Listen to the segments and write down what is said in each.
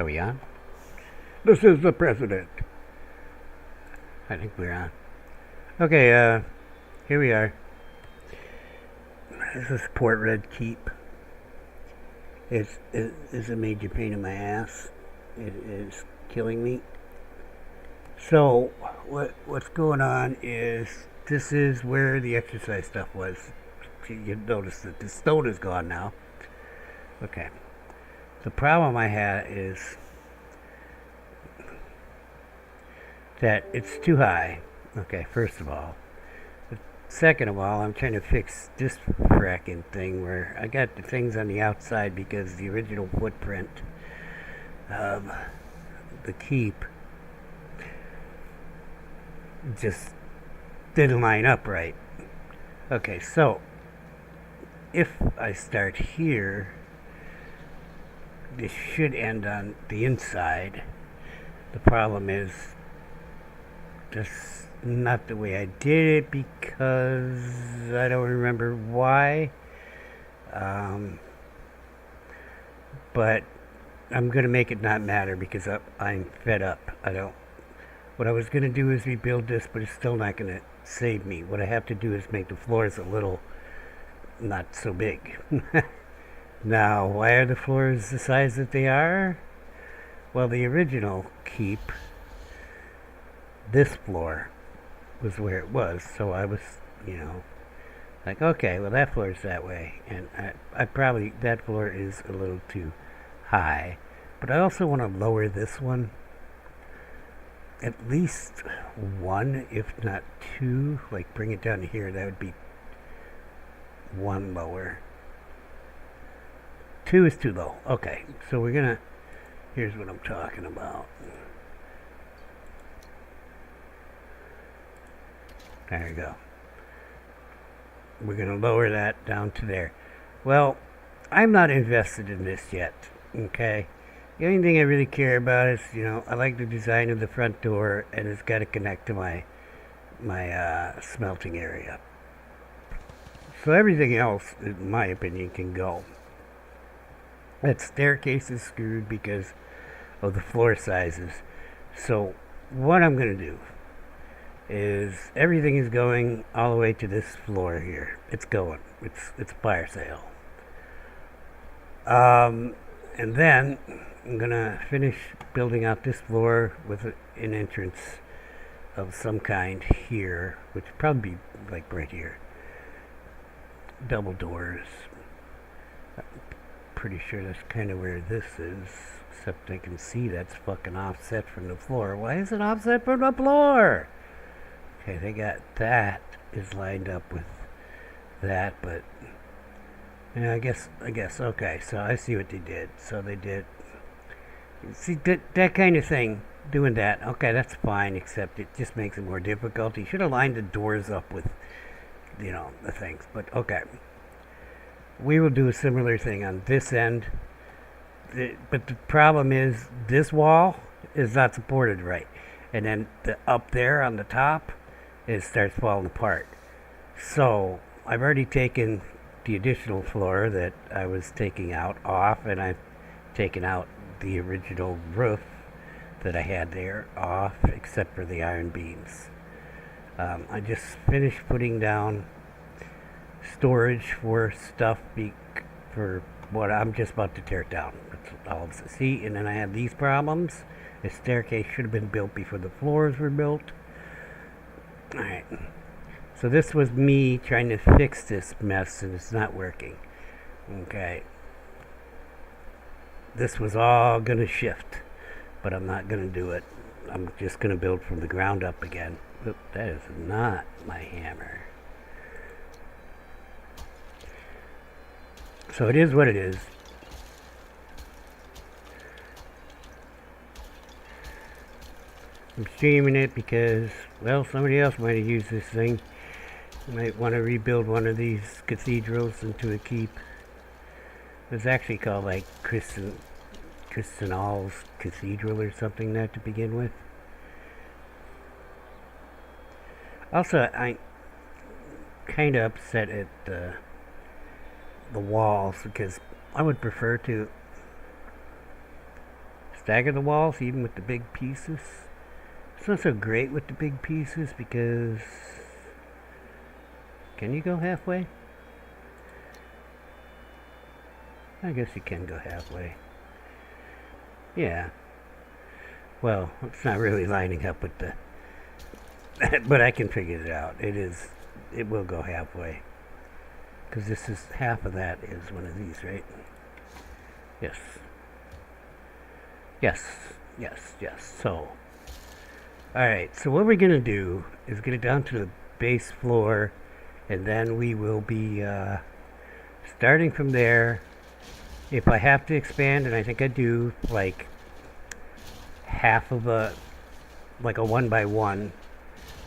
Are we on? This is the president. I think we're on. Okay, here we are. This is Port Red Keep. It's a major pain in my ass. It is killing me. So, what's going on is this is where the exercise stuff was. You notice that the stone is gone now. Okay. The problem I had is that it's too high. Okay, first of all. Second of all, I'm trying to fix this fracking thing where I got the things on the outside because the original footprint of the keep just didn't line up right. Okay, so if I start here, this should end on the inside. The problem is that's not the way I did it because I don't remember why. But I'm gonna make it not matter because I'm fed up. I don't. What I was gonna do is rebuild this, but it's still not gonna save me. What I have to do is make the floors a little not so big. Now, why are the floors the size that they are? Well, the original keep, this floor was where it was, so I was, like, okay, well, that floor is that way, and I probably, that floor is a little too high, but I also want to lower this one at least one, if not two, like bring it down to here. That would be one lower. Two is too low. Okay, so we're gonna, here's what I'm talking about. There you go. We're going to lower that down to there. Well, I'm not invested in this yet, okay? The only thing I really care about is, I like the design of the front door, and it's got to connect to my smelting area. So everything else, in my opinion, can go. That staircase is screwed because of the floor sizes. So what I'm going to do is everything is going all the way to this floor here. It's going. It's fire sale. And then I'm gonna finish building out this floor with an entrance of some kind here, which would probably be like right here. Double doors. I'm pretty sure that's kind of where this is. Except I can see that's fucking offset from the floor. Why is it offset from the floor? Okay, they got that is lined up with that, but yeah, I guess okay. So I see what they did. So they did see that kind of thing, doing that. Okay, that's fine, except it just makes it more difficult. You should have lined the doors up with the things. But okay, we will do a similar thing on this end. But the problem is this wall is not supported right, and then up there on the top, it starts falling apart. So I've already taken the additional floor that I was taking out off, and I've taken out the original roof that I had there off, except for the iron beams. I just finished putting down storage for stuff for what I'm just about to tear down. That's all. See, and then I had these problems. The staircase should have been built before the floors were built. Alright, so this was me trying to fix this mess, and it's not working. Okay, this was all gonna shift, but I'm not gonna do it. I'm just gonna build from the ground up again. Oop, that is not my hammer. So it is what it is. I'm streaming it because, well, somebody else might have used this thing. You might want to rebuild one of these cathedrals into a keep. It was actually called like Kristen All's Cathedral or something that to begin with. Also, I kind of upset at the walls because I would prefer to stagger the walls even with the big pieces. It's not so great with the big pieces because can you go halfway? I guess you can go halfway. Yeah. Well, it's not really lining up with the but I can figure it out. It will go halfway. Because this is half of that is one of these, right? Yes. Yes. Yes. Yes. So alright, so what we're going to do is get it down to the base floor, and then we will be starting from there. If I have to expand, and I think I do, like half of a 1 by 1,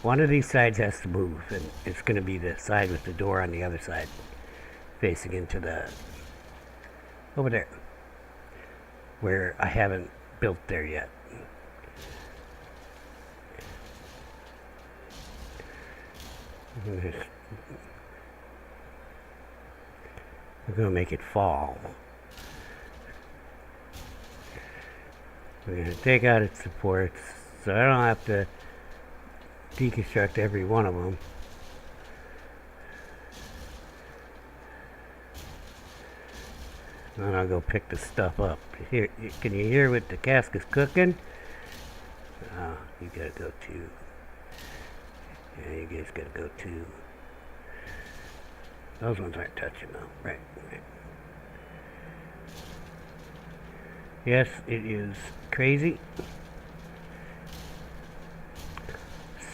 one of these sides has to move, and it's going to be the side with the door on the other side, facing into the, over there, where I haven't built there yet. We're going to make it fall. We're going to take out its supports, so I don't have to deconstruct every one of them. Then I'll go pick the stuff up. Here, can you hear what the cask is cooking? Oh, you gotta go too. Yeah, you guys gotta go too. Those ones aren't touching though. Right. Yes, it is crazy.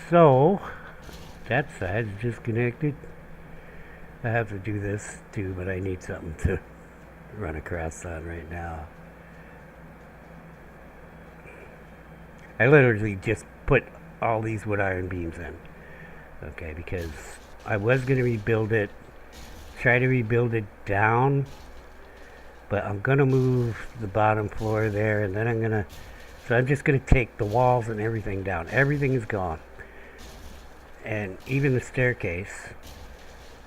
So, that side's disconnected. I have to do this too, but I need something to run across on right now. I literally just put all these wood iron beams in. Okay, because I was going to rebuild it, try to rebuild it down, but I'm going to move the bottom floor there, and then I'm just going to take the walls and everything down. Everything is gone. And even the staircase,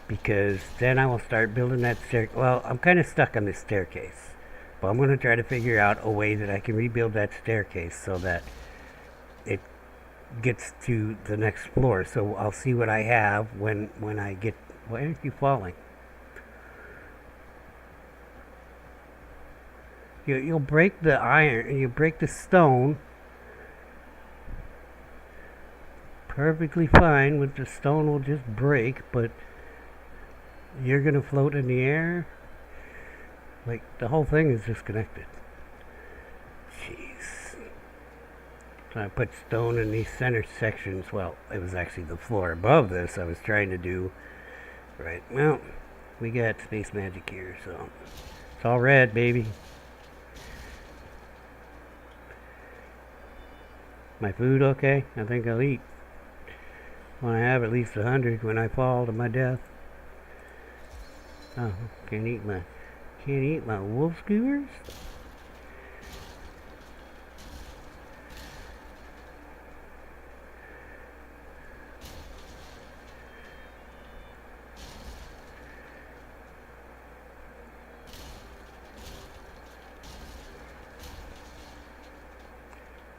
because then I will start building that staircase. Well, I'm kind of stuck on this staircase, but I'm going to try to figure out a way that I can rebuild that staircase so that it gets to the next floor. So I'll see what I have when I get. Why aren't you falling? You'll break the iron, you break the stone. Perfectly fine with the stone will just break, but you're gonna float in the air. Like the whole thing is disconnected. Jeez. So I put stone in these center sections. Well, it was actually the floor above this I was trying to do. Right. Well, we got space magic here, so it's all red, baby. My food okay? I think I'll eat. Want to have at least 100 when I fall to my death. Oh, can't eat my wolf skewers?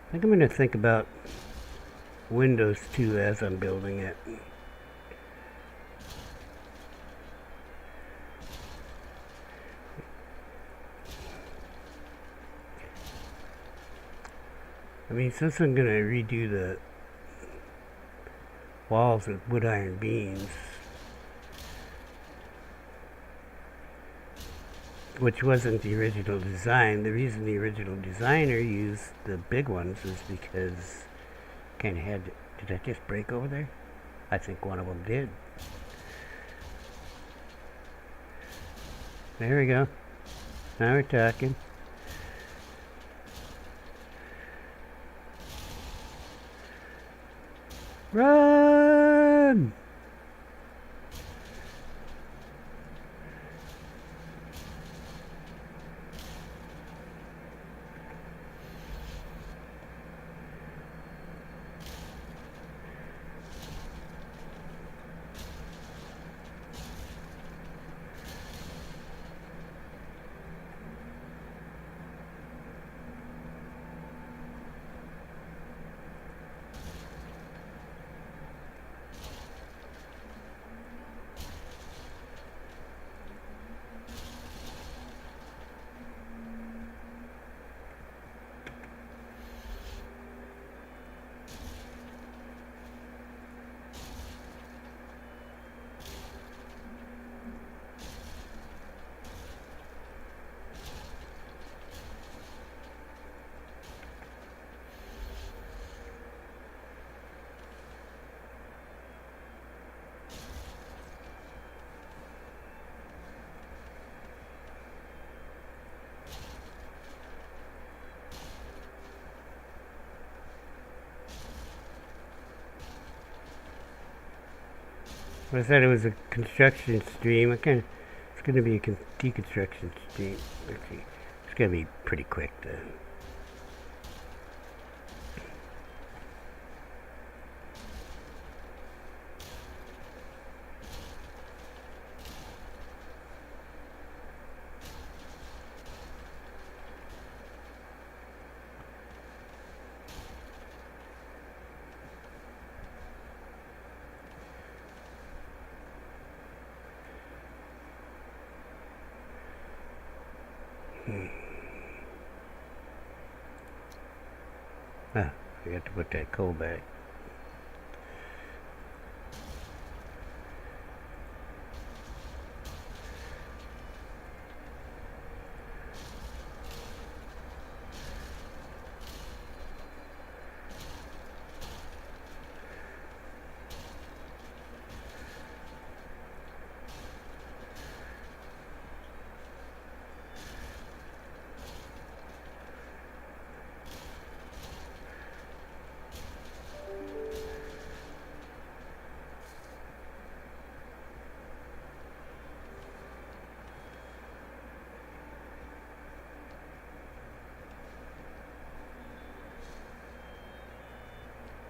I think I'm going to think about windows too as I'm building it. I mean, since I'm going to redo the walls with wood iron beams, which wasn't the original design. The reason the original designer used the big ones is because kind of had to, did that just break over there? I think one of them did. There we go. Now we're talking. Run! I said it was a construction stream. It's going to be a deconstruction stream. Let's see. It's going to be pretty quick then. Ah, I got to put that coal back.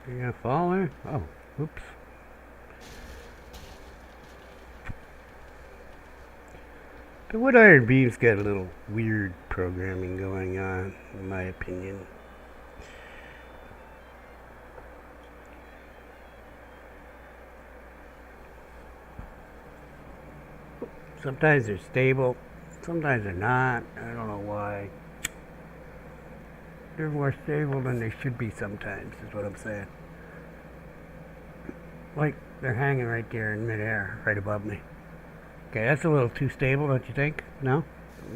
You gonna fall there? Oh, oops. The wood iron beam's got a little weird programming going on, in my opinion. Sometimes they're stable, sometimes they're not. I don't know why. They're more stable than they should be sometimes, is what I'm saying. Like, they're hanging right there in midair, right above me. Okay, that's a little too stable, don't you think? No?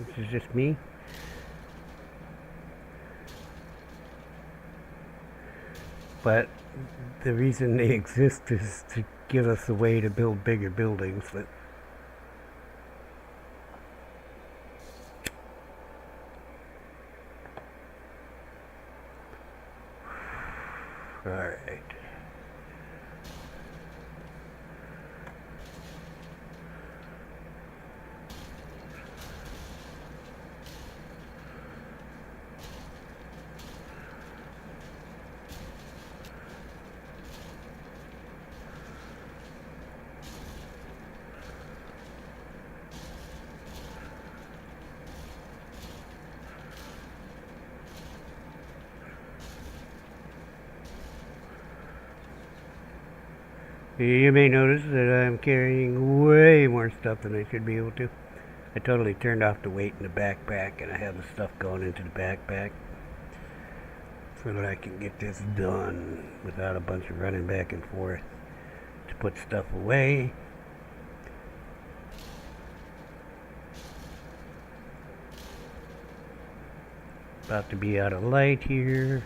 This is just me? But the reason they exist is to give us a way to build bigger buildings. But all right. You may notice that I'm carrying way more stuff than I should be able to. I totally turned off the weight in the backpack, and I have the stuff going into the backpack so that I can get this done without a bunch of running back and forth to put stuff away. About to be out of light here.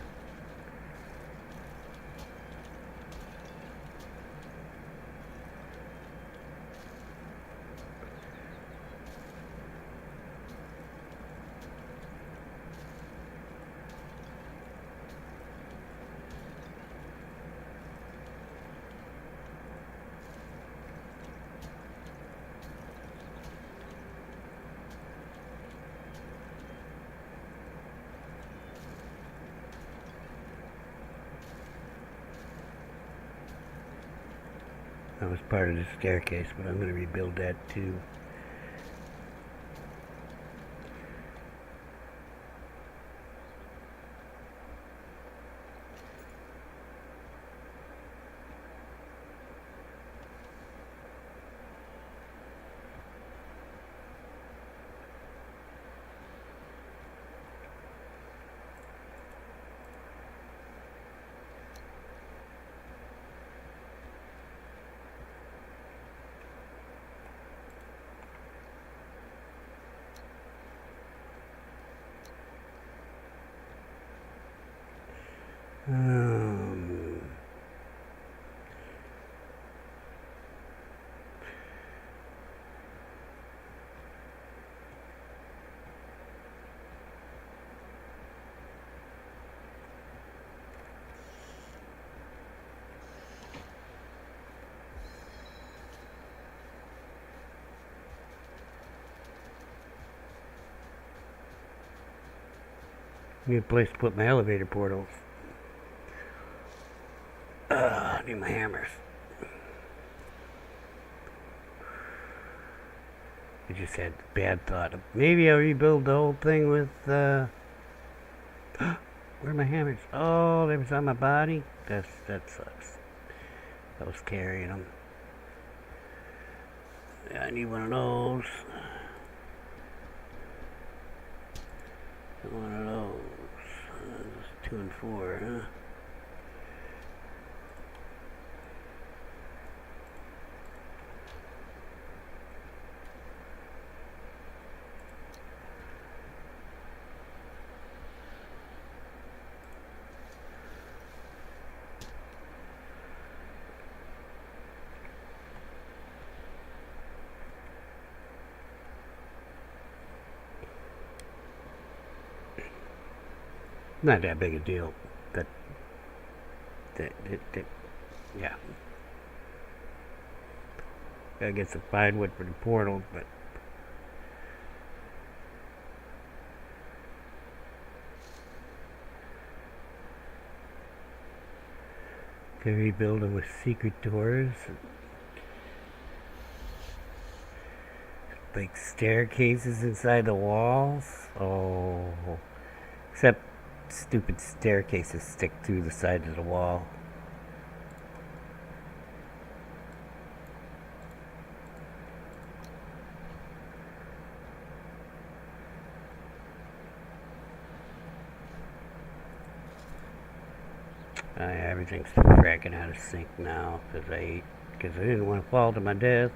That was part of the staircase, but I'm going to rebuild that too. Um, Need a place to put my elevator portals. I need my hammers. I just had a bad thought. Maybe I'll rebuild the whole thing with, where are my hammers? Oh, they was on my body? That sucks. I was carrying them. Yeah, I need one of those. One of those. 2 and 4, huh? Not that big a deal. That yeah. Gotta get some fine wood for the portals, but can rebuild them with secret doors, like staircases inside the walls. Oh, except stupid staircases stick through the side of the wall. Everything's cracking out of sync now because I didn't want to fall to my death.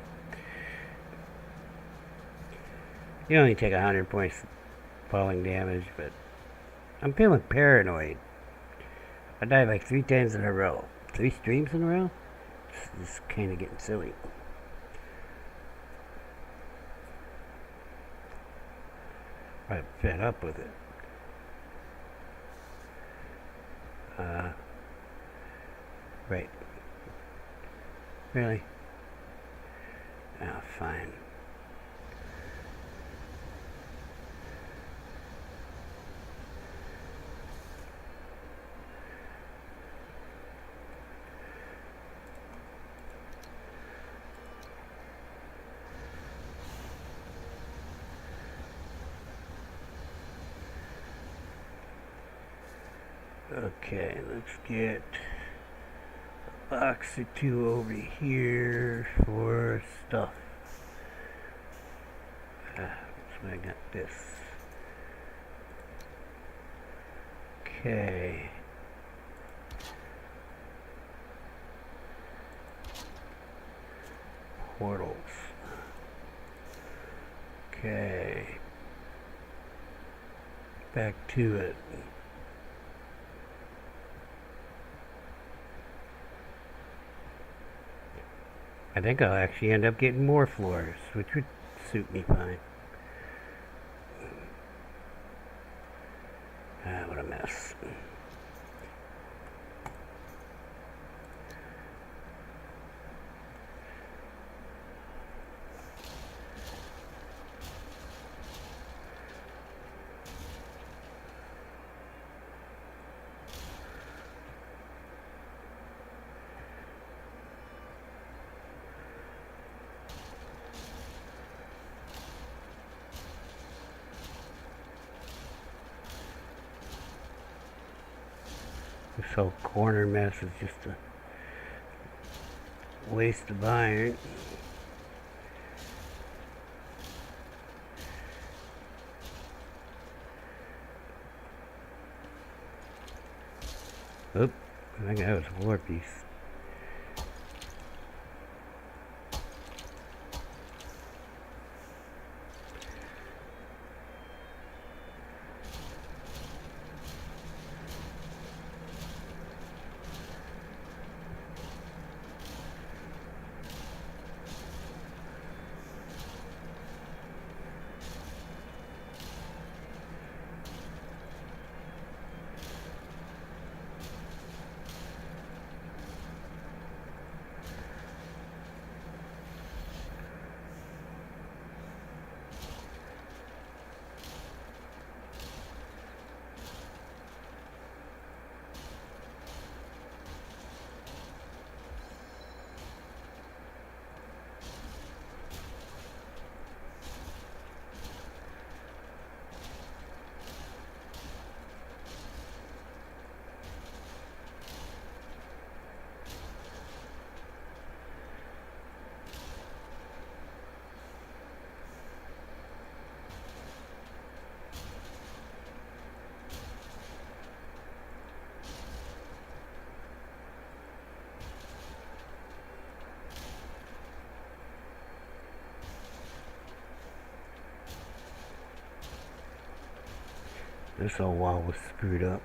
You only take 100 points falling damage, but I'm feeling paranoid. I died like 3 times in a row. 3 streams in a row? This is kind of getting silly. I'm fed up with it. Right. Really? Oh, fine. Okay, let's get a box or 2 over here for stuff. So I got this. Okay. Portals. Okay. Back to it. I think I'll actually end up getting more floors, which would suit me fine. What a mess. This whole corner mess is just a waste of iron. Oop, I think that was a war piece. This whole wall was screwed up.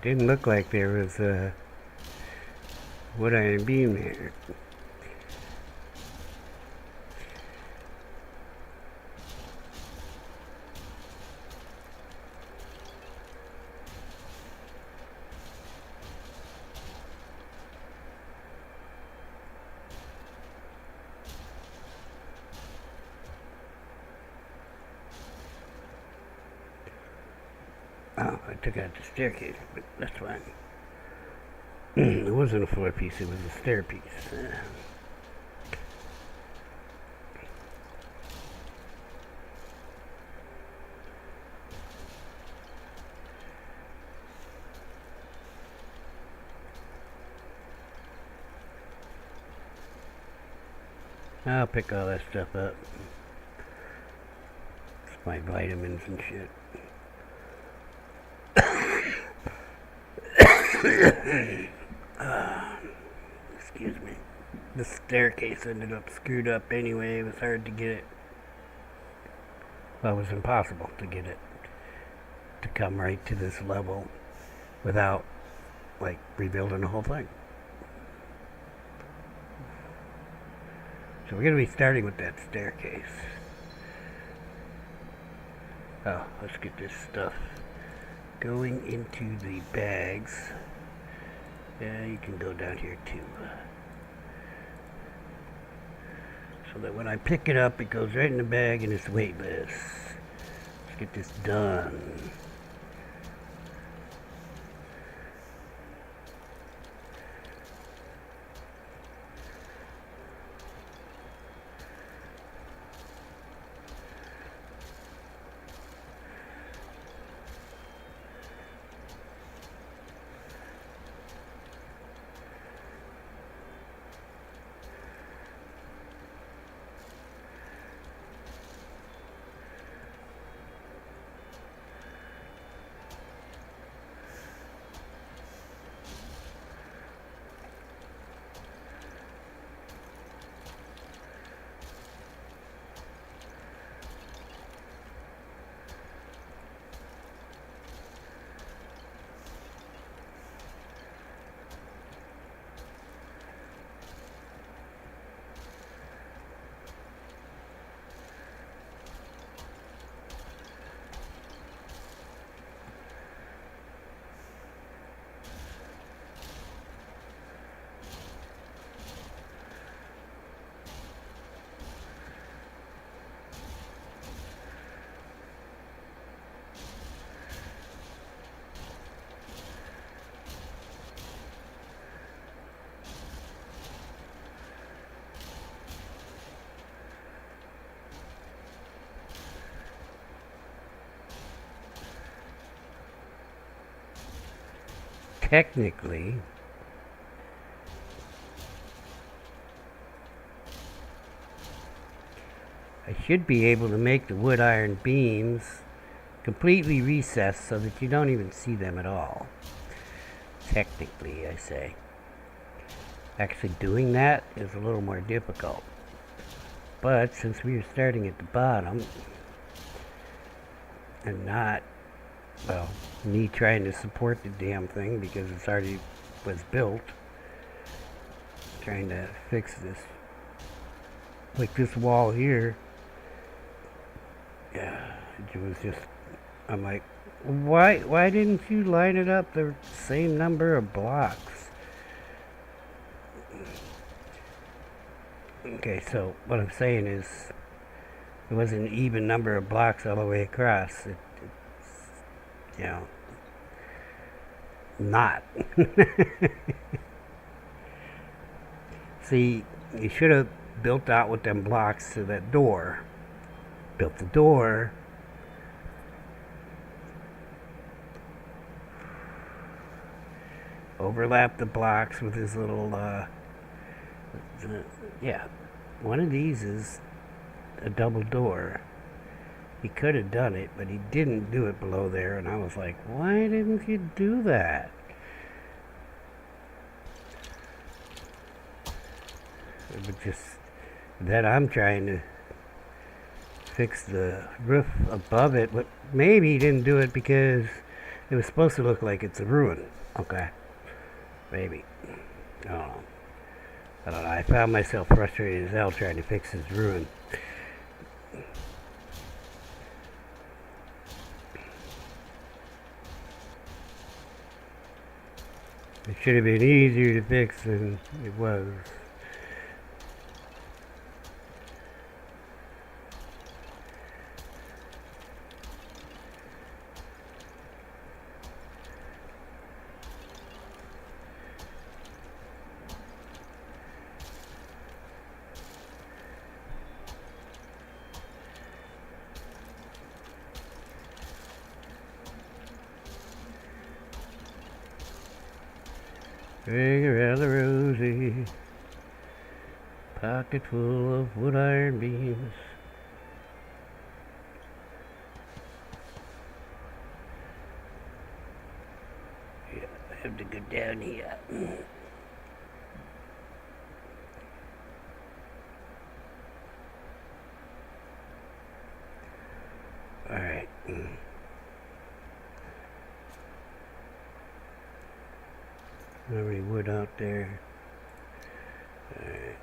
Didn't look like there was a wood iron beam there. Oh, I took out the staircase, but that's fine. It wasn't a floor piece, it was a stair piece. I'll pick all that stuff up. It's my vitamins and shit. Excuse me. The staircase ended up screwed up anyway. It was hard to get it. Well, it was impossible to get it to come right to this level without, like, rebuilding the whole thing. So we're going to be starting with that staircase. Oh, let's get this stuff going into the bags. Yeah, you can go down here too. So that when I pick it up, it goes right in the bag and it's weightless. Let's get this done. Technically, I should be able to make the wood iron beams completely recessed so that you don't even see them at all. Technically, I say. Actually doing that is a little more difficult. But since we are starting at the bottom and not, well, me trying to support the damn thing because it's already was built, trying to fix this, like this wall here, yeah, it was just, I'm like, why didn't you line it up the same number of blocks? Okay, so what I'm saying is it was an even number of blocks all the way across. It's, you know, not. See, you should have built out with them blocks to that door. Built the door. Overlap the blocks with his little Yeah, one of these is a double door. He could have done it, but he didn't do it below there, and I was like, why didn't you do that? But just that I'm trying to fix the roof above it, but maybe he didn't do it because it was supposed to look like it's a ruin. Okay, maybe. I don't know. I don't know. I found myself frustrated as hell trying to fix his ruin. It should have been easier to fix than it was. Ring around the rosy, pocket full of wood iron beams. Yeah, I have to go down here. Alright. Already wood out there. Alright.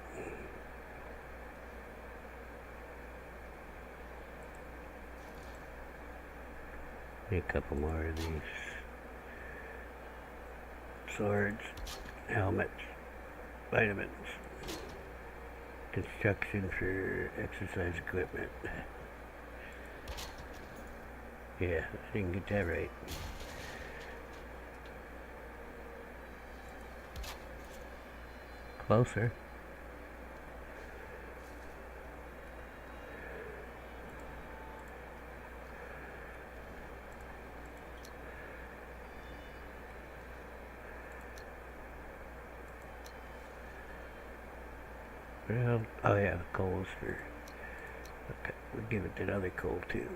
Need a couple more of these. Swords, helmets, vitamins, construction for exercise equipment. Yeah, I didn't get that right. Closer. Well, oh yeah, coals for. Okay, we'll give it that other coal too.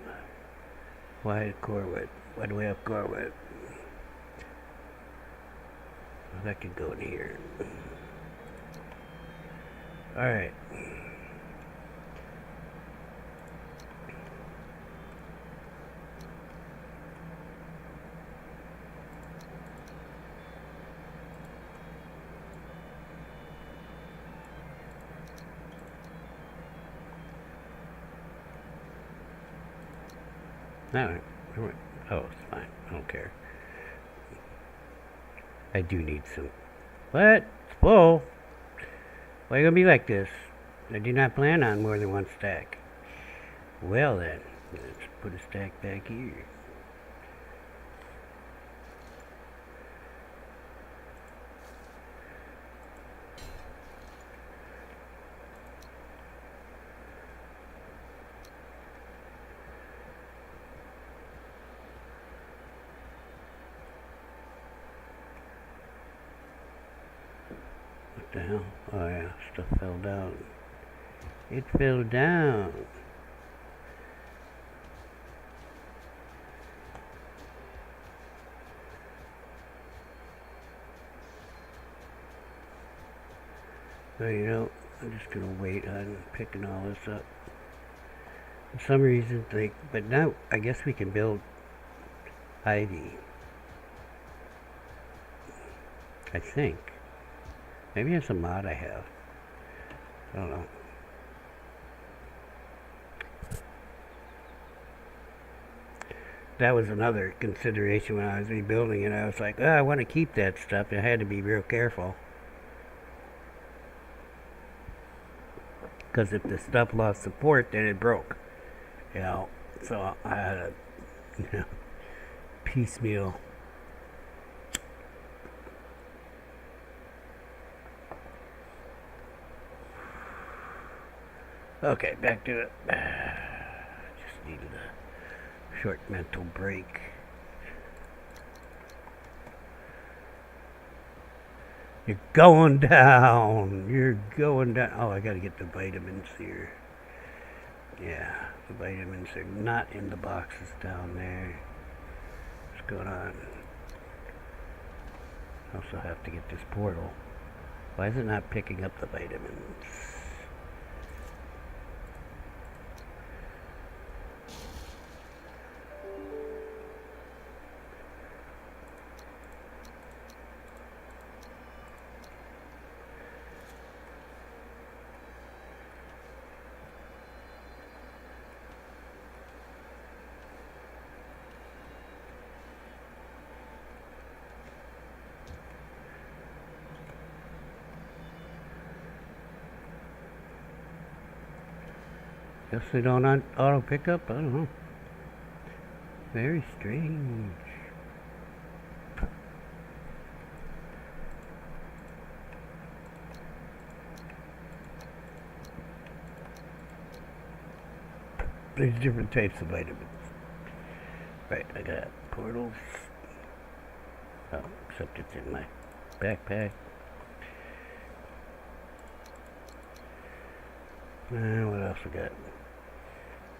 Why core wood? Why do we have core wood? Well, that could go in here. Alright. Alright. Oh, it's fine. I don't care. I do need some. What? It's full. Why are you gonna be like this? I do not plan on more than one stack. Well then, let's put a stack back here. What the hell? Oh yeah, stuff fell down. It fell down. So you know, I'm just gonna wait on picking all this up. For some reason, but now I guess we can build ivy. I think. Maybe it's a mod I have. I don't know. That was another consideration when I was rebuilding it. I was like, oh, I want to keep that stuff. I had to be real careful. Because if the stuff lost support, then it broke. You know, so I had to, piecemeal. Okay, back to it. Just needed a short mental break. You're going down. You're going down. Oh, I gotta get the vitamins here. Yeah, the vitamins are not in the boxes down there. What's going on? Also have to get this portal. Why is it not picking up the vitamins? Guess they don't auto pick up. I don't know. Very strange. There's different types of vitamins. Right, I got portals. Oh, except it's in my backpack. What else we got?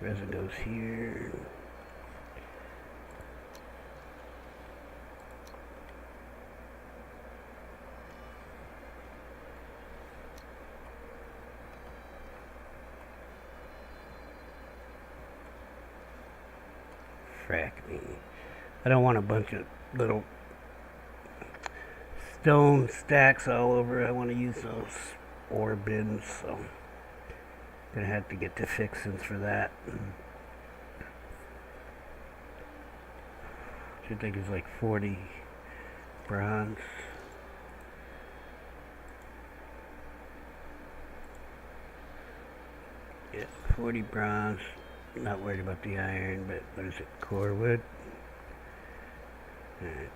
Resin goes here. Frack me. I don't want a bunch of little stone stacks all over. I want to use those ore bins, so gonna have to get the fixins for that. I think it's like 40 bronze. Yeah, 40 bronze. Not worried about the iron, but what is it? Core wood. Alright.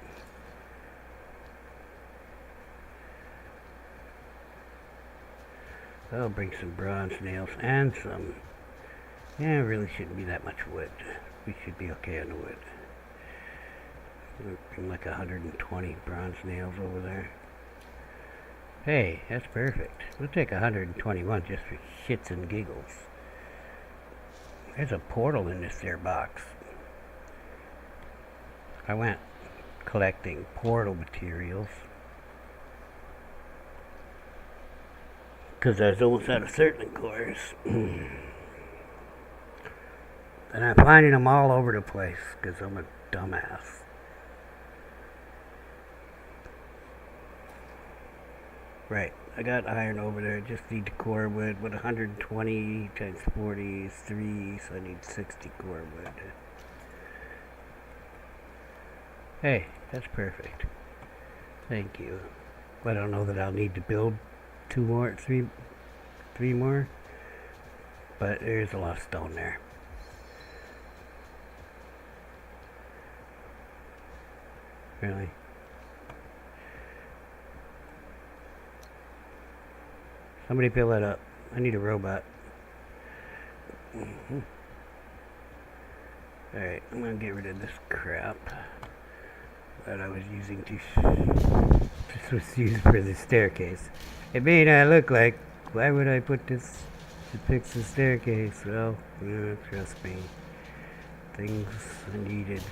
I'll bring some bronze nails and some. Yeah, it really shouldn't be that much wood. We should be okay on the wood. We'll bring like 120 bronze nails over there. Hey, that's perfect. We'll take 121 just for shits and giggles. There's a portal in this there box. I went collecting portal materials because I was almost out of certain cores. And I'm finding them all over the place because I'm a dumbass. Right, I got iron over there. Just need the core wood. With 120 times 40 is 3, so I need 60 core wood. Hey, that's perfect. Thank you. I don't know that I'll need to build three more, but there's a lot of stone there. Really? Somebody fill that up. I need a robot. Alright, I'm gonna get rid of this crap that I was using this was used for the staircase. It may not look like, why would I put this to fix the staircase? Well, trust me, things are needed.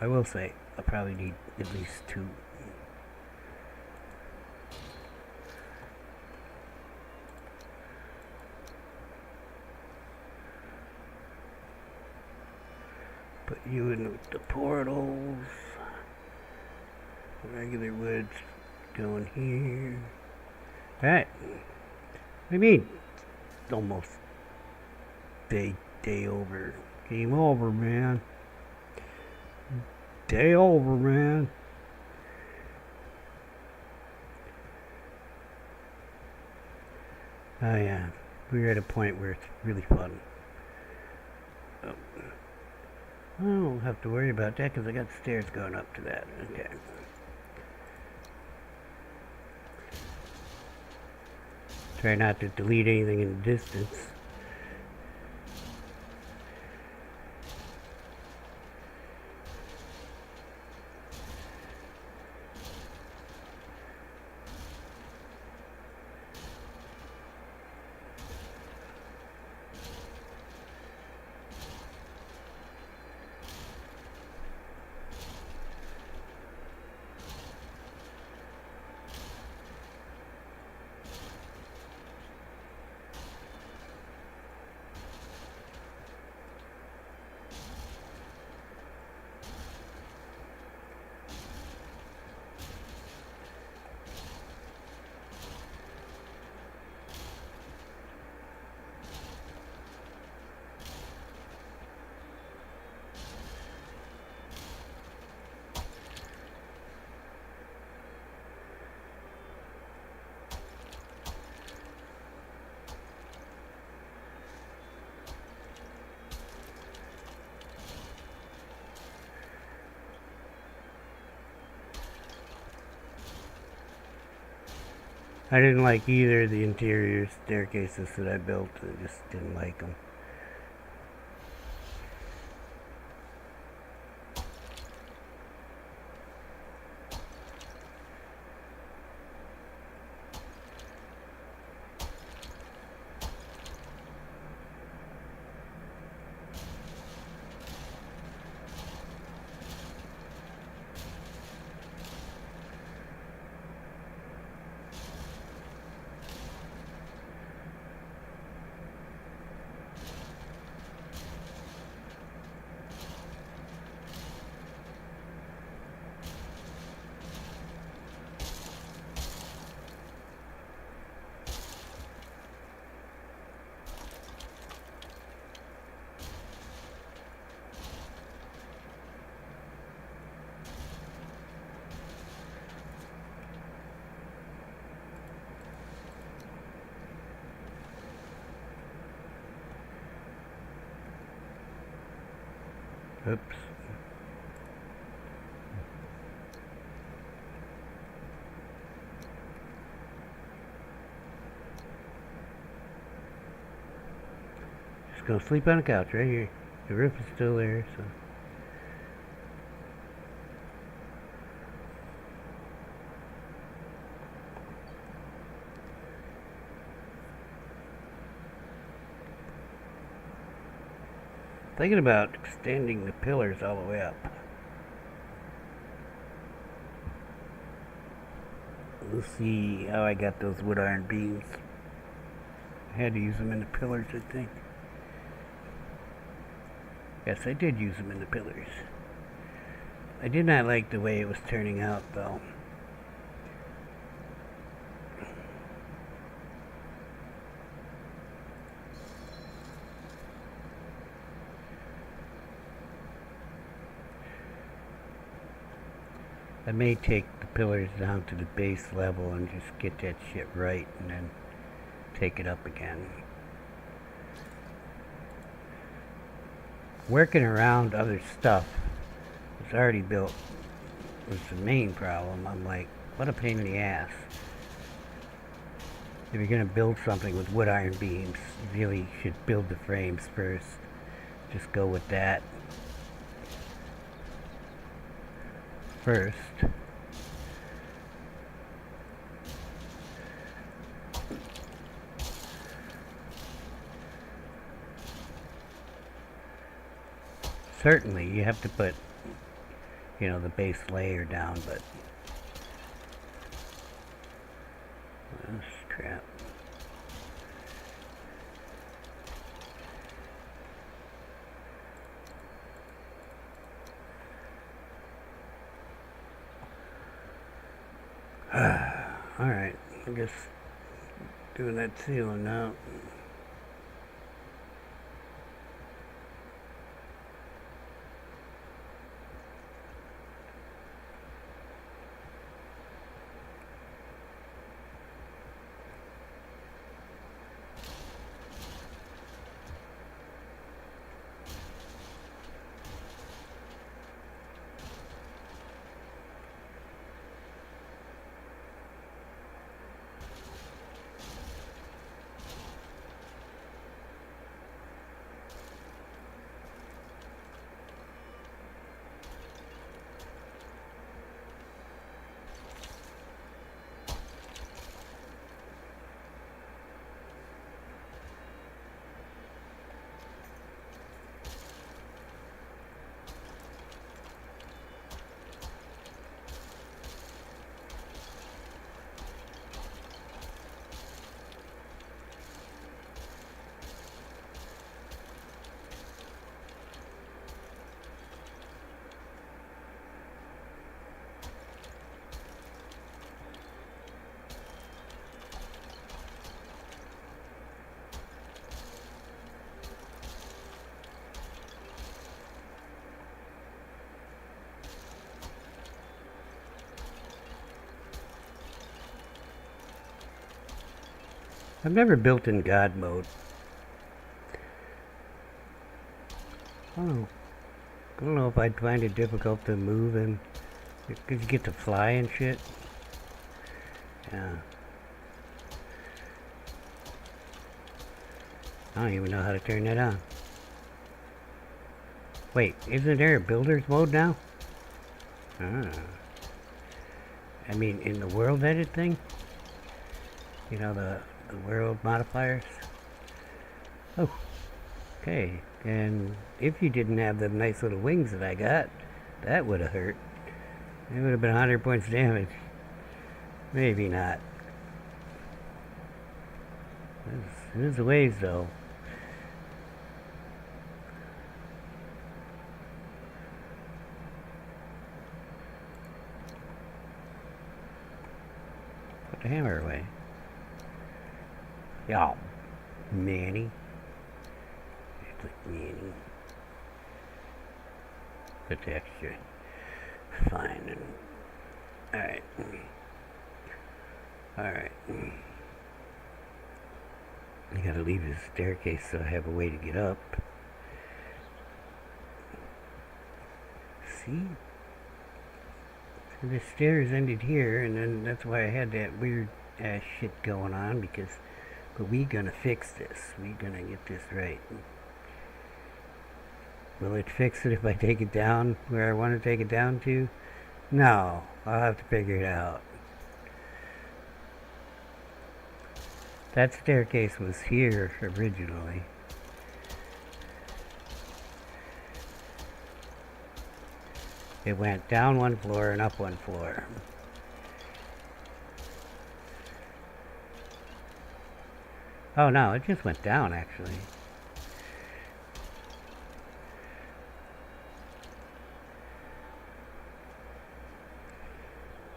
I will say, I'll probably need at least 2. Put you in with the portals. Regular wood's going here. Alright. What do you mean? Almost day over. Game over, man. Day over, man. Oh yeah, we're at a point where it's really fun. Oh. I don't have to worry about that because I got stairs going up to that. Okay. Try not to delete anything in the distance. I didn't like either of the interior staircases that I built. I just didn't like them. Oops. Just gonna sleep on the couch right here. The roof is still there, so. Thinking about extending the pillars all the way up. We'll see how I got those wood iron beams. I had to use them in the pillars, I think. Yes, I did use them in the pillars. I did not like the way it was turning out, though. I may take the pillars down to the base level and just get that shit right and then take it up again. Working around other stuff that's already built was the main problem. I'm like, what a pain in the ass. If you're going to build something with wood iron beams, you really should build the frames first. Just go with that first. Certainly, you have to put, the base layer down, but this crap. Alright, I guess doing that ceiling now. I've never built in God mode. Oh, I don't know if I'd find it difficult to move and because you get to fly and shit. Yeah. I don't even know how to turn that on. Wait, isn't there a builder's mode now? Ah. I mean, in the world edit thing? You know, the world modifiers? Oh, okay. And if you didn't have the nice little wings that I got, that would have hurt. It would have been 100 points damage. Maybe not. There's a ways, though. Put the hammer away. Y'all, Manny. It's like Manny. The texture. Fine. Alright. Alright. I gotta leave this staircase so I have a way to get up. See? So the stairs ended here, and then that's why I had that weird ass shit going on, but we gonna fix this. We gonna get this right. Will it fix it if I take it down where I want to take it down to? No, I'll have to figure it out. That staircase was here originally. It went down one floor and up one floor. Oh no, it just went down actually.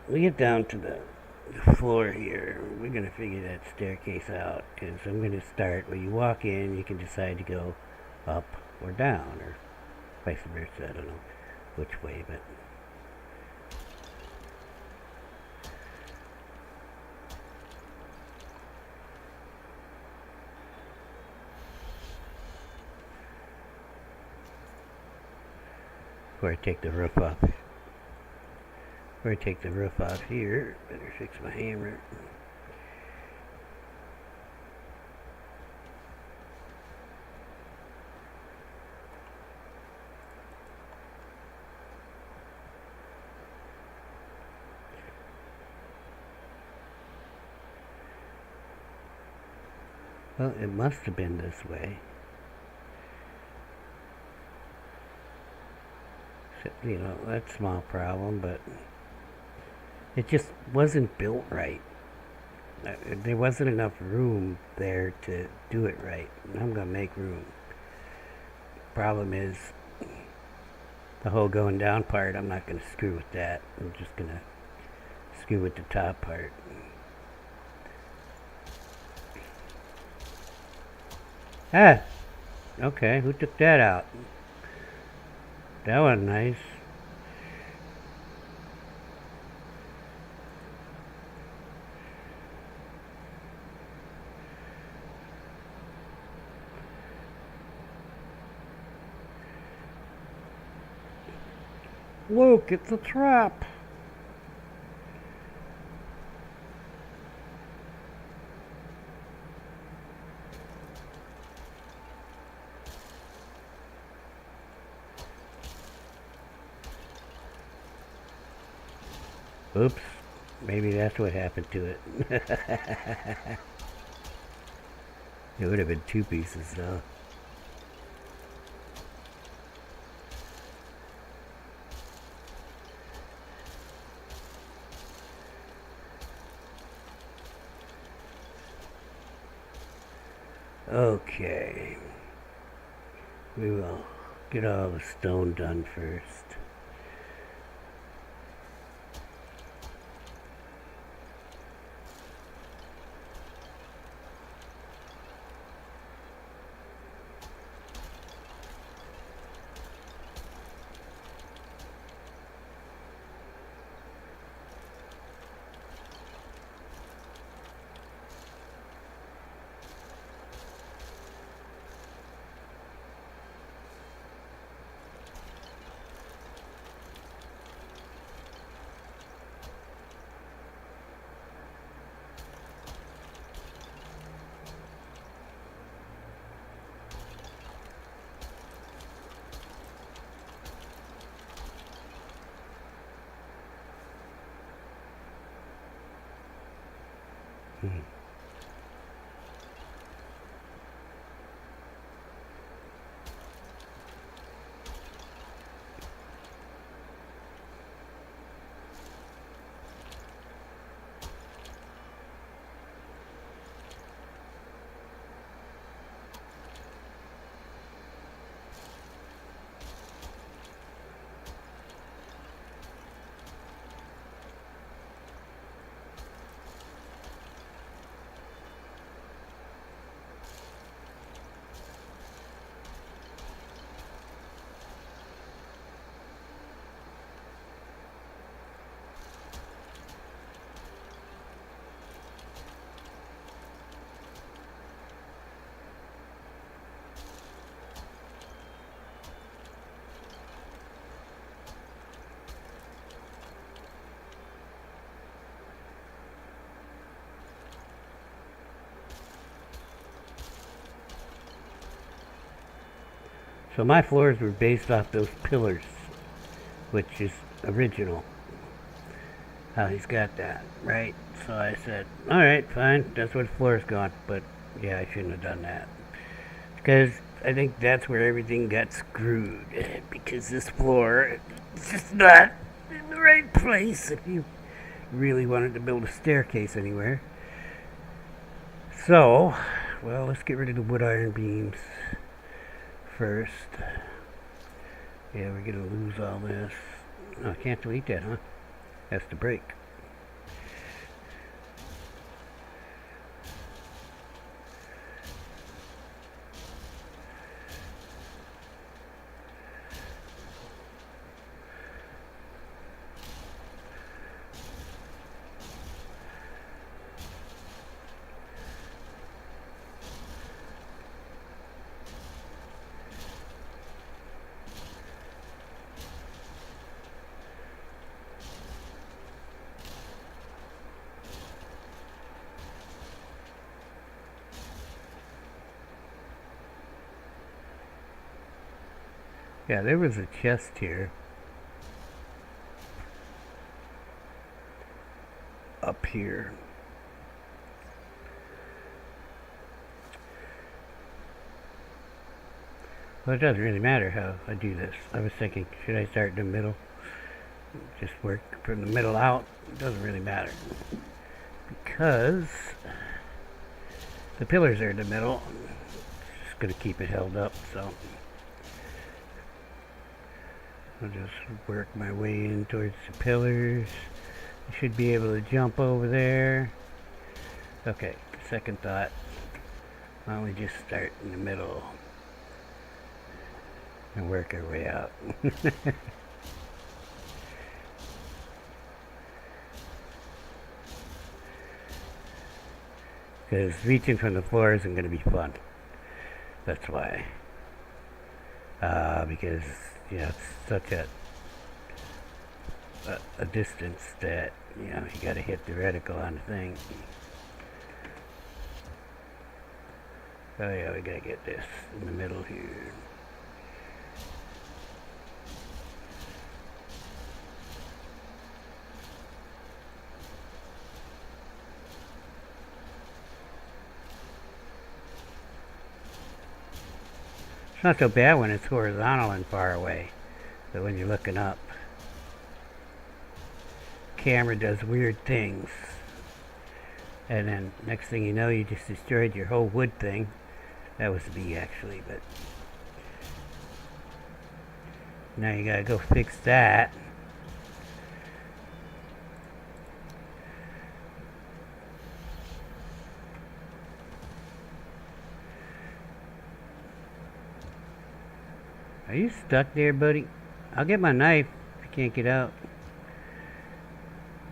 We get down to the floor here. We're going to figure that staircase out, because I'm going to start where you walk in, you can decide to go up or down, or vice versa. I don't know which way, but before I take the roof off. Before I take the roof off here, better fix my hammer. Well, it must have been this way. So, you know, that's a small problem, but it just wasn't built right. There wasn't enough room there to do it right. And I'm going to make room. Problem is, the whole going down part, I'm not going to screw with that. I'm just going to screw with the top part. Ah! Okay, who took that out? That was nice. Look, it's a trap. Oops. Maybe that's what happened to it. It would have been two pieces, though. Okay. We will get all the stone done first. So my floors were based off those pillars, which is original. How he's got that, right? So I said, all right, fine, that's where the floor's gone. But yeah, I shouldn't have done that. Because I think that's where everything got screwed. Because this floor is just not in the right place if you really wanted to build a staircase anywhere. So, well, let's get rid of the wood iron beams first. Yeah, we're going to lose all this. Oh, I can't delete that, huh? That's the break. Yeah, there was a chest here. Up here. Well, it doesn't really matter how I do this. I was thinking, should I start in the middle? Just work from the middle out? It doesn't really matter. Because the pillars are in the middle. It's just going to keep it held up, so I'll just work my way in towards the pillars. I should be able to jump over there. Okay, second thought. Why don't we just start in the middle and work our way out? Because reaching from the floor isn't going to be fun. That's why. Because, yeah, it's such a distance that, you know, you got to hit the reticle on the thing. Oh yeah, we got to get this in the middle here. It's not so bad when it's horizontal and far away, but when you're looking up, camera does weird things. And then next thing you know, you just destroyed your whole wood thing. That was me actually, but now you gotta go fix that. Are you stuck there, buddy? I'll get my knife if you can't get out.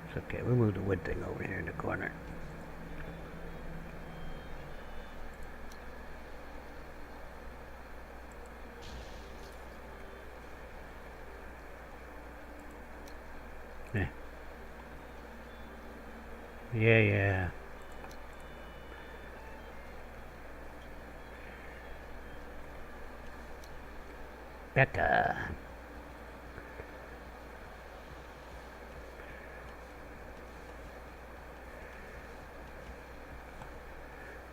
It's okay, we'll move the wood thing over here in the corner. Yeah. Becca.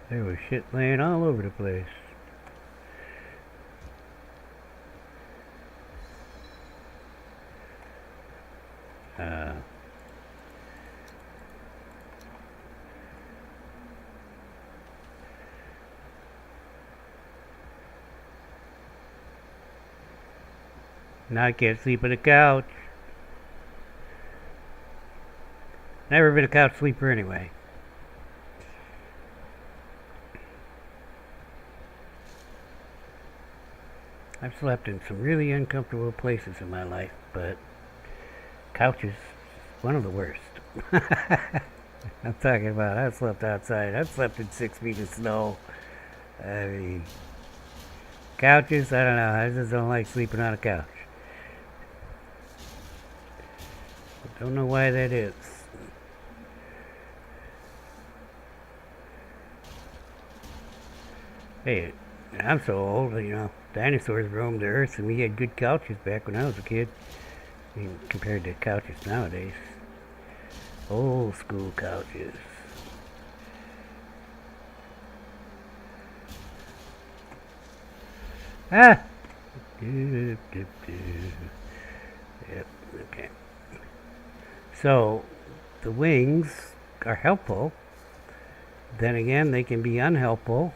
There was shit laying all over the place. Now I can't sleep on the couch. Never been a couch sleeper anyway. I've slept in some really uncomfortable places in my life, but couch is one of the worst. I'm talking about, I've slept outside. I've slept in 6 feet of snow. I mean, couches, I don't know. I just don't like sleeping on a couch. I don't know why that is. Hey, I'm so old, dinosaurs roamed the earth and we had good couches back when I was a kid. I mean, compared to couches nowadays. Old school couches. Ah! Yep, okay. So, the wings are helpful. Then again, they can be unhelpful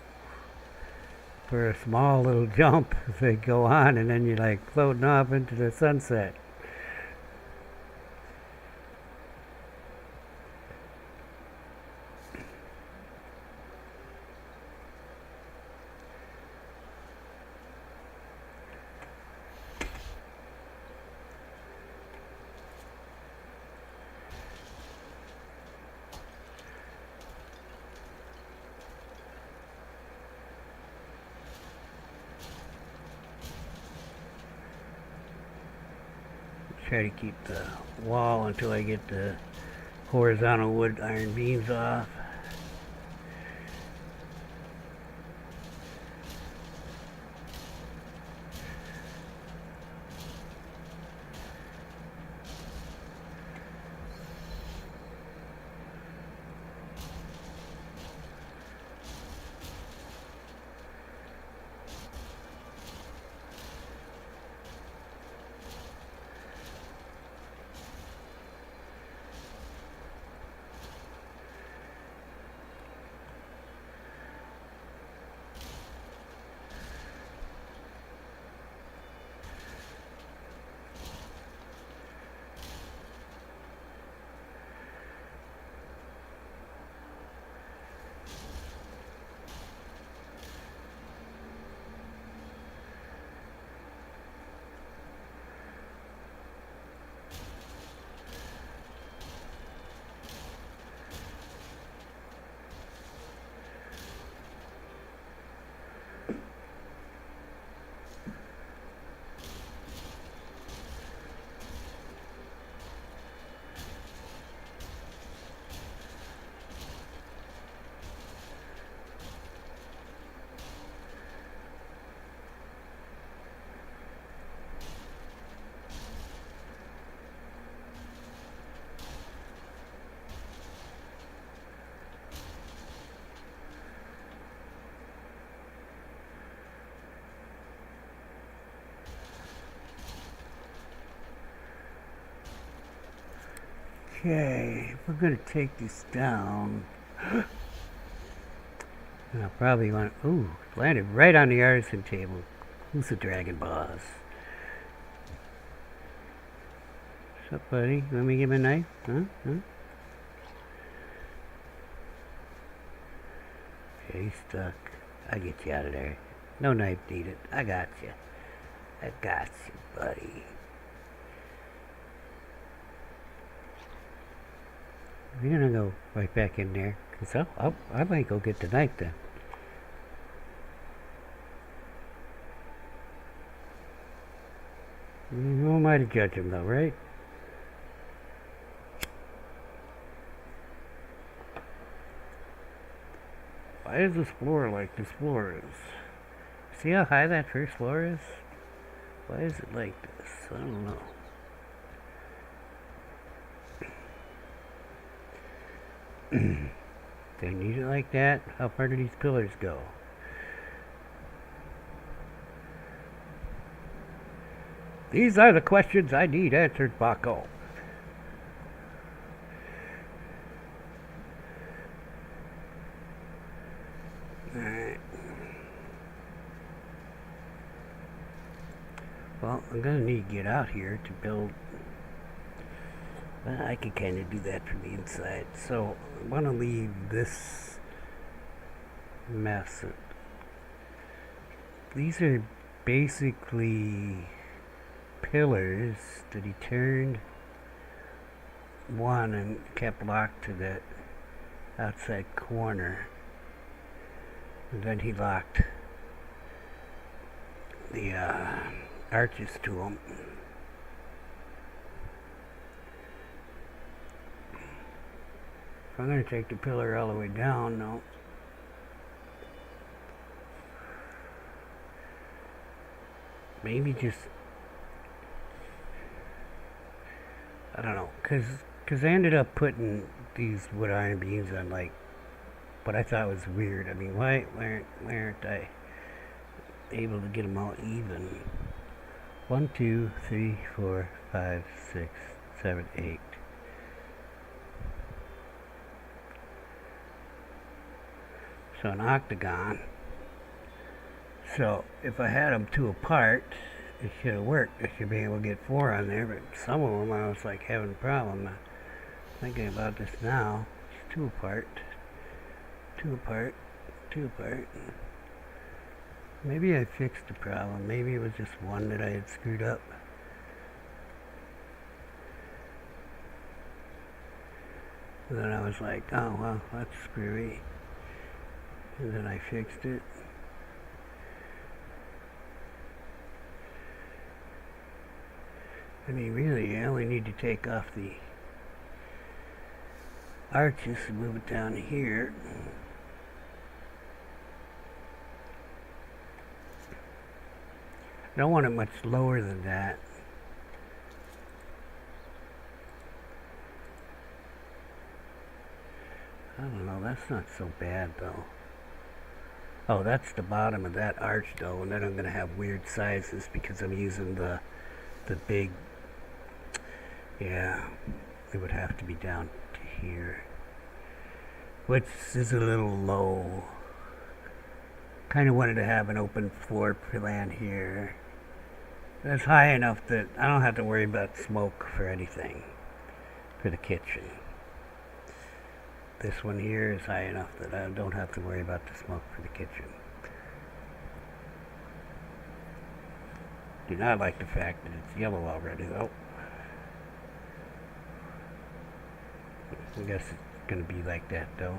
for a small little jump if they go on and then you're like floating off into the sunset. Try to keep the wall until I get the horizontal wood iron beams off. Okay, we're gonna take this down. I'll probably want. Ooh, landed right on the artisan table. Who's the dragon boss? What's up, buddy? You want me to give him a knife? Huh? Okay, he's stuck. I'll get you out of there. No knife needed. I got you. Buddy. We're gonna go right back in there. Cause I might go get the knife then. Who am I to judge him though, right? Why is this floor like this floor is? See how high that first floor is? Why is it like this? I don't know. Do I need it like that? How far do these pillars go? These are the questions I need answered, Baco. Alright. Well, I'm gonna need to get out here to build. Well, I can kind of do that from the inside. So I want to leave this mess. These are basically pillars that he turned one and kept locked to the outside corner. And then he locked the arches to them. If I'm going to take the pillar all the way down, no. maybe just, I don't know, cause I ended up putting these wood iron beams on like what I thought was weird. I mean, why aren't I able to get them all even? 1, 2, 3, 4, 5, 6, 7, 8. So an octagon. So if I had them 2 apart, it should have worked. I should be able to get 4 on there, but some of them I was like having a problem. Thinking about this now. It's 2 apart. 2 apart. 2 apart. Maybe I fixed the problem. Maybe it was just one that I had screwed up. And then I was like, oh, well, that's screwy. And then I fixed it. I mean, really, I only need to take off the arches and move it down here. I don't want it much lower than that. I don't know, that's not so bad though. Oh, that's the bottom of that arch though, and then I'm going to have weird sizes because I'm using the big, yeah, it would have to be down to here, which is a little low. Kind of wanted to have an open floor plan here. That's high enough that I don't have to worry about smoke for anything for the kitchen. This one here is high enough that I don't have to worry about the smoke for the kitchen. Do not like the fact that it's yellow already though. I guess it's going to be like that though.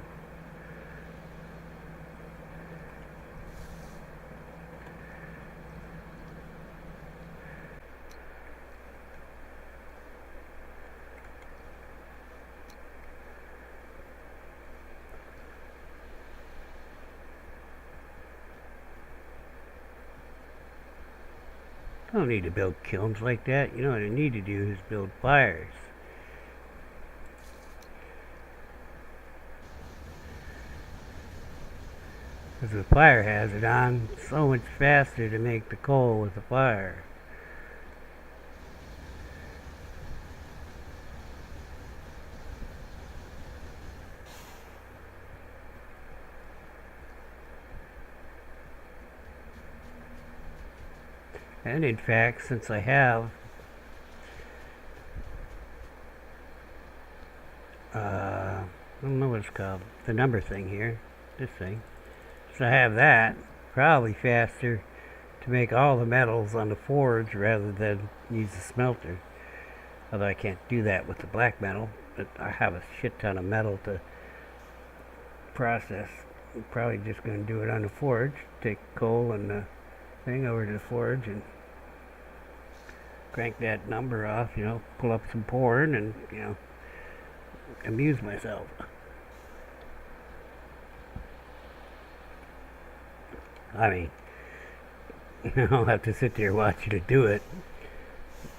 I don't need to build kilns like that. You know what I need to do is build fires. Because with fire hazard on, it's so much faster to make the coal with the fire. And in fact, since I have I don't know what it's called, the number thing here, this thing. So I have that, probably faster to make all the metals on the forge rather than use the smelter. Although I can't do that with the black metal, but I have a shit ton of metal to process. I'm probably just going to do it on the forge, take coal and the thing over to the forge and crank that number off, you know, pull up some porn and, you know, amuse myself. I mean, I don't have to sit there and watch you do it.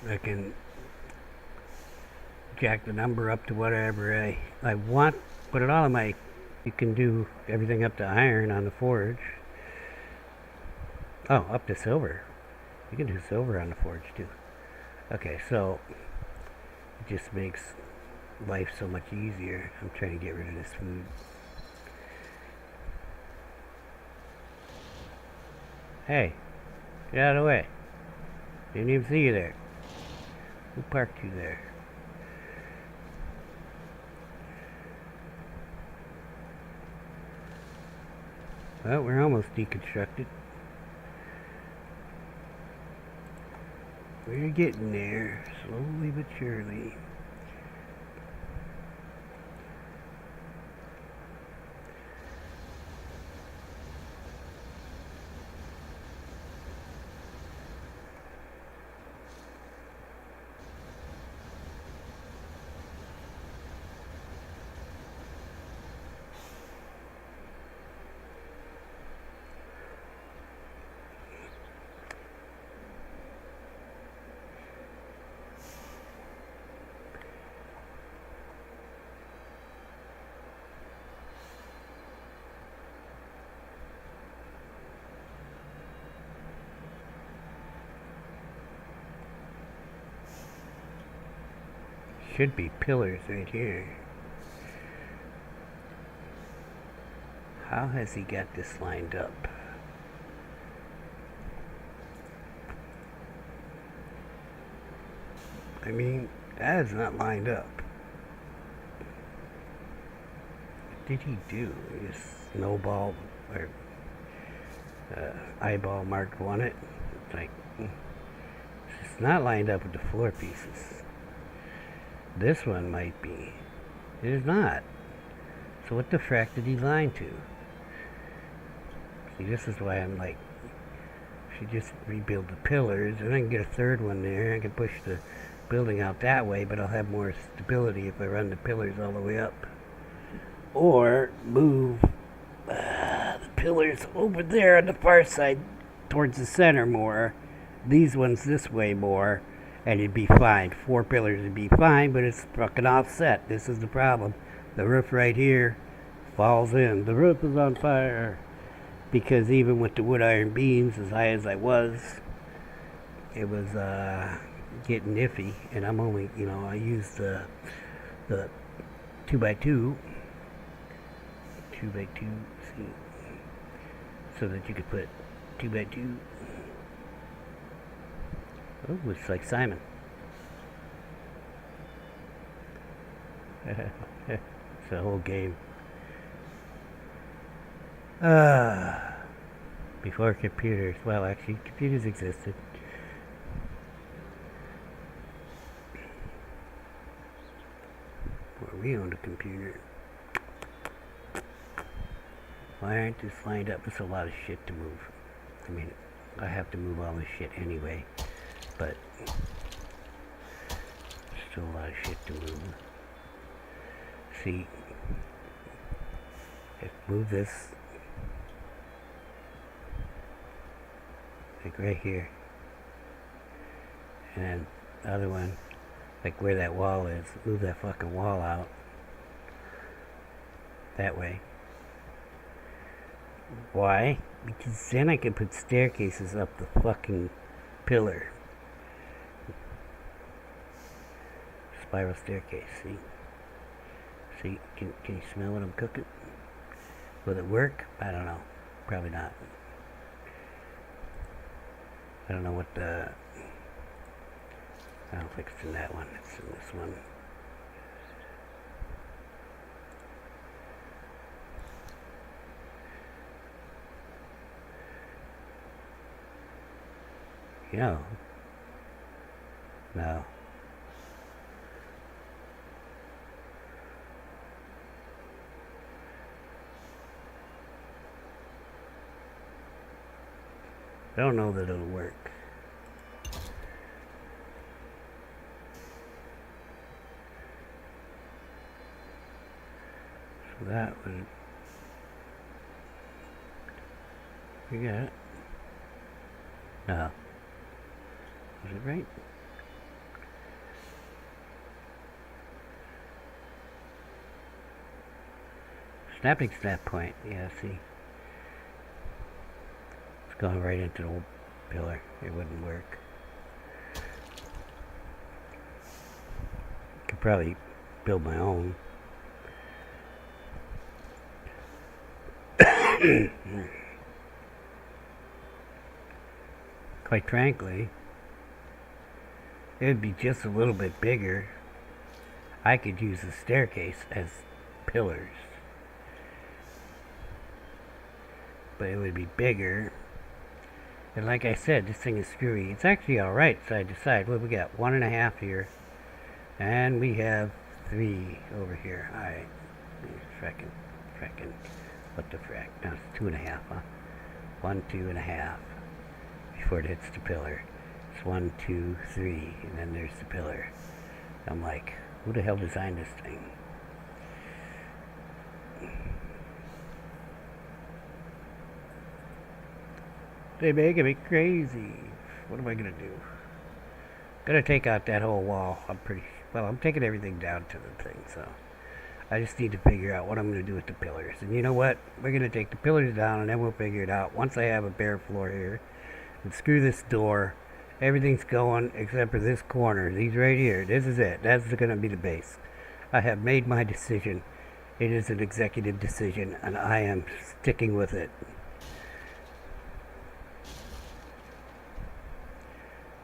I can jack the number up to whatever I want, put it all in my, you can do everything up to iron on the forge. Oh, up to silver. You can do silver on the forge too. Okay, so it just makes life so much easier. I'm trying to get rid of this food. Hey, get out of the way. Didn't even see you there. Who parked you there? Well, we're almost deconstructed. We're getting there, slowly but surely. should be pillars right here. How has he got this lined up? I mean, that is not lined up. What did he do? He just snowball or eyeball marked on it. It's like, it's not lined up with the floor pieces. This one might be. It is not. So what the frack did he line to? See, this is why I'm like, should just rebuild the pillars, and I can get a third one there. I can push the building out that way, but I'll have more stability if I run the pillars all the way up. Or move the pillars over there on the far side towards the center more. These ones this way more, and it'd be fine. 4 pillars would be fine, but it's fucking offset. This is the problem. The roof right here falls in. The roof is on fire. Because even with the wood iron beams, as high as I was, it was getting iffy. And I'm only, I used the 2x2, see, so that you could put 2x2. Oh, it's like Simon. It's the whole game. Before computers. Well, actually, computers existed. Before we owned a computer. Why aren't this lined up? There's a lot of shit to move. I mean, I have to move all this shit anyway. But still a lot of shit to move. See, if move this like right here, and then the other one, like where that wall is, move that fucking wall out that way. Why? Because then I can put staircases up the fucking pillar. Spiral staircase, see? See, can you smell what I'm cooking? Will it work? I don't know. Probably not. I don't know what the... I don't think it's in that one. It's in this one. No. I don't know that it'll work. So that would... We got it. No. Was it right? Snapping snap point. Yeah, see. It's going right into the pillar. It wouldn't work. Could probably build my own. Quite frankly, it would be just a little bit bigger. I could use the staircase as pillars, but it would be bigger. And like I said, this thing is screwy. It's actually alright side to side. Well, we got 1.5 here, and we have 3 over here. Alright, frackin', what the frack? No, it's 2.5, huh? 1, 2.5 before it hits the pillar. It's 1, 2, 3, and then there's the pillar. I'm like, who the hell designed this thing? They making me crazy. What am I gonna do? Gonna take out that whole wall. I'm taking everything down to the thing, so I just need to figure out what I'm gonna do with the pillars. And you know what? We're gonna take the pillars down and then we'll figure it out. Once I have a bare floor here, and screw this door Everything's going except for this corner. These right here. This is it. That's going to be the base. I have made my decision. It is an executive decision, and I am sticking with it.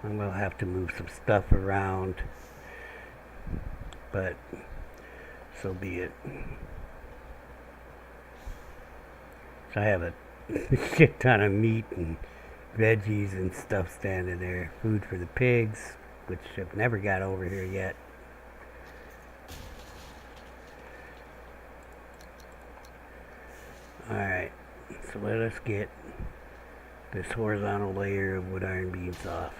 And we'll have to move some stuff around, but so be it. So I have a shit ton of meat and veggies and stuff standing there. Food for the pigs, which have never got over here yet. Alright, so let us get this horizontal layer of wood iron beams off.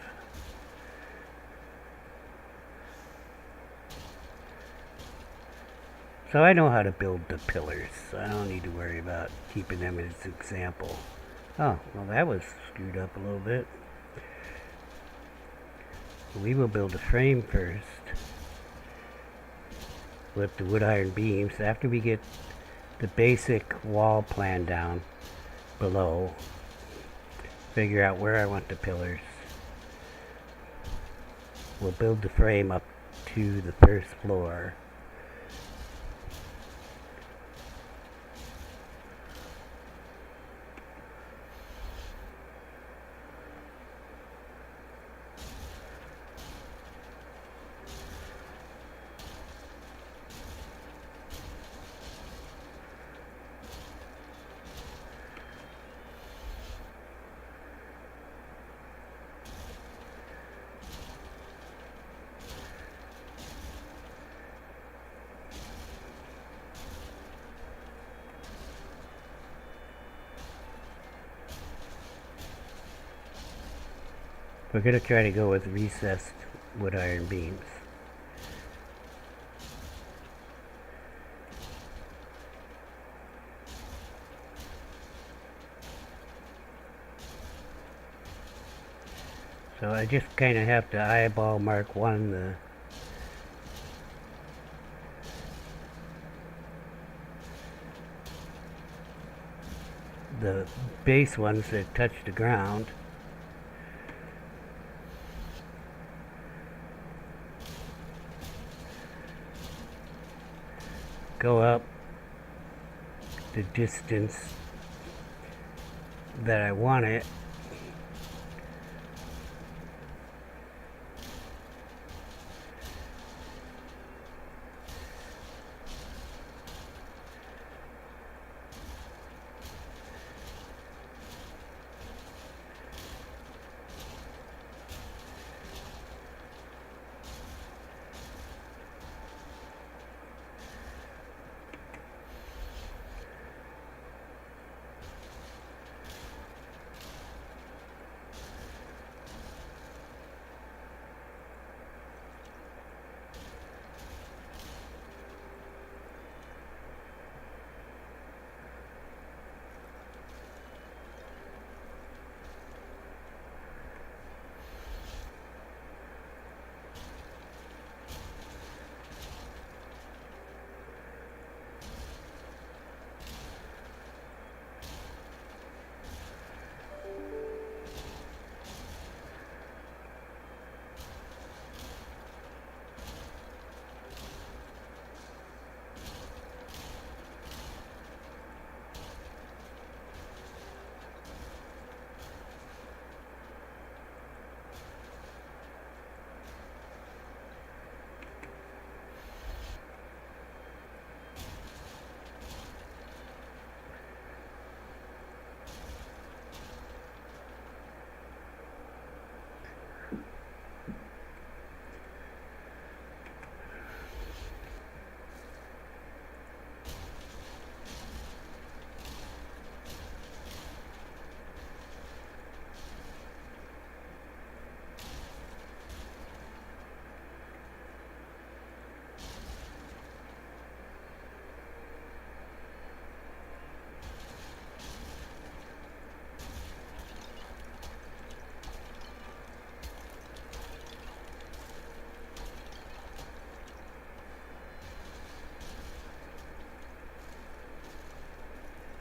So I know how to build the pillars, so I don't need to worry about keeping them as an example. Oh, well that was screwed up a little bit. We will build a frame first with the wood iron beams after we get the basic wall plan down below. Figure out where I want the pillars. We'll build the frame up to the first floor. We're going to try to go with recessed wood iron beams. So I just kind of have to eyeball mark one, the base ones that touch the ground. Go up the distance that I want it.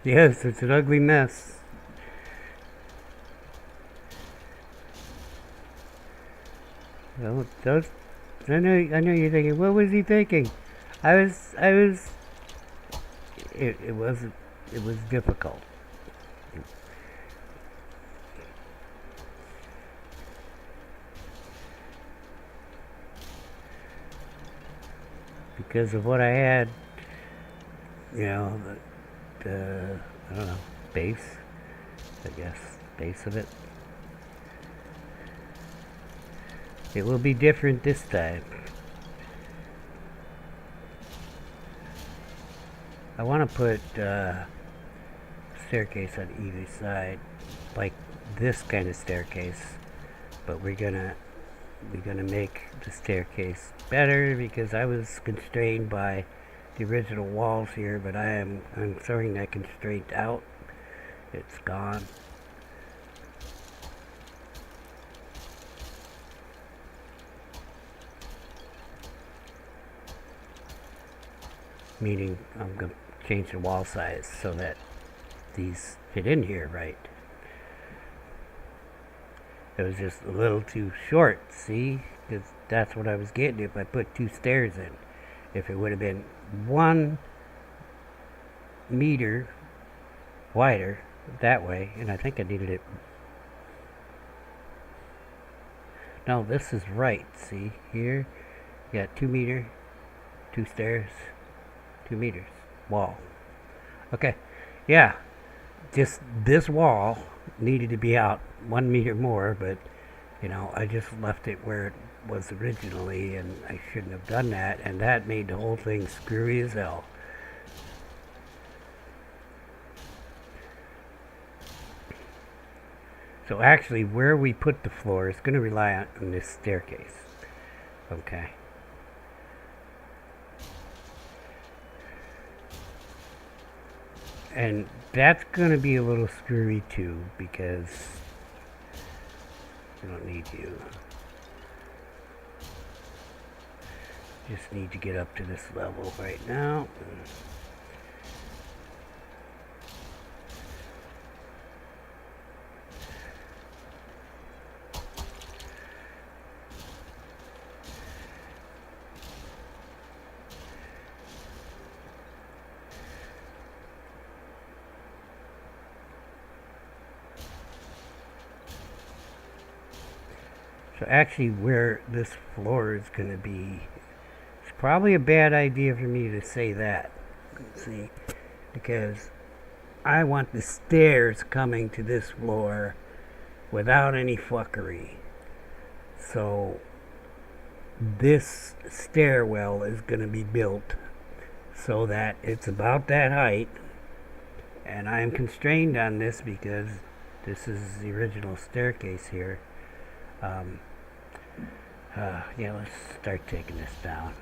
Yes, it's an ugly mess. So I know you're thinking, what was he thinking? I was. It wasn't. It was difficult. Because of what I had, you know, the I don't know, base, I guess, base of it. It will be different this time. I want to put staircase on either side, like this kind of staircase, but we're gonna make the staircase better because I was constrained by the original walls here, but I'm throwing that constraint out. It's gone. Meaning I'm gonna change the wall size so that these fit in here right. It was just a little too short, see? Because that's what I was getting if I put two stairs in. If it would have been 1 meter wider that way, and I think I needed it. No, this is right, see? Here, you got 2 meter, 2 stairs, 2 meters, wall. Okay, yeah, just this wall needed to be out 1 meter more, but I just left it where it was originally, and I shouldn't have done that, and that made the whole thing screwy as hell. So actually, where we put the floor is going to rely on this staircase. Okay. And that's going to be a little screwy too, because we don't need you. Just need to get up to this level right now. So actually where this floor is going to be, it's probably a bad idea for me to say that. See, because I want the stairs coming to this floor without any fuckery. So this stairwell is going to be built so that it's about that height, and I am constrained on this because this is the original staircase here. Yeah, let's start taking this down.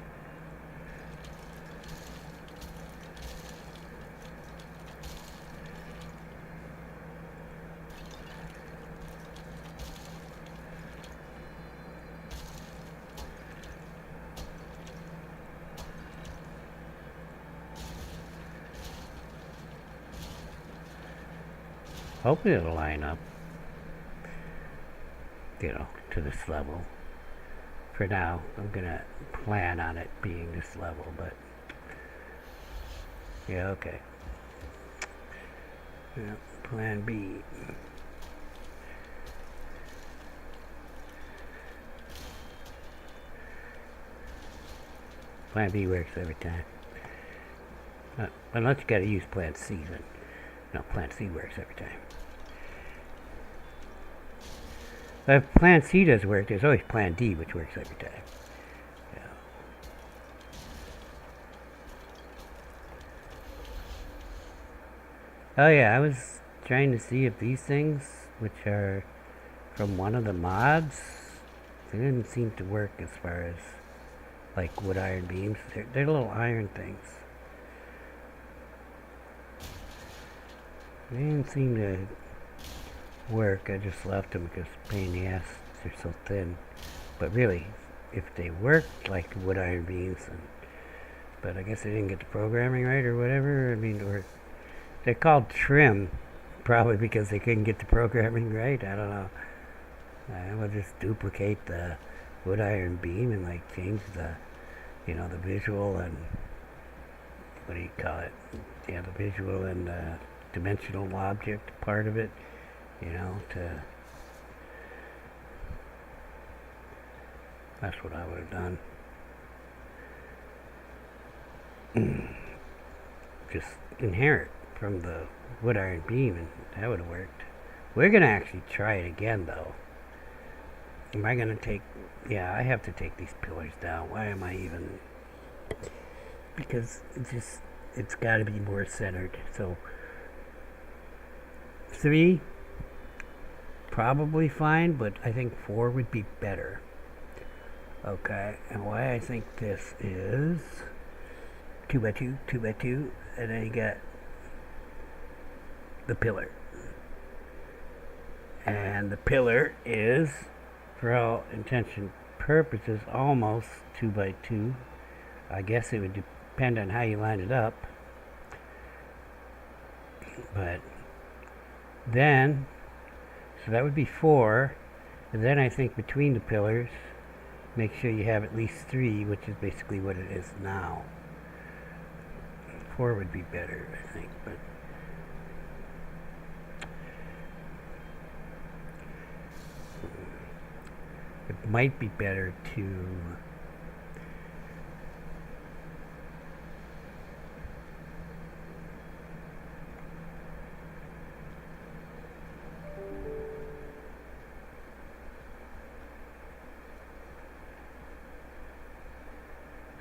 Hopefully it'll line up, to this level. For now, I'm gonna plan on it being this level, but yeah, okay. Yeah, plan B. Plan B works every time. Unless you gotta use plan C, then no, plan C works every time. But if plan C does work, there's always plan D, which works every time. Yeah. Oh yeah, I was trying to see if these things, which are from one of the mods, they didn't seem to work as far as like wood iron beams. They're little iron things. They didn't seem to work. I just left them because pain in the ass, they're so thin. But really, if they worked like wood iron beams, but I guess they didn't get the programming right or whatever. I mean, or they're called trim, probably because they couldn't get the programming right. I don't know. We'll just duplicate the wood iron beam and like change the, the visual and what do you call it? Yeah, the visual and the dimensional object part of it, to that's what I would have done. Just inherit from the wood iron beam, and that would have worked. We're gonna actually try it again, though. Am I gonna take? Yeah, I have to take these pillars down. Why am I even? Because it's got to be more centered. So 3 probably fine, but I think 4 would be better. Okay, and why I think this is 2 by 2, 2 by 2, and then you got the pillar. And the pillar is, for all intention purposes, almost 2 by 2. I guess it would depend on how you line it up. But then, so that would be 4. And then I think between the pillars, make sure you have at least 3, which is basically what it is now. 4 would be better, I think, but it might be better to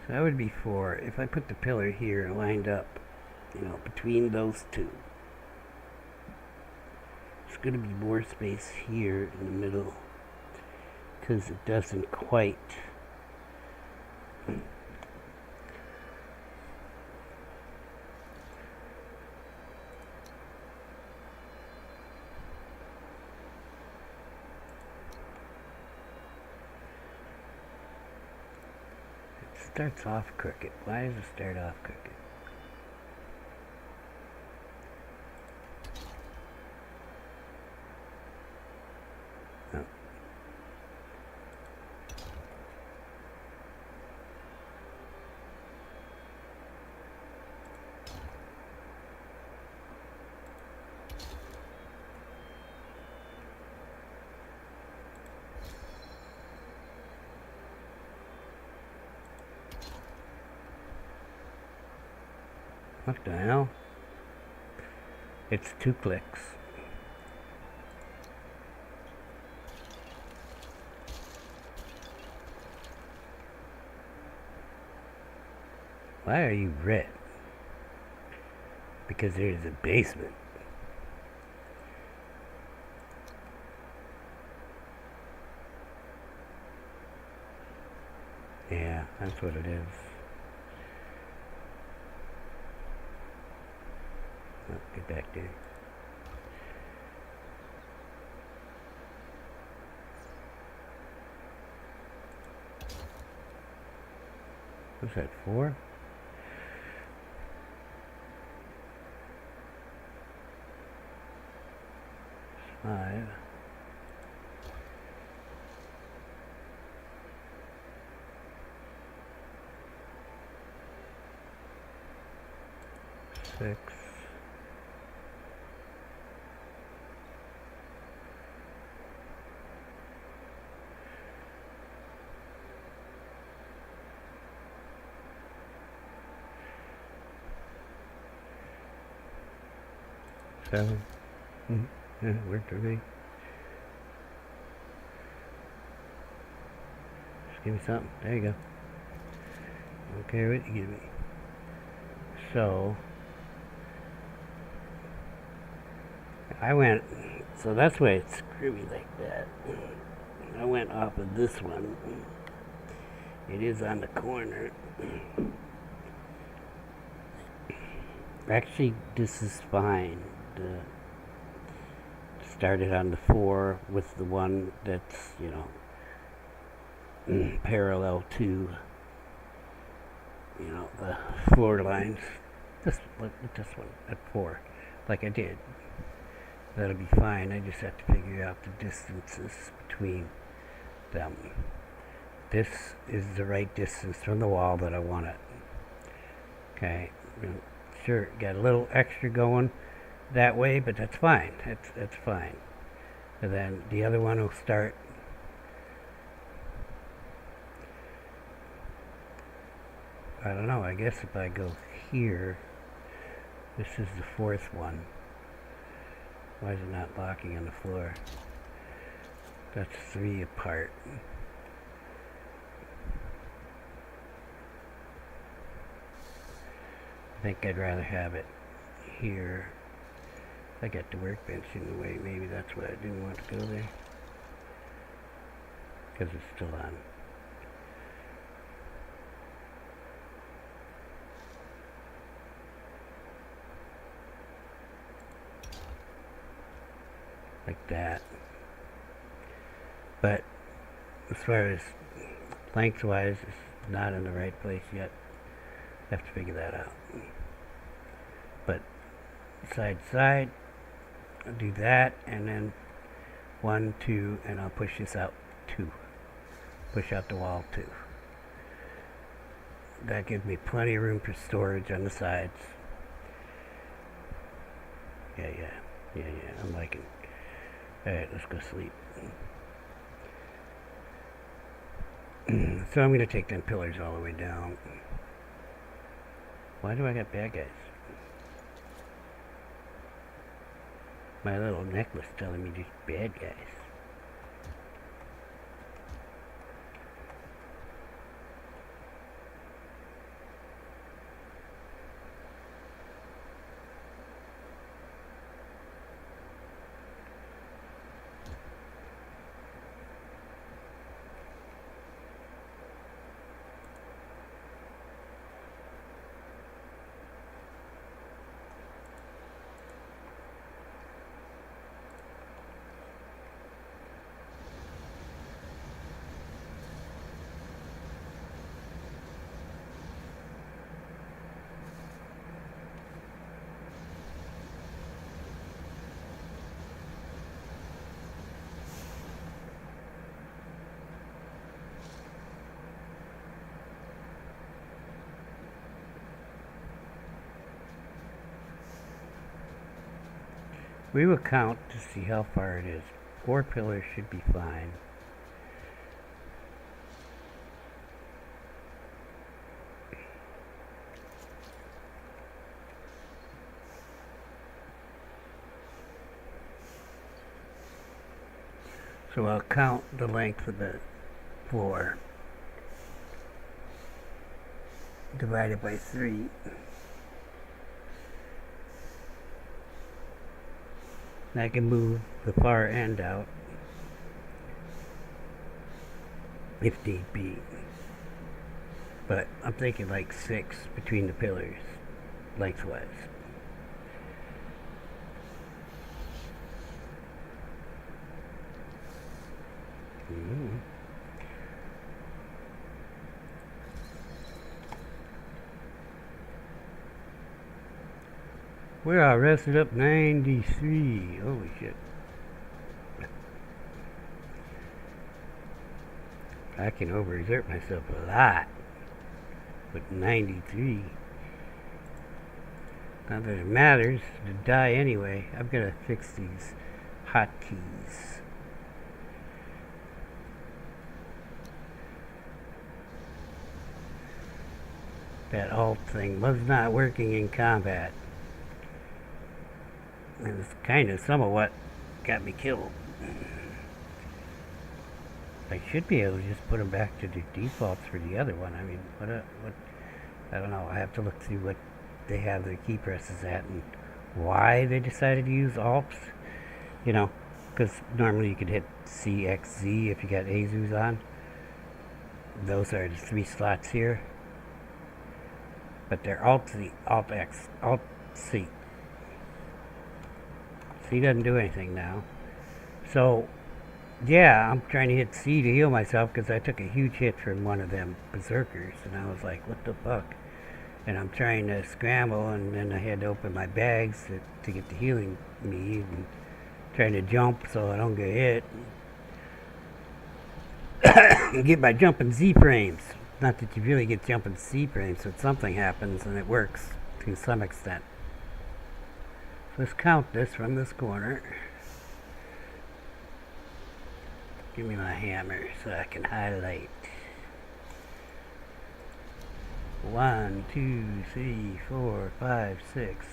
so that would be 4. If I put the pillar here lined up, between those two, it's going to be more space here in the middle because it doesn't quite starts off crooked. Why does it start off crooked? Oh. What the hell? It's 2 clicks. Why are you red? Because there's a basement. Yeah, that's what it is. Oh, get back there. What's that, 4? 5. 6. 7. Yeah, it worked for me. Just give me something. There you go. Don't care what you give me. So so that's why it's screwy like that. I went off of this one. It is on the corner. Actually, this is fine. Started on the 4 with the one that's, parallel to, the floor lines. This one at 4, like I did. That'll be fine. I just have to figure out the distances between them. this is the right distance from the wall that I want it. Okay, sure, got a little extra going that way, but that's fine. That's fine. And then the other one will start. I don't know. I guess if I go here, this is the fourth one. Why is it not locking on the floor? That's 3 apart. I think I'd rather have it here. I got the workbench in the way. Maybe that's why I didn't want to go there. Because it's still on. Like that. But as far as lengthwise, it's not in the right place yet. Have to figure that out. But side to side, I'll do that, and then 1, 2, and I'll push this out 2. Push out the wall 2. That gives me plenty of room for storage on the sides. Yeah, I'm liking it. Alright, let's go sleep. So I'm going to take them pillars all the way down. Why do I got bad guys? My little necklace telling me just bad guys. We will count to see how far it is. 4 pillars should be fine. So I'll count the length of the floor divided by 3. And I can move the far end out if need be. But I'm thinking like 6 between the pillars, lengthwise. Mm-hmm. We're all rested up 93. Holy shit. I can overexert myself a lot. But 93. Not that it matters to die anyway. I've got to fix these hotkeys. That alt thing was not working in combat. It was kind of some of what got me killed. I should be able to just put them back to the defaults for the other one. I mean, what I don't know. I have to look through what they have their key presses at and why they decided to use alts. You know, because normally you could hit CXZ if you got Azus on. Those are the 3 slots here. But they're Alt Z, Alt X, Alt C. C doesn't do anything now. So, yeah, I'm trying to hit C to heal myself because I took a huge hit from one of them berserkers. And I was like, what the fuck? And I'm trying to scramble, and then I had to open my bags to get the healing mead, and trying to jump so I don't get hit. You get by jumping Z-frames. Not that you really get jumping Z-frames, but something happens and it works to some extent. So let's count this from this corner. Give me my hammer so I can highlight. 1, 2, 3, 4, 5, 6,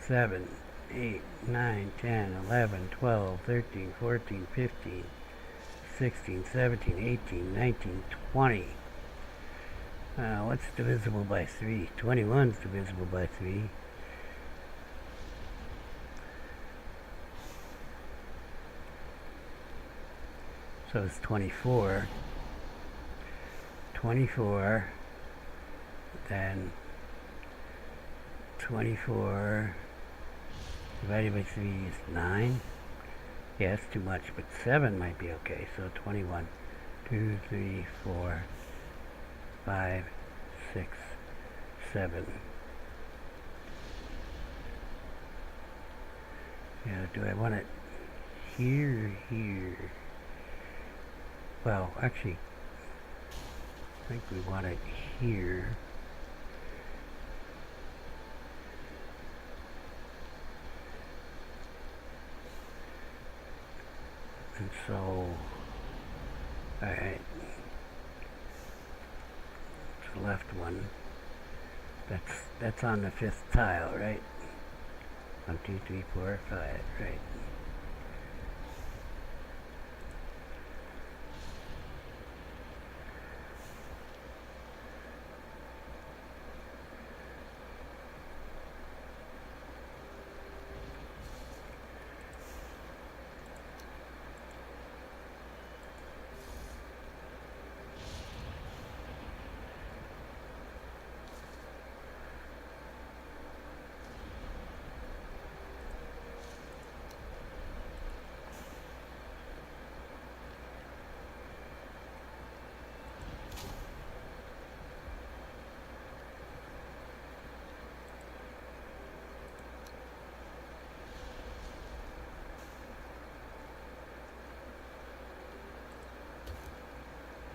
7, 8, 9, 10, 11, 12, 13, 14, 15, 16, 17, 18, 19, 20. What's divisible by 3? 21 is divisible by 3. So it's 24. 24. Then 24 divided by 3 is 9. Yeah, that's too much, but 7 might be okay. So 21, 2, 3, 4, 5, 6, 7. Yeah, do I want it here or here? Well, actually, I think we want it here. And so, alright, the left one, that's on the 5th tile, right? 1, 2, 3, 4, 5, right?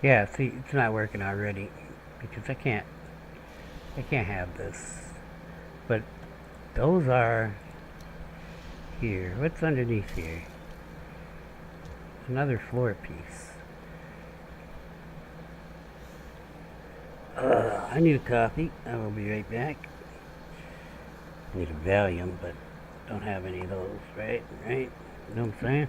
Yeah, see, it's not working already because I can't have this. But those are here. What's underneath here? Another floor piece. I need a coffee. I will be right back. I need a Valium, but don't have any of those, right? Right? You know what I'm saying?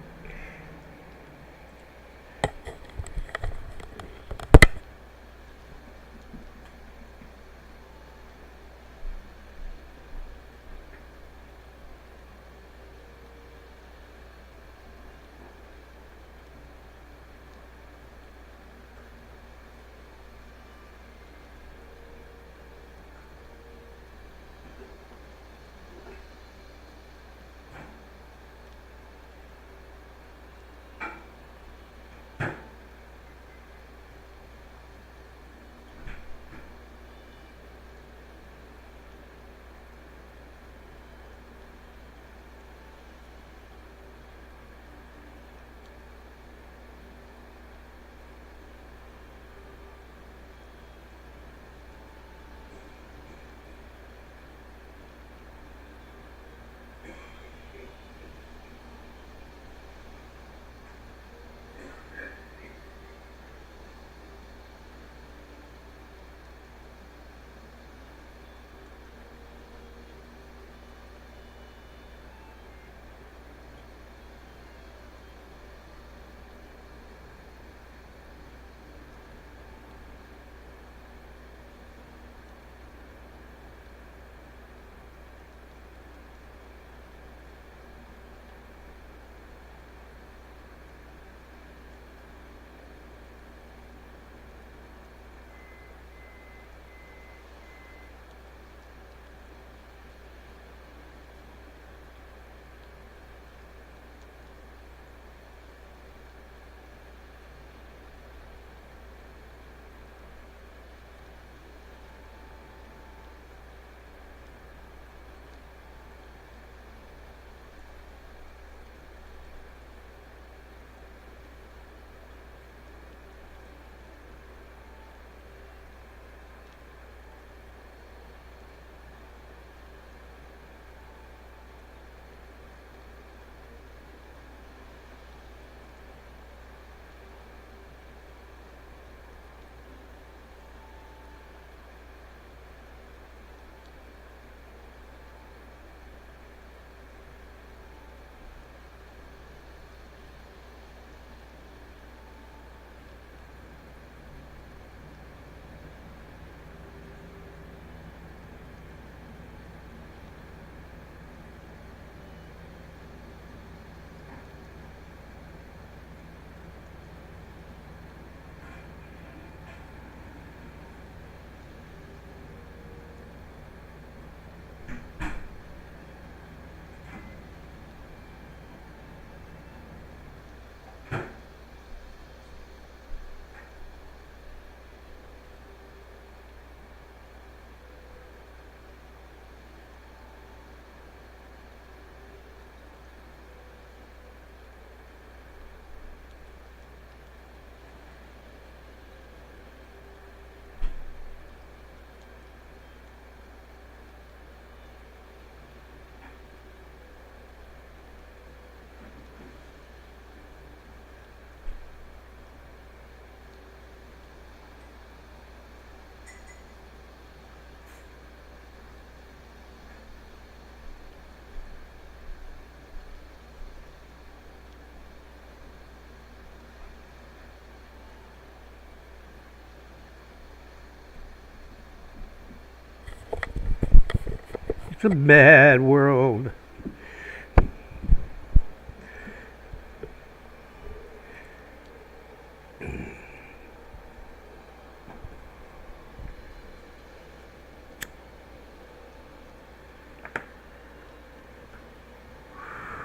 a mad world.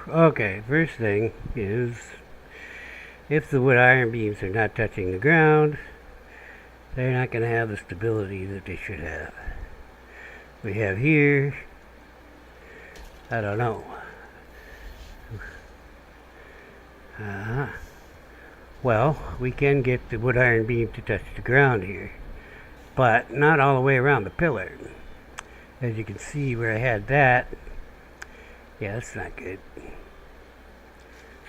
Okay, first thing is if the wood iron beams are not touching the ground, they're not going to have the stability that they should have. We have here, I don't know. Well, we can get the wood iron beam to touch the ground here, but not all the way around the pillar. As you can see where I had that, yeah, that's not good.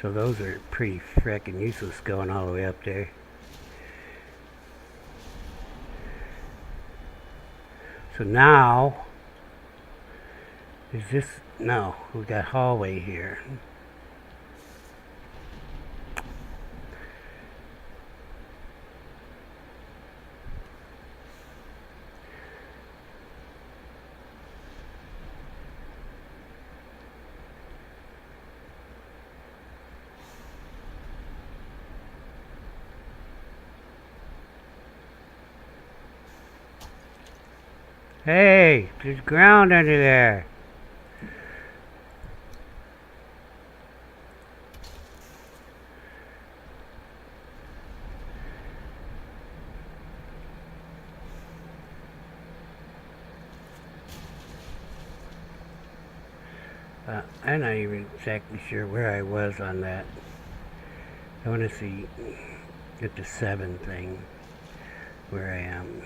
So those are pretty frickin' useless going all the way up there. So now, is this, no, we got hallway here. Hey, there's ground under there. I'm not even exactly sure where I was on that. I want to see at the 7 thing where I am.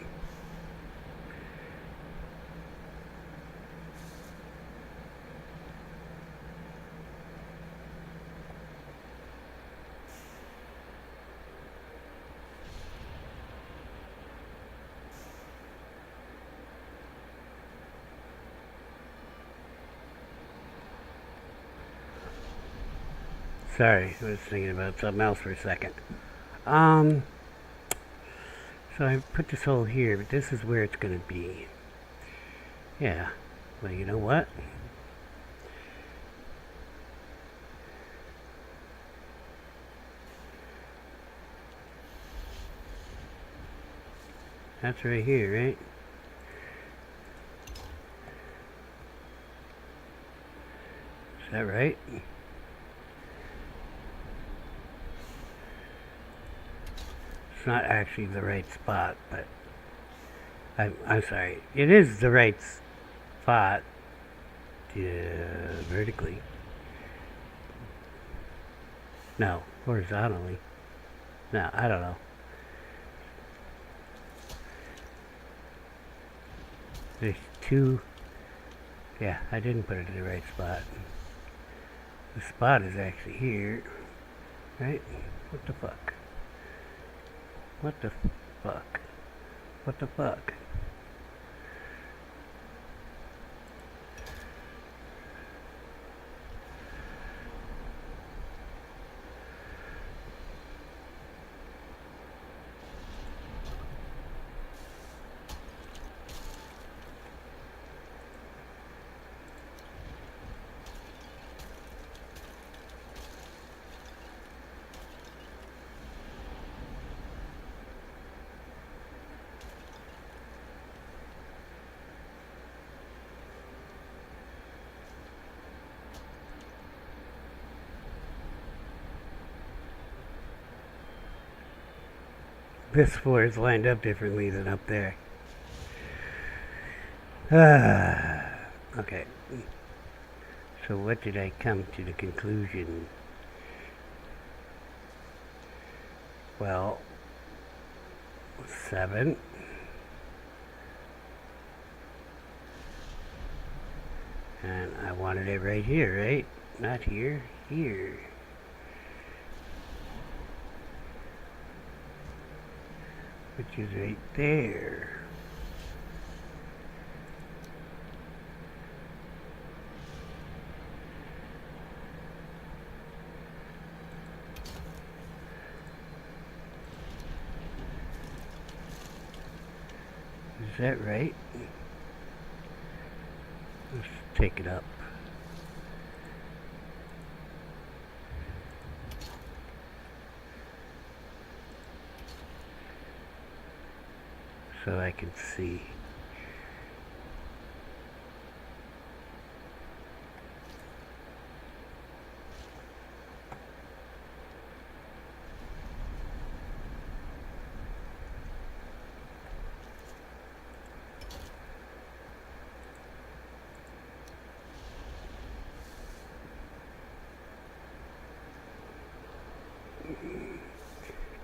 Sorry, I was thinking about something else for a second. So I put this hole here, but this is where it's going to be. Yeah, well, you know what? That's right here, right? Is that right? It's not actually the right spot, but I'm sorry. It is the right spot vertically. No, horizontally. No, I don't know. There's 2. Yeah, I didn't put it in the right spot. The spot is actually here. Right? What the fuck? What the fuck? What the fuck? This floor is lined up differently than up there. Okay. So what did I come to the conclusion? Well, 7. And I wanted it right here, right? Not here, here. Which is right there. Is that right? Let's take it up. So I can see.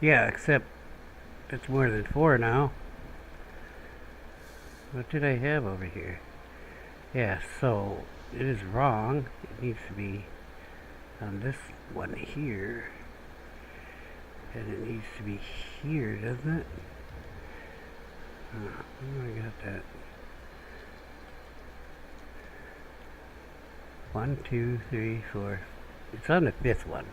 Yeah, except it's more than 4 now. What did I have over here? Yeah, so it is wrong. It needs to be on this one here. And it needs to be here, doesn't it? Oh, I got that. 1, 2, 3, 4. It's on the 5th one.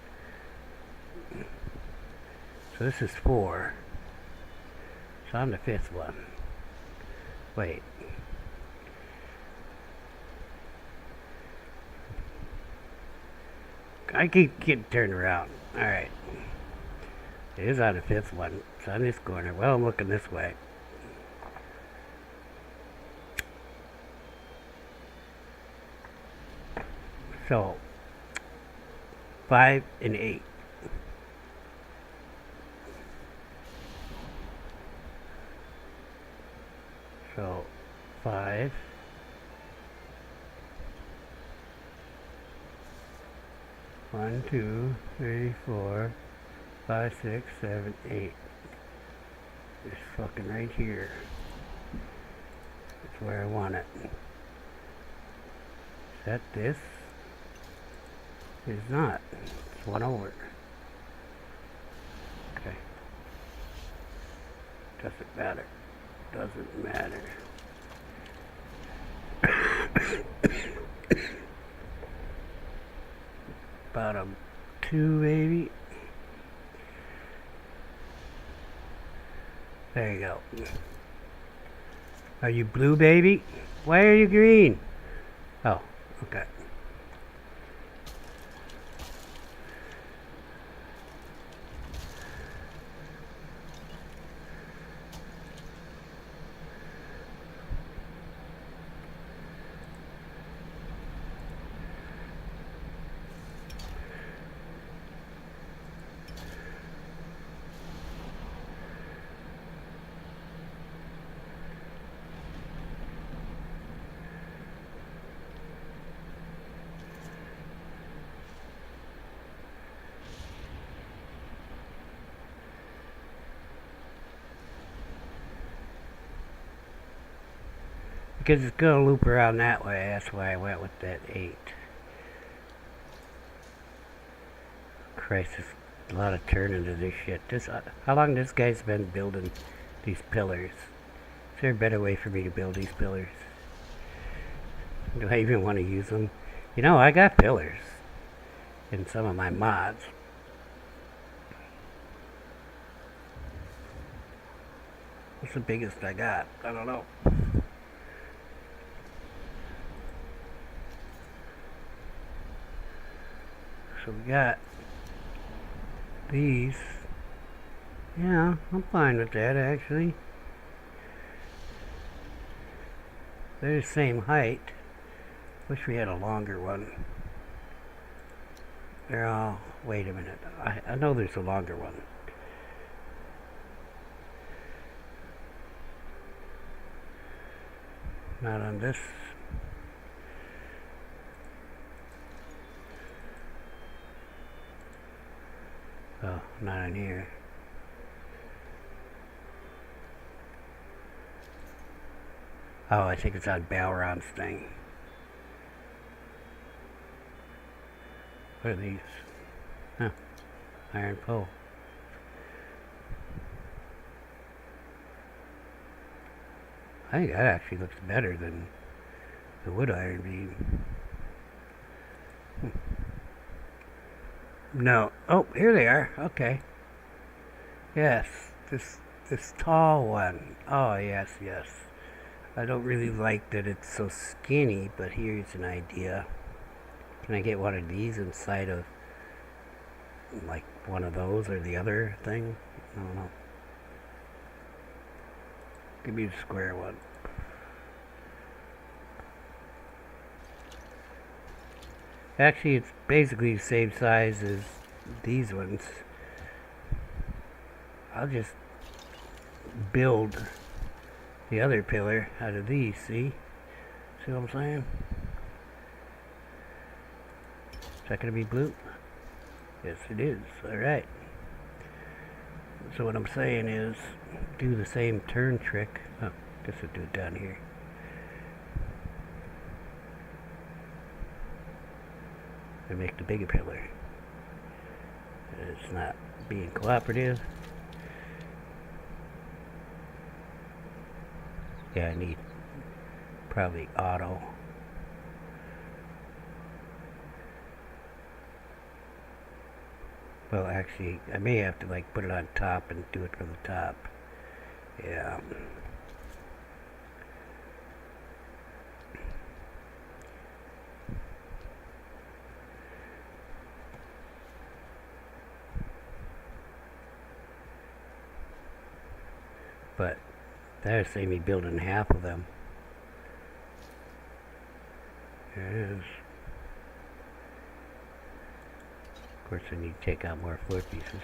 So this is 4. It's on the 5th one. Wait. I keep getting turned around. Alright. It is on the 5th one. It's on this corner. Well, I'm looking this way. So, 5 and 8. So, 5. 1, 2, 3, 4, 5, 6, 7, 8. It's fucking right here. That's where I want it. Is that this? It's not. It's one over. Okay. Doesn't matter. Doesn't matter. Bottom 2, maybe. There you go. Are you blue, baby? Why are you green? Oh, okay. Because it's going to loop around that way. That's why I went with that 8. Christ, there's a lot of turning to this shit. How long this guy's been building these pillars? Is there a better way for me to build these pillars? Do I even want to use them? You know, I got pillars in some of my mods. What's the biggest I got? I don't know. So we got these. Yeah, I'm fine with that actually. They're the same height. Wish we had a longer one. They're all... Wait a minute. I know there's a longer one. Not on this. Oh, not in here. Oh, I think it's on Balron's thing. What are these? Huh. Iron pole. I think that actually looks better than the wood iron beam. No. Oh, here they are. Okay. Yes. This tall one. Oh, yes, yes. I don't really like that it's so skinny, but here's an idea. Can I get one of these inside of like one of those or the other thing? I don't know. Give me the square one. Actually, it's basically the same size as these ones. I'll just build the other pillar out of these, see? See what I'm saying? Is that going to be blue? Yes, it is. Alright. So what I'm saying is, do the same turn trick. Oh, this will do it down here. And make the bigger pillar. It's not being cooperative. Yeah, I need probably auto. Well, actually, I may have to like put it on top and do it from the top. Yeah. But that'll save me building half of them. There it is. Of course, I need to take out more floor pieces.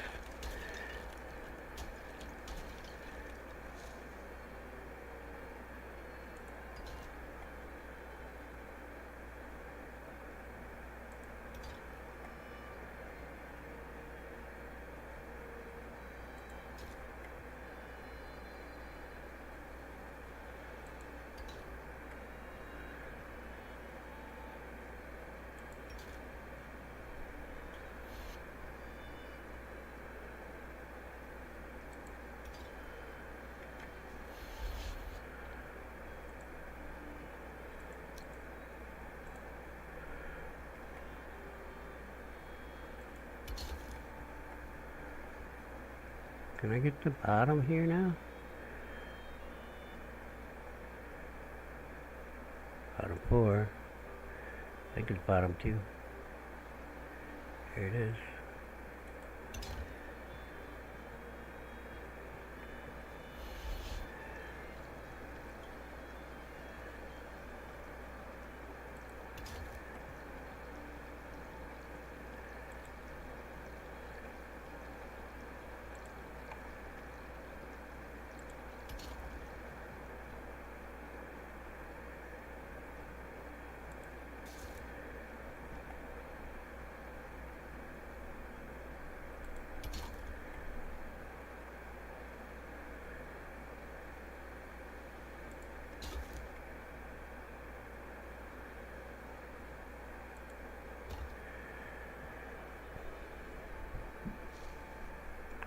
Can I get to the bottom here now? Bottom 4. I think it's bottom 2. Here it is.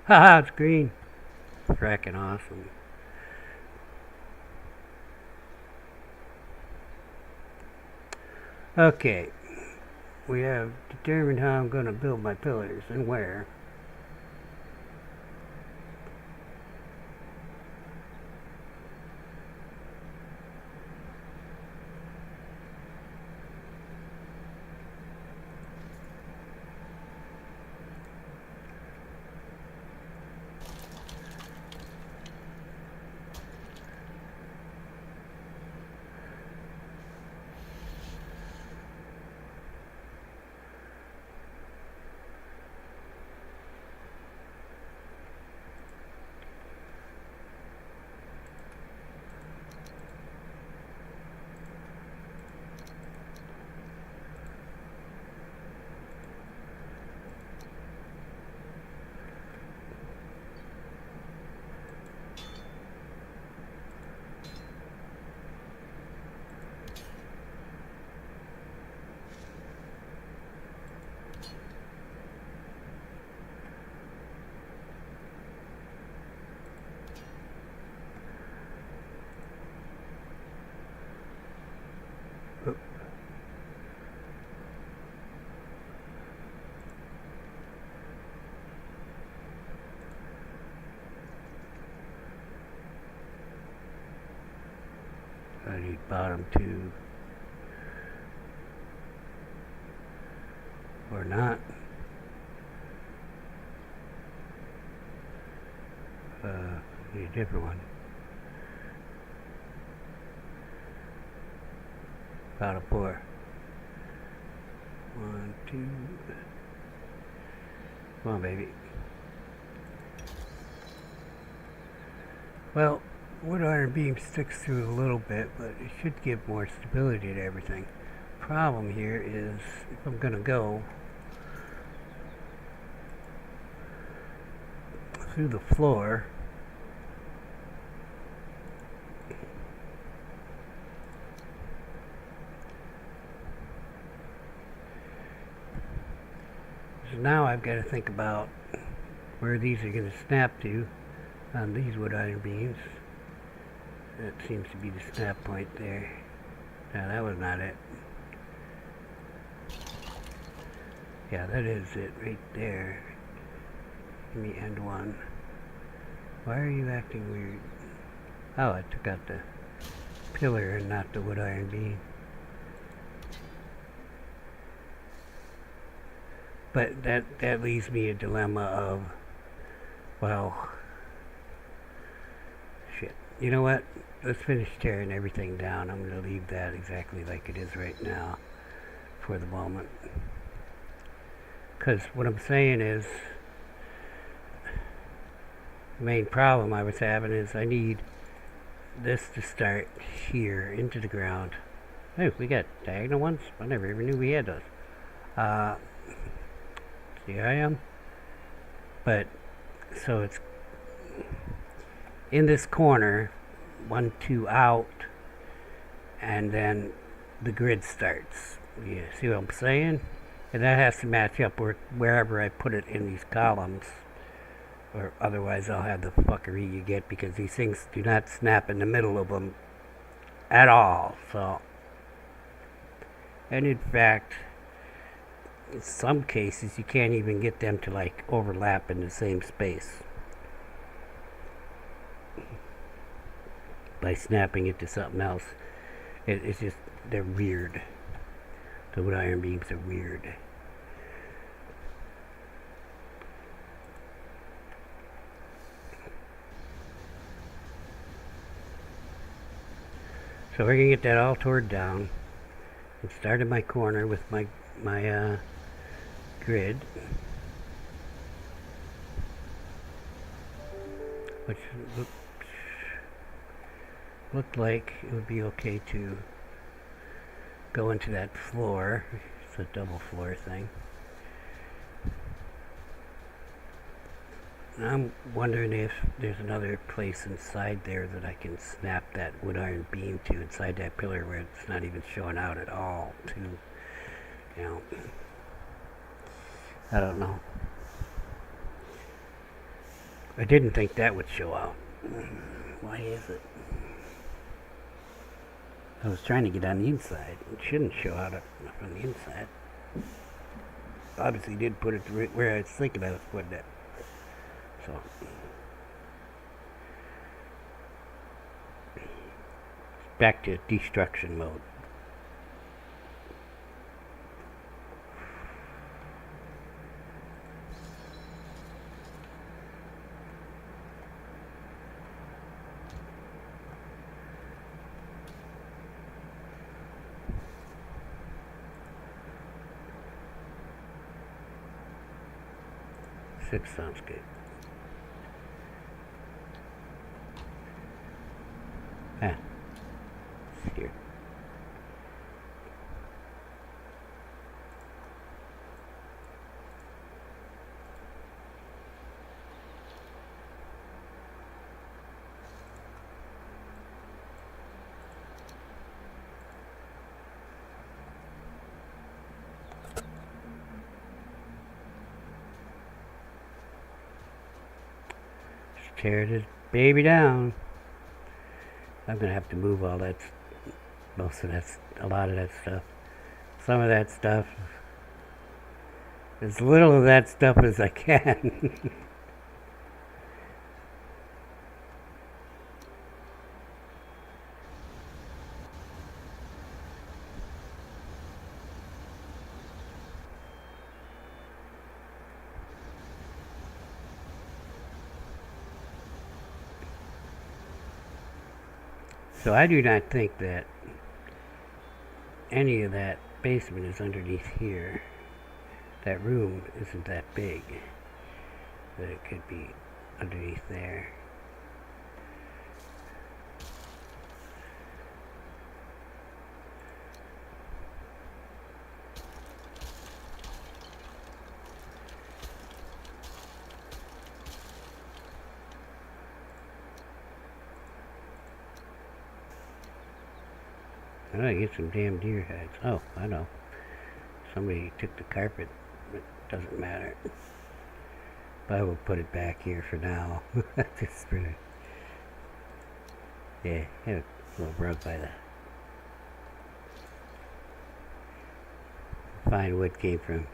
Haha, it's green. Fracking awesome. Okay, we have determined how I'm going to build my pillars and where. I need bottom two. Or not. Need a different one. Bottom four. 1, 2. Come on, baby. Well, wood iron beam sticks through a little bit, but it should give more stability to everything. Problem here is, if I'm gonna go through the floor, so now I've got to think about where these are going to snap to on these wood iron beams. That seems to be the snap point there. No, that was not it. Yeah, that is it right there. Give me end one. Why are you acting weird? Oh, I took out the pillar and not the wood iron beam. But that leaves me a dilemma of, well, shit. You know what? Let's finish tearing everything down. I'm going to leave that exactly like it is right now for the moment. Because what I'm saying is, the main problem I was having is I need this to start here into the ground. Hey, we got diagonal ones? I never even knew we had those. See, I am. But, so it's in this corner, 1, 2 out, and then the grid starts. You see what I'm saying? And that has to match up wherever I put it in these columns, or otherwise I'll have the fuckery you get, because these things do not snap in the middle of them at all. So, and in fact, in some cases you can't even get them to like overlap in the same space by snapping it to something else. It's just, they're weird. The wood iron beams are weird. So we're gonna get that all torn down and start in my corner with my grid, which looked like it would be okay to go into that floor. It's a double floor thing. And I'm wondering if there's another place inside there that I can snap that wood iron beam to inside that pillar where it's not even showing out at all, too. You know, I don't know. I didn't think that would show out. Why is it? I was trying to get on the inside. It shouldn't show out on the inside. Obviously did put it right where I was thinking I was putting it. So, back to destruction mode. Six sounds good. Ah, it's here. Tear this baby down. I'm gonna have to move all that, most of that, a lot of that stuff. Some of that stuff, as little of that stuff as I can. So I do not think that any of that basement is underneath here. That room isn't that big that it could be underneath there. I gotta get some damn deer heads. Oh, I know. Somebody took the carpet, but it doesn't matter. But I will put it back here for now. Just for the, yeah, had a little rug by the fine wood came from.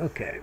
Okay.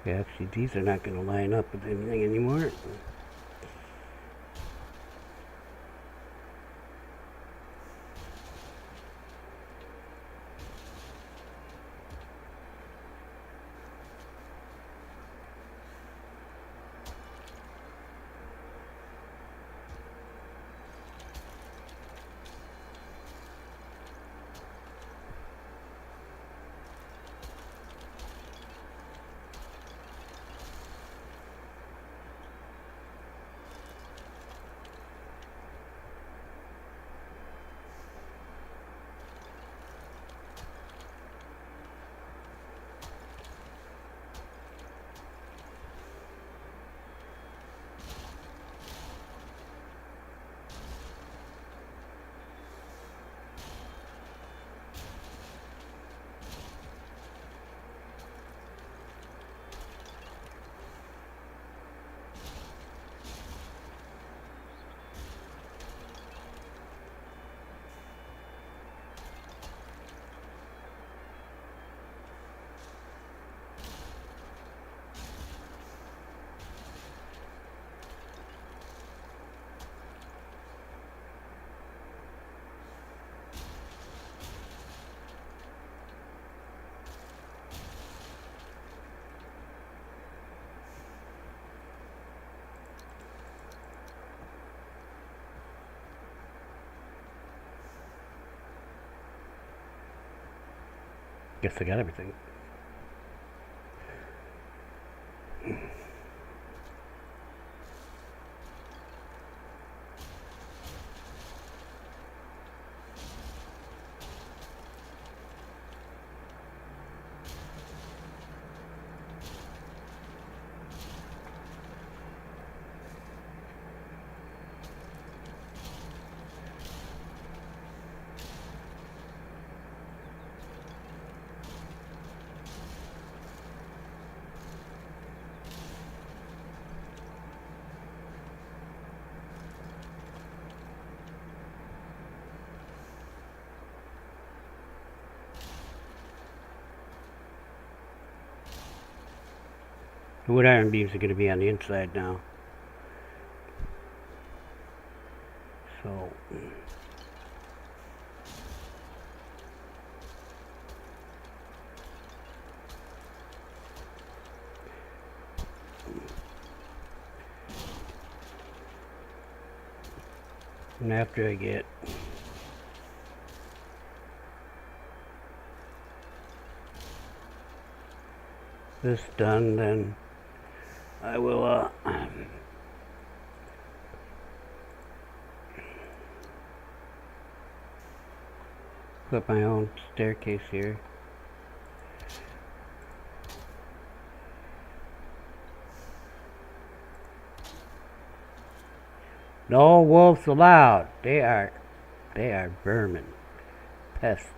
Yeah, actually, these are not going to line up with anything anymore. Guess I got everything. The wood iron beams are going to be on the inside now. So and after I get this done, then I will put my own staircase here. No wolves allowed. They are vermin, pests.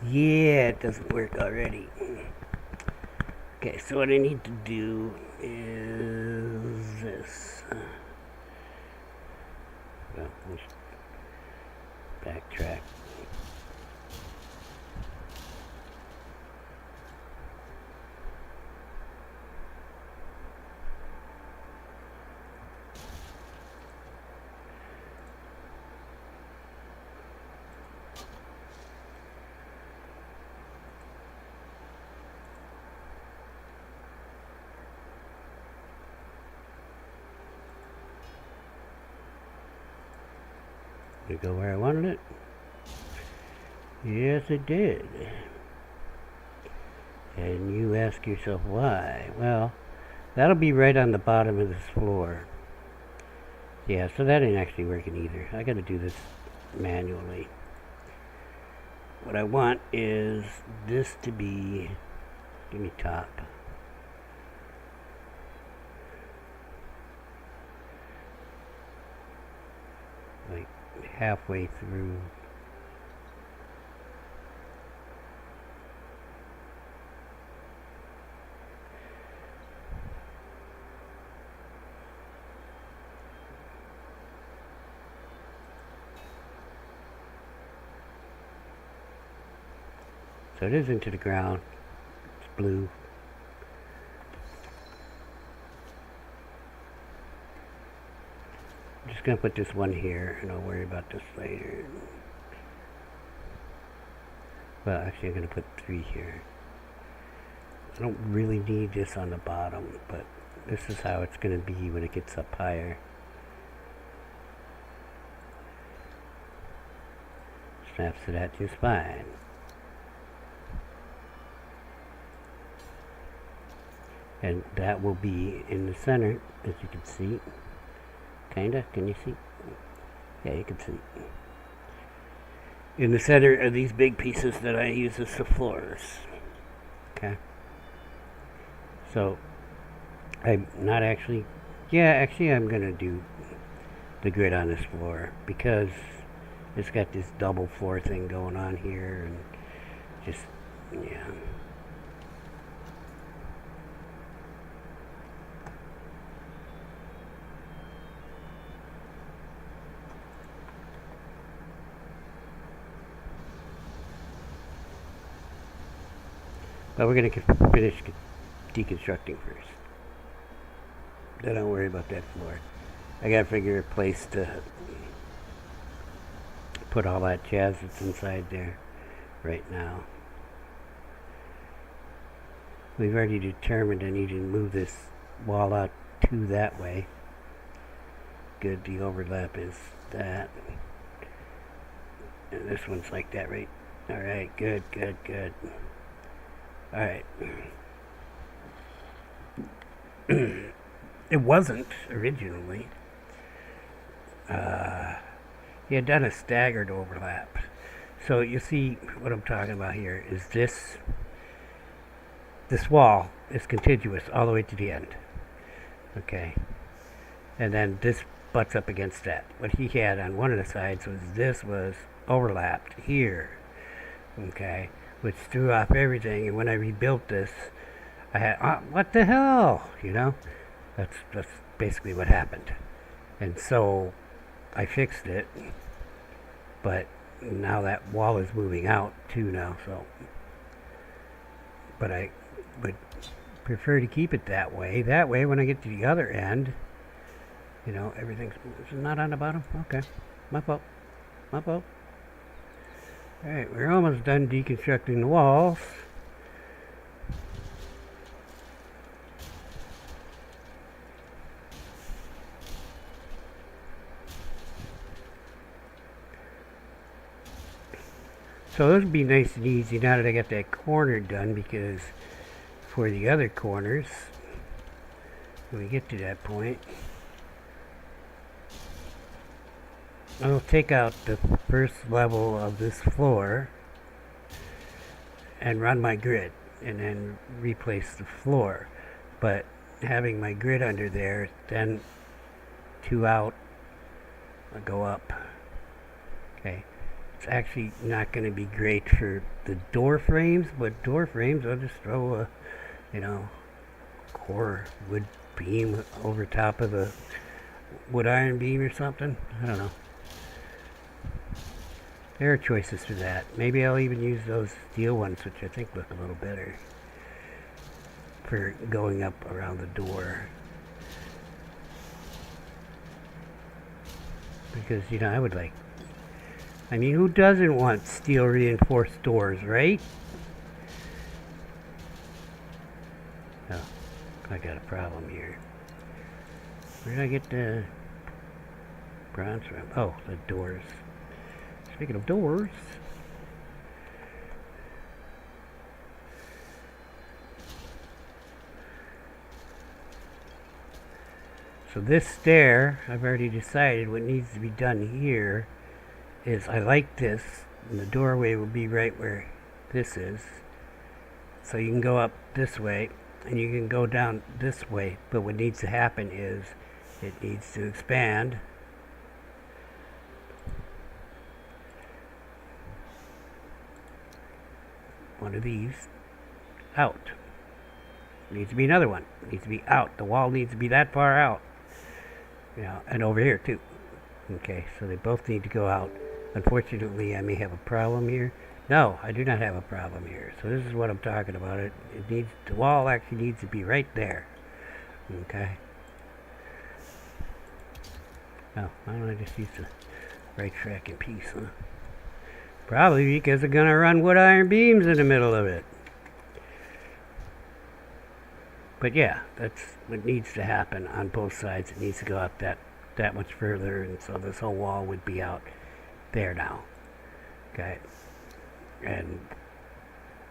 Yeah, it doesn't work already. Okay, so what I need to do is this. Well, let's backtrack. Did it go where I wanted it? Yes, it did. And you ask yourself why. Well, that'll be right on the bottom of this floor. Yeah, so that ain't actually working either. I gotta do this manually. What I want is this to be, give me top. Like halfway through. So it is into the ground. It's blue. I'm just going to put this one here, and I'll worry about this later. Well, actually I'm going to put 3 here. I don't really need this on the bottom, but this is how it's going to be when it gets up higher. Snaps to that just fine. And that will be in the center, as you can see. Kinda, can you see? Yeah, you can see. In the center are these big pieces that I use as the floors. Okay. So, I'm not actually, actually I'm gonna do the grid on this floor because it's got this double floor thing going on here and just, yeah. But we're going to finish deconstructing first. Then don't worry about that floor. I got to figure a place to put all that jazz that's inside there right now. We've already determined I need to move this wall out to that way. Good, the overlap is that. And this one's like that, right? Alright, good. Alright. It wasn't originally. He had done a staggered overlap. So you see what I'm talking about here is this wall is contiguous all the way to the end. Okay. And then this butts up against that. What he had on one of the sides was this was overlapped here. Okay. Which threw off everything, and when I rebuilt this, I had, what the hell? You know? That's basically what happened. And so I fixed it, but now that wall is moving out too now, so. But I would prefer to keep it that way. That way, when I get to the other end, you know, everything's not on the bottom. Okay, my fault. Alright, we're almost done deconstructing the walls. So this would be nice and easy now that I got that corner done, because for the other corners, when we get to that point, I'll take out the first level of this floor and run my grid and then replace the floor. But having my grid under there, then 2 out, I'll go up. Okay. It's actually not going to be great for the door frames, but door frames, I'll just throw a, core wood beam over top of the wood iron beam or something. I don't know. There are choices for that. Maybe I'll even use those steel ones, which I think look a little better for going up around the door. Because, I would like, who doesn't want steel reinforced doors, right? Oh, I got a problem here. Where did I get the bronze from? Oh, the doors. Speaking of doors, so this stair, I've already decided what needs to be done here is I like this, and the doorway will be right where this is. So you can go up this way, and you can go down this way, but what needs to happen is it needs to expand. One of these out. Needs to be another one. Needs to be out. The wall needs to be that far out. And over here too. Okay, so they both need to go out. Unfortunately, I may have a problem here. No, I do not have a problem here. So this is what I'm talking about. It needs, the wall actually needs to be right there. Okay. Oh, why don't I just use the right tracking piece, huh? Probably because they're going to run wood iron beams in the middle of it. But yeah, that's what needs to happen on both sides. It needs to go out that much further, and so this whole wall would be out there now. Okay. And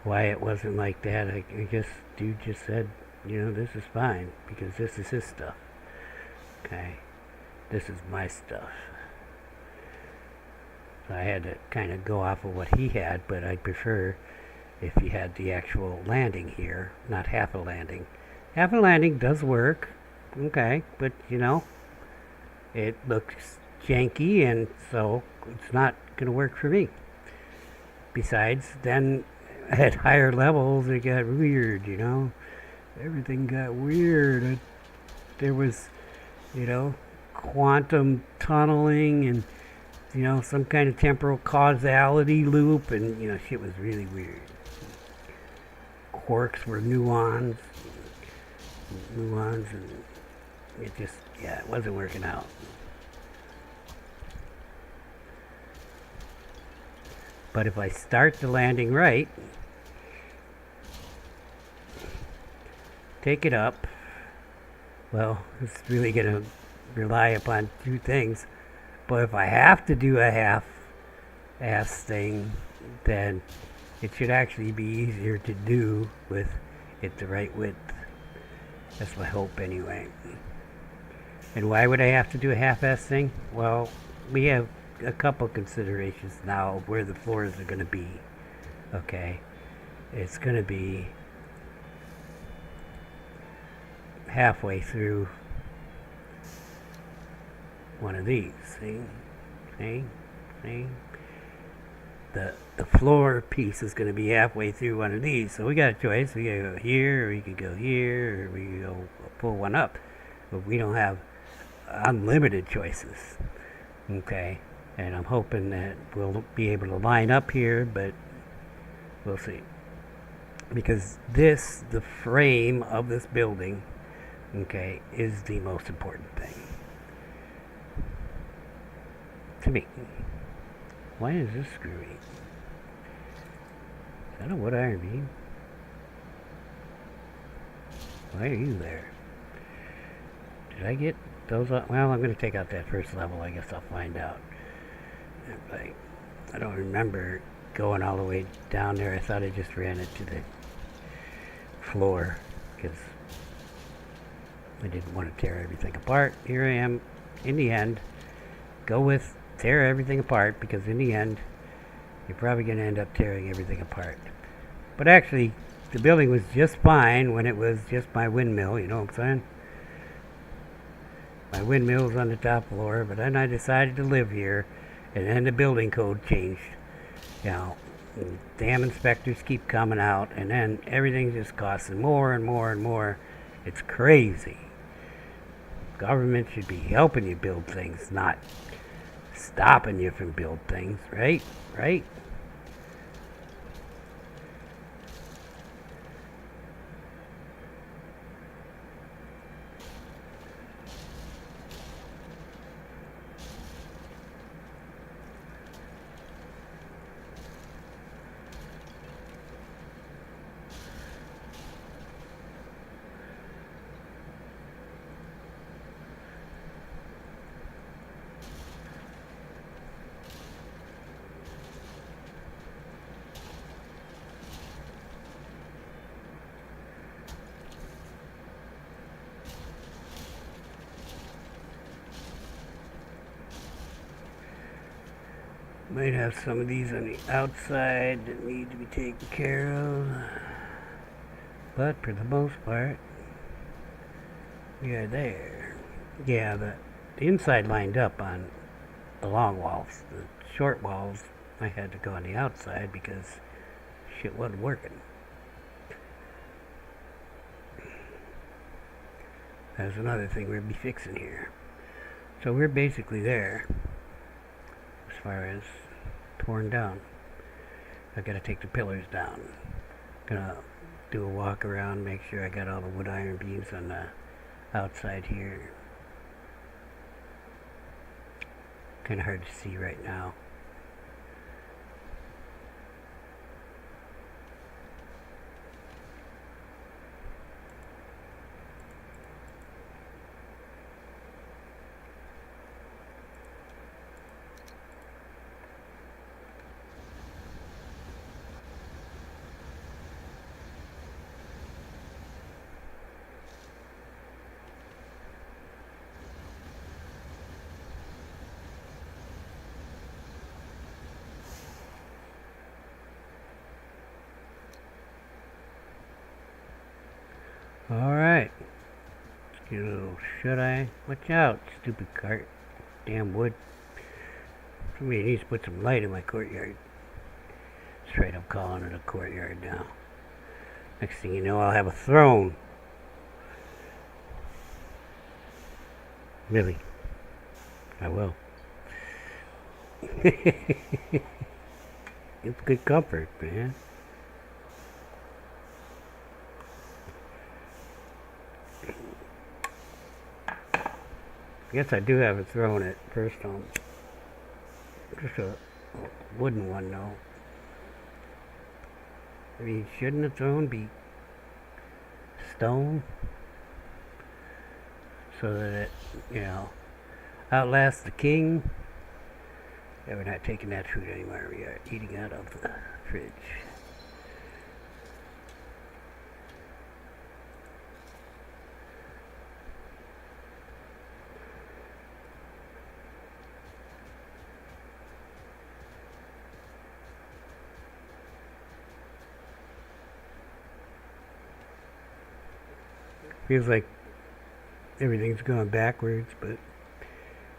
why it wasn't like that, I guess dude just said, this is fine because this is his stuff. Okay. This is my stuff. So I had to kind of go off of what he had, but I'd prefer if you had the actual landing here, not half a landing. Half a landing does work, okay, but it looks janky, and so it's not going to work for me. Besides, then at higher levels, it got weird, Everything got weird. There was, quantum tunneling and, some kind of temporal causality loop, and, shit was really weird. Quarks were muons, and it just, it wasn't working out. But if I start the landing right, take it up, well, it's really going to rely upon two things. But if I have to do a half-ass thing, then it should actually be easier to do with it the right width. That's my hope anyway. And why would I have to do a half-ass thing? Well, we have a couple considerations now of where the floors are going to be. Okay. It's going to be halfway through one of these. See? The floor piece is going to be halfway through one of these. So we got a choice. We can go here, or we could go here, or we can go pull one up. But we don't have unlimited choices. Okay. And I'm hoping that we'll be able to line up here, but we'll see. Because the frame of this building, okay, is the most important thing. To me. Why is this screwy? Is that a wood iron beam? Why are you there? Did I get those up? Well, I'm going to take out that first level. I guess I'll find out. I don't remember going all the way down there. I thought I just ran it to the floor because I didn't want to tear everything apart. Here I am in the end. Go with tear everything apart, because in the end you're probably going to end up tearing everything apart. But actually, the building was just fine when it was just my windmill, you know what I'm saying? My windmill was on the top floor, but then I decided to live here, and then the building code changed. Damn inspectors keep coming out, and then everything just costing more and more and more. It's crazy. Government should be helping you build things, not stopping you from build things, right? Right? Might have some of these on the outside that need to be taken care of, but for the most part, we are there. Yeah, the inside lined up on the long walls. The short walls, I had to go on the outside because shit wasn't working. That's another thing we'll be fixing here. So we're basically there as far as torn down. I gotta take the pillars down. Gonna do a walk around, make sure I got all the wood iron beams on the outside here. Kinda hard to see right now. Alright. Let's get a little shut-eye. Watch out, stupid cart. Damn wood. Somebody needs to put some light in my courtyard. That's right, I'm calling it a courtyard now. Next thing you know, I'll have a throne. Really. I will. It's good comfort, man. I guess I do have a throne at first home. Just a wooden one, though. I mean, shouldn't a throne be stone? So that it, outlasts the king. Yeah, we're not taking that food anymore. We are eating out of the fridge. Feels like everything's going backwards, but it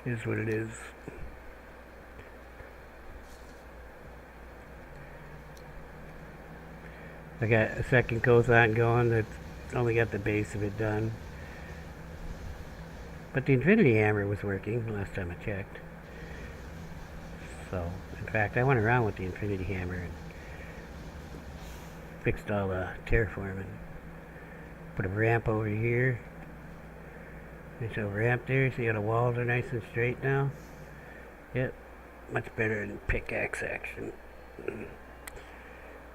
is what it is. I got a second Kothan going that's only got the base of it done. But the Infinity Hammer was working last time I checked. So, in fact, I went around with the Infinity Hammer and fixed all the terraforming. Put a ramp over here. There's a ramp there. See how the walls are nice and straight now? Yep. Much better than pickaxe action.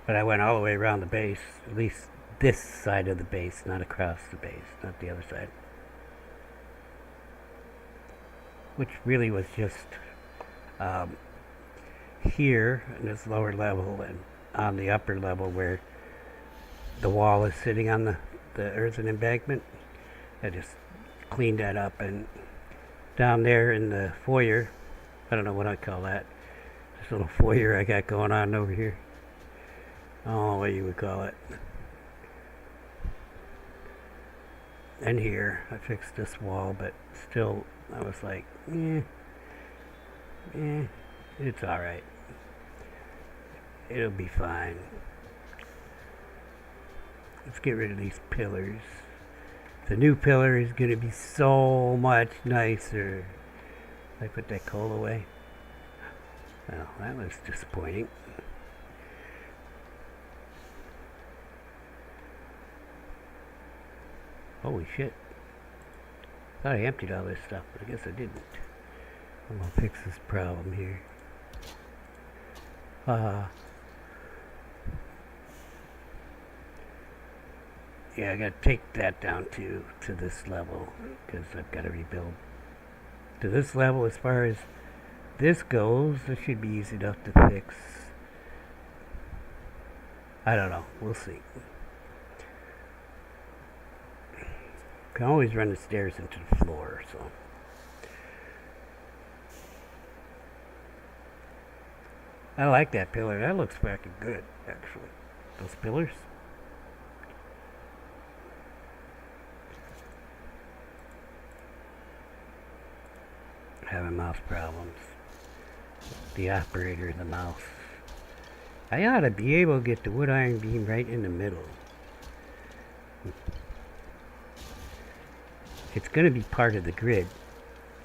But I went all the way around the base. At least this side of the base, not across the base. Not the other side. Which really was just here in this lower level and on the upper level where the wall is sitting on the earthen embankment. I just cleaned that up, and down there in the foyer, I don't know what I call that, this little foyer I got going on over here. I don't know what you would call it. And here, I fixed this wall, but still, I was like, it's alright. It'll be fine. Let's get rid of these pillars. The new pillar is going to be so much nicer. I put that coal away. Well, that was disappointing. Holy shit. Thought I emptied all this stuff, but I guess I didn't. I'm gonna fix this problem here. Yeah, I gotta take that down to this level, because I've gotta rebuild to this level. As far as this goes, this should be easy enough to fix. I don't know, we'll see. Can always run the stairs into the floor, so. I like that pillar. That looks fucking good, actually. Those pillars. Having mouse problems. The operator of the mouse. I ought to be able to get the wood iron beam right in the middle. It's going to be part of the grid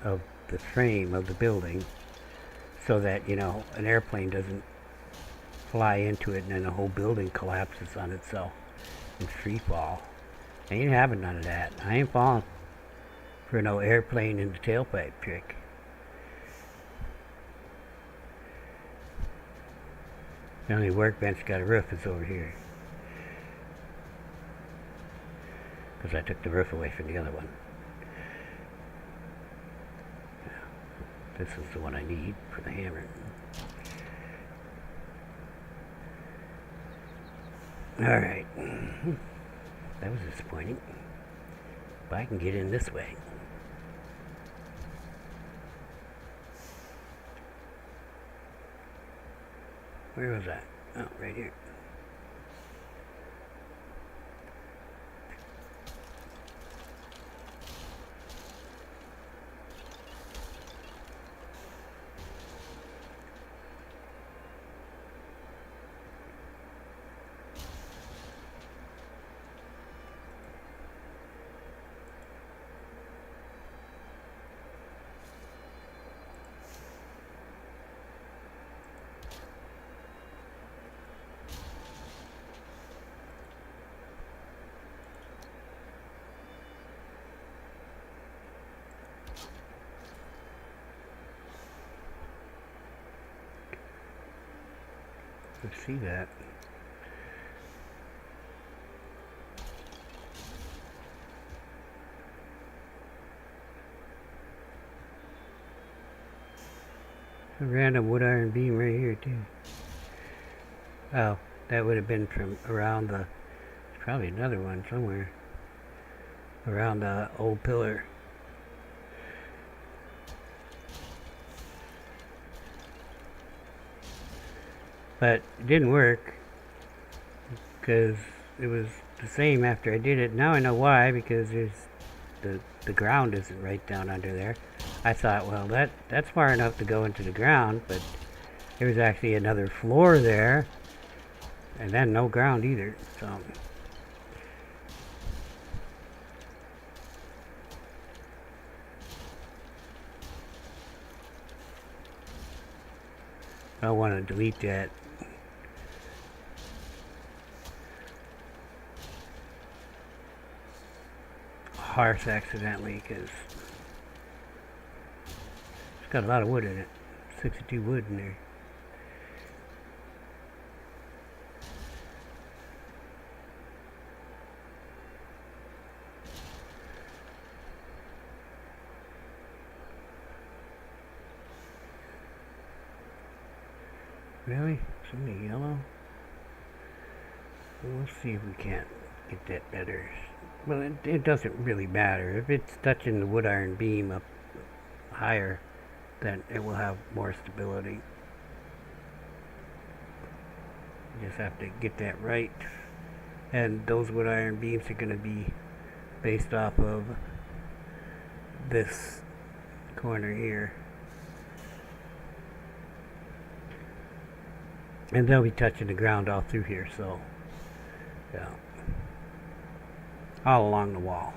of the frame of the building, so that, an airplane doesn't fly into it and then the whole building collapses on itself in free fall. I ain't having none of that. I ain't falling for no airplane in the tailpipe trick. The only workbench got a roof is over here, because I took the roof away from the other one. This is the one I need for the hammer. Alright. That was disappointing. But I can get in this way. Where was that? Oh, right here. Let's see that. A random wood iron beam right here too. Oh, that would have been from around the, there's probably another one somewhere. Around the old pillar. But it didn't work because it was the same after I did it. Now I know why, because there's the ground isn't right down under there. I thought, well, that's far enough to go into the ground, but there was actually another floor there, and then no ground either. So I want to delete that. Hearth accidentally, because it's got a lot of wood in it. 62 wood in there. Really? So many yellow? We'll see if we can't get that better. Well, it doesn't really matter. If it's touching the wood iron beam up higher, then it will have more stability. You just have to get that right. And those wood iron beams are going to be based off of this corner here. And they'll be touching the ground all through here, so yeah. All along the wall.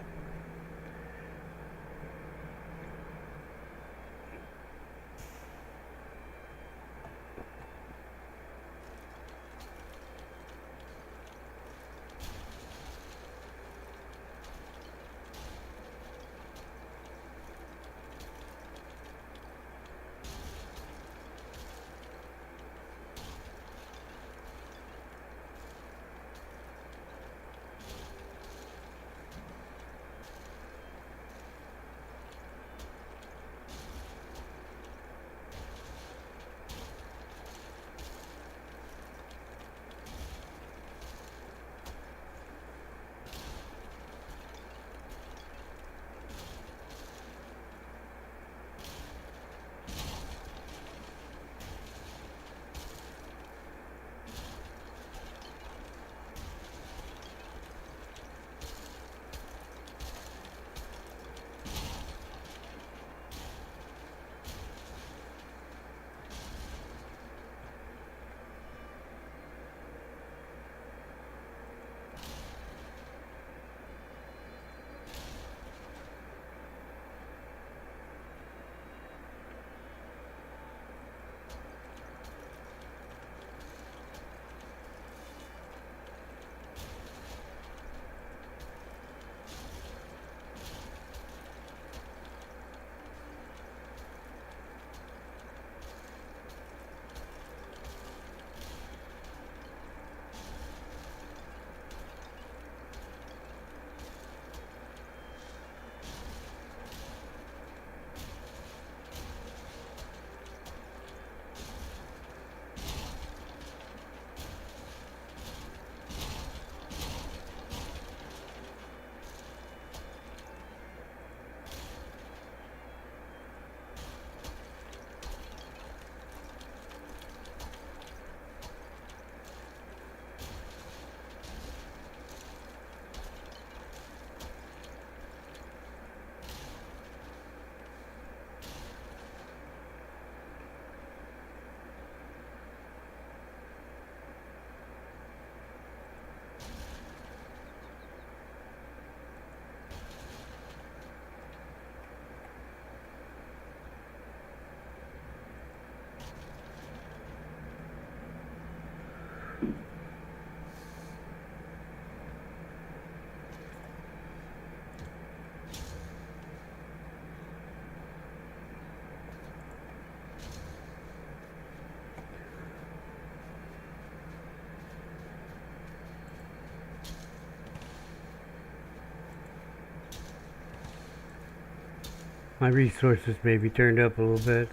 My resources may be turned up a little bit.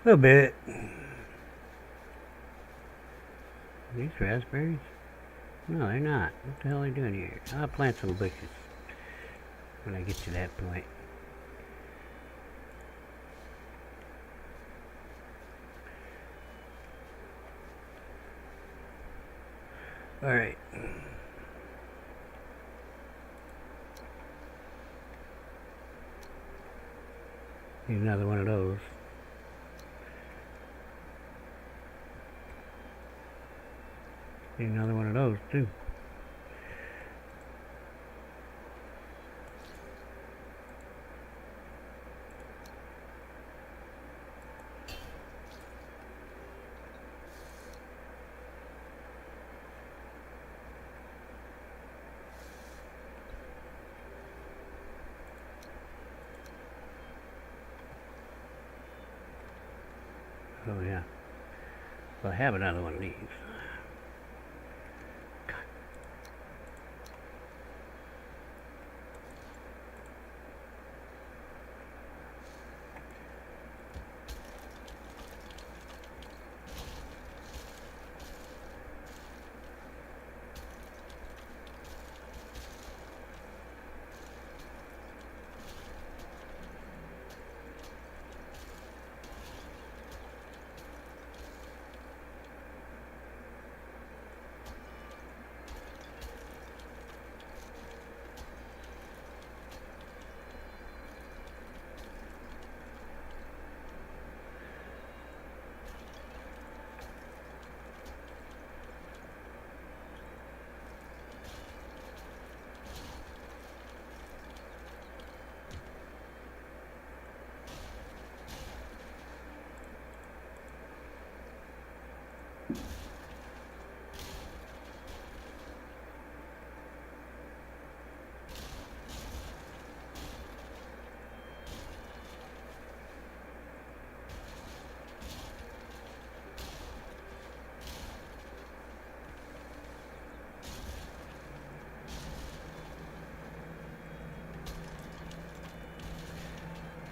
A little bit. These raspberries? No, they're not. What the hell are they doing here? I'll plant some bushes when I get to that point. Alright. Need another one of those. Need another one of those too. Oh yeah. Well, I have another one of these.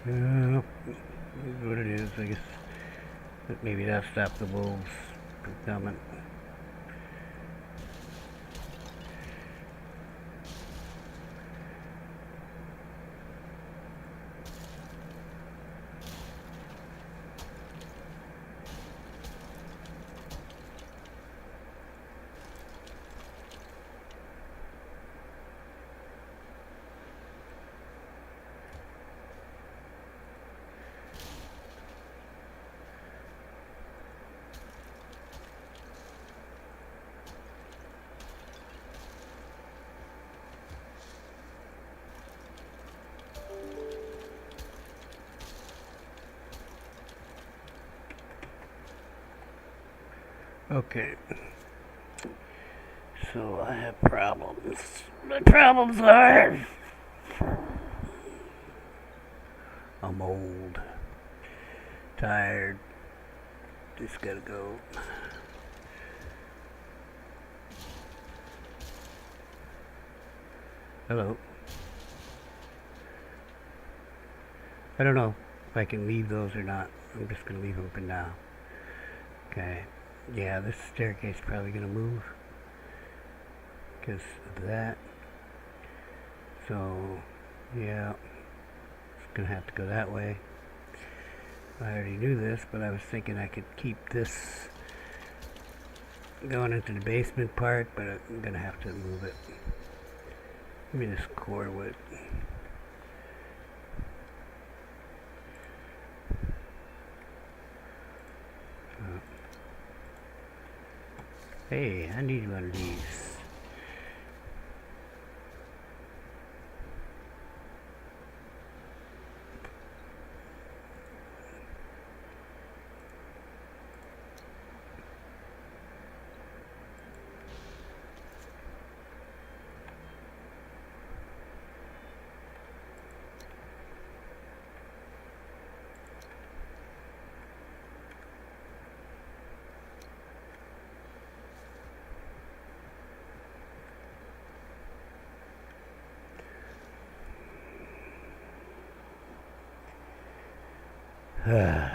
Is what it is, I guess. But maybe that'll stop the wolves from coming. Okay. So I have problems. My problems are I'm old, tired, just gotta go. Hello. I don't know if I can leave those or not. I'm just gonna leave them for now. Okay. Yeah, this staircase is probably gonna move because of that. So, yeah, it's gonna have to go that way. I already knew this, but I was thinking I could keep this going into the basement part, but I'm gonna have to move it. Give me this core wood. Hey, I need one of these. Well,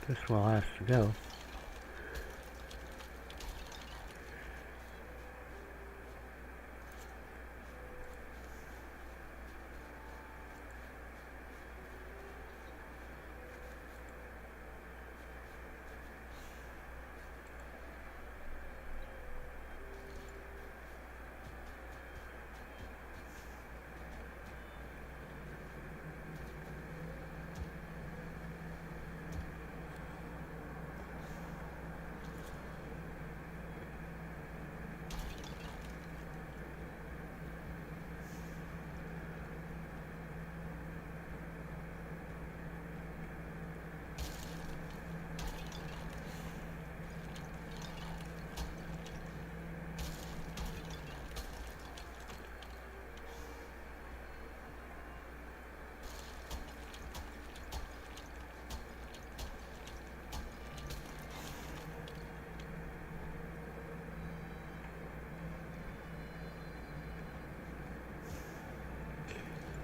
this wall has to go.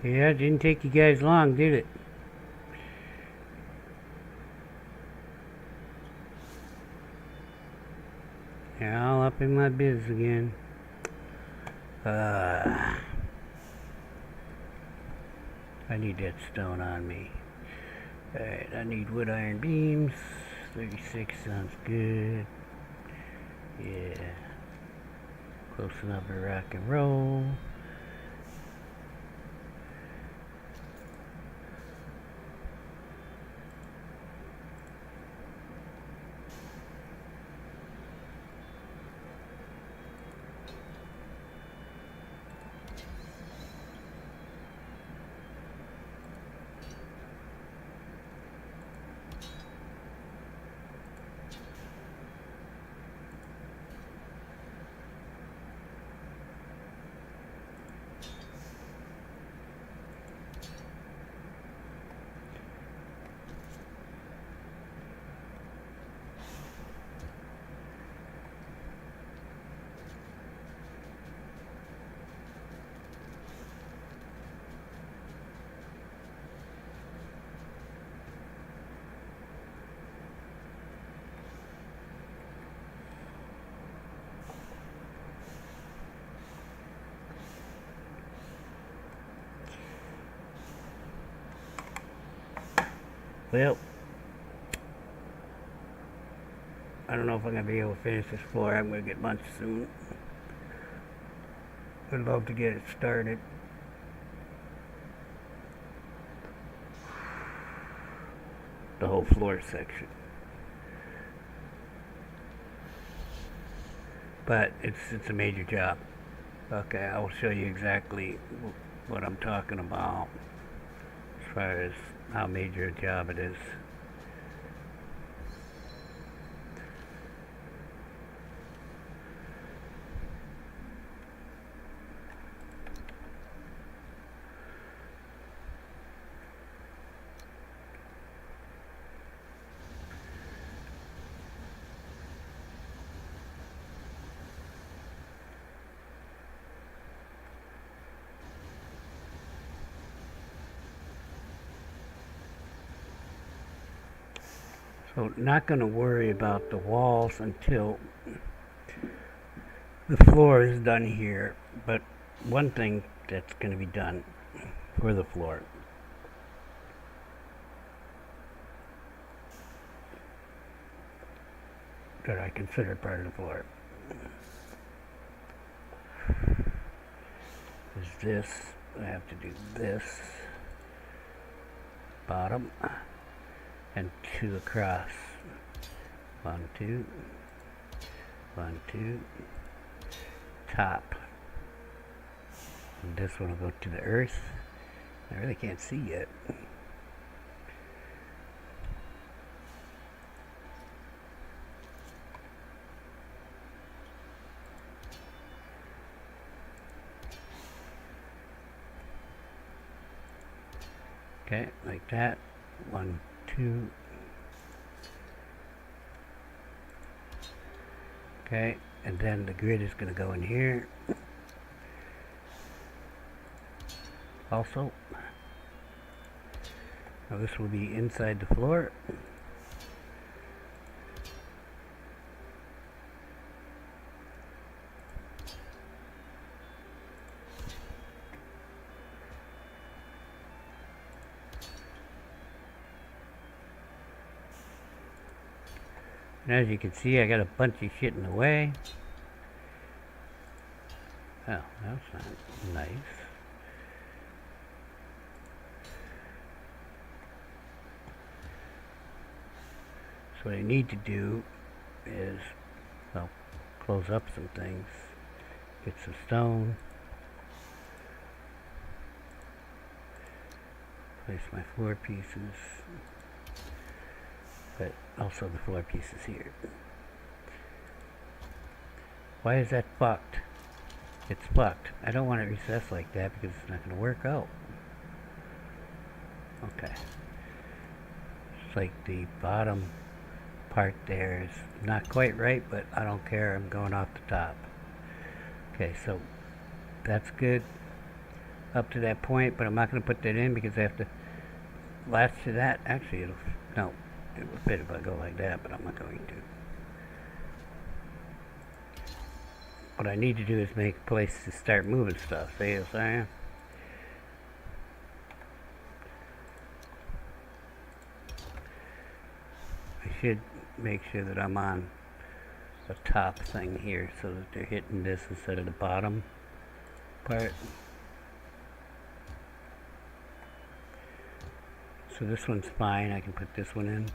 Yeah, it didn't take you guys long, did it? Yeah, all up in my biz again. I need that stone on me. Alright, I need wood iron beams. 36 sounds good. Yeah. Close enough for rock and roll. Well, I don't know if I'm going to be able to finish this floor. I'm going to get lunch soon. Would love to get it started. The whole floor section. But it's a major job. Okay, I will show you exactly what I'm talking about as far as how major a job it is. So not going to worry about the walls until the floor is done here. But one thing that's going to be done for the floor that I consider part of the floor is this. I have to do this bottom and 2 across. 1, 2, 1, 2, top. And this one will go to the earth. I really can't see yet. Okay, like that. 1, 2. Okay, and then the grid is going to go in here. Also, now this will be inside the floor. And as you can see, I got a bunch of shit in the way. Oh, that's not nice. So what I need to do is, well, close up some things, get some stone, place my floor pieces, but also the floor pieces here. Why is that fucked? It's fucked. I don't want it recessed like that because it's not going to work out. Okay. It's like the bottom part there is not quite right, but I don't care. I'm going off the top. Okay, so that's good up to that point, but I'm not going to put that in because I have to latch to that. Actually, it will fit if I go like that, but I'm not going to. What I need to do is make a place to start moving stuff. See what I'm saying? I should make sure that I'm on the top thing here so that they're hitting this instead of the bottom part. So this one's fine. I can put this one in.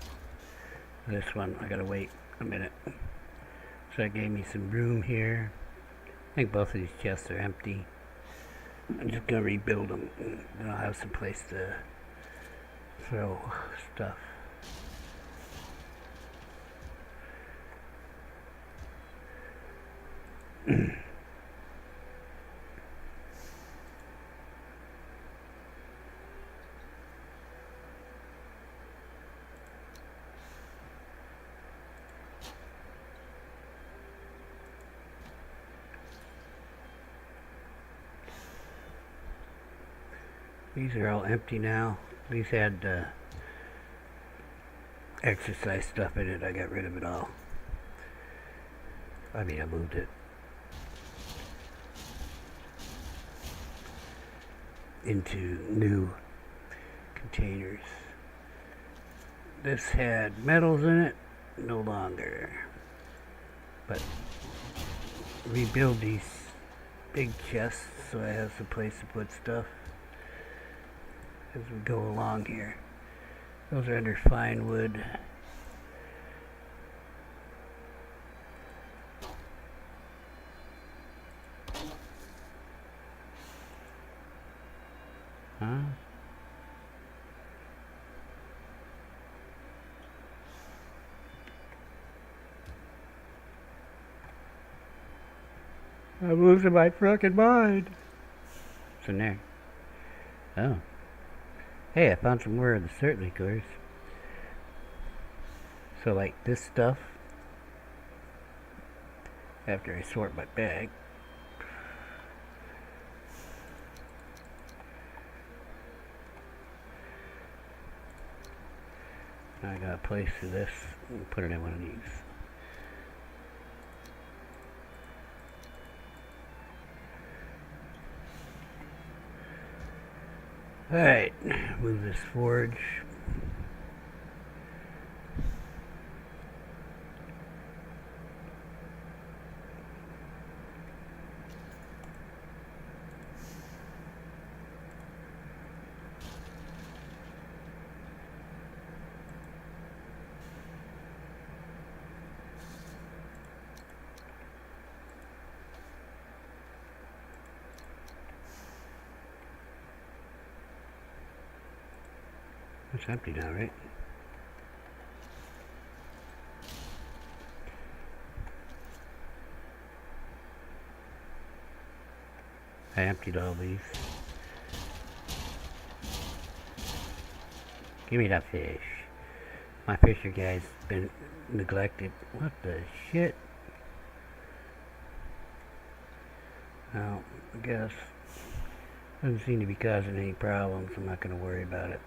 This one, I gotta wait a minute. So that gave me some room here. I think both of these chests are empty. I'm just gonna rebuild them. Then I'll have some place to throw stuff. These are all empty now. These had exercise stuff in it. I got rid of it all. I mean, I moved it into new containers. this had metals in it, no longer. But rebuild these big chests so I have some place to put stuff as we go along here. Those are under fine wood. Huh? I'm losing my fucking mind. What's in there? Oh. Hey, I found some more of the certainly cores. So like this stuff, after I sort my bag, I got a place for this and put it in one of these. Alright, move this forge. It's empty now, right? I emptied all these. Give me that fish. My fisher guy's been neglected. What the shit? Well, I guess doesn't seem to be causing any problems. I'm not going to worry about it.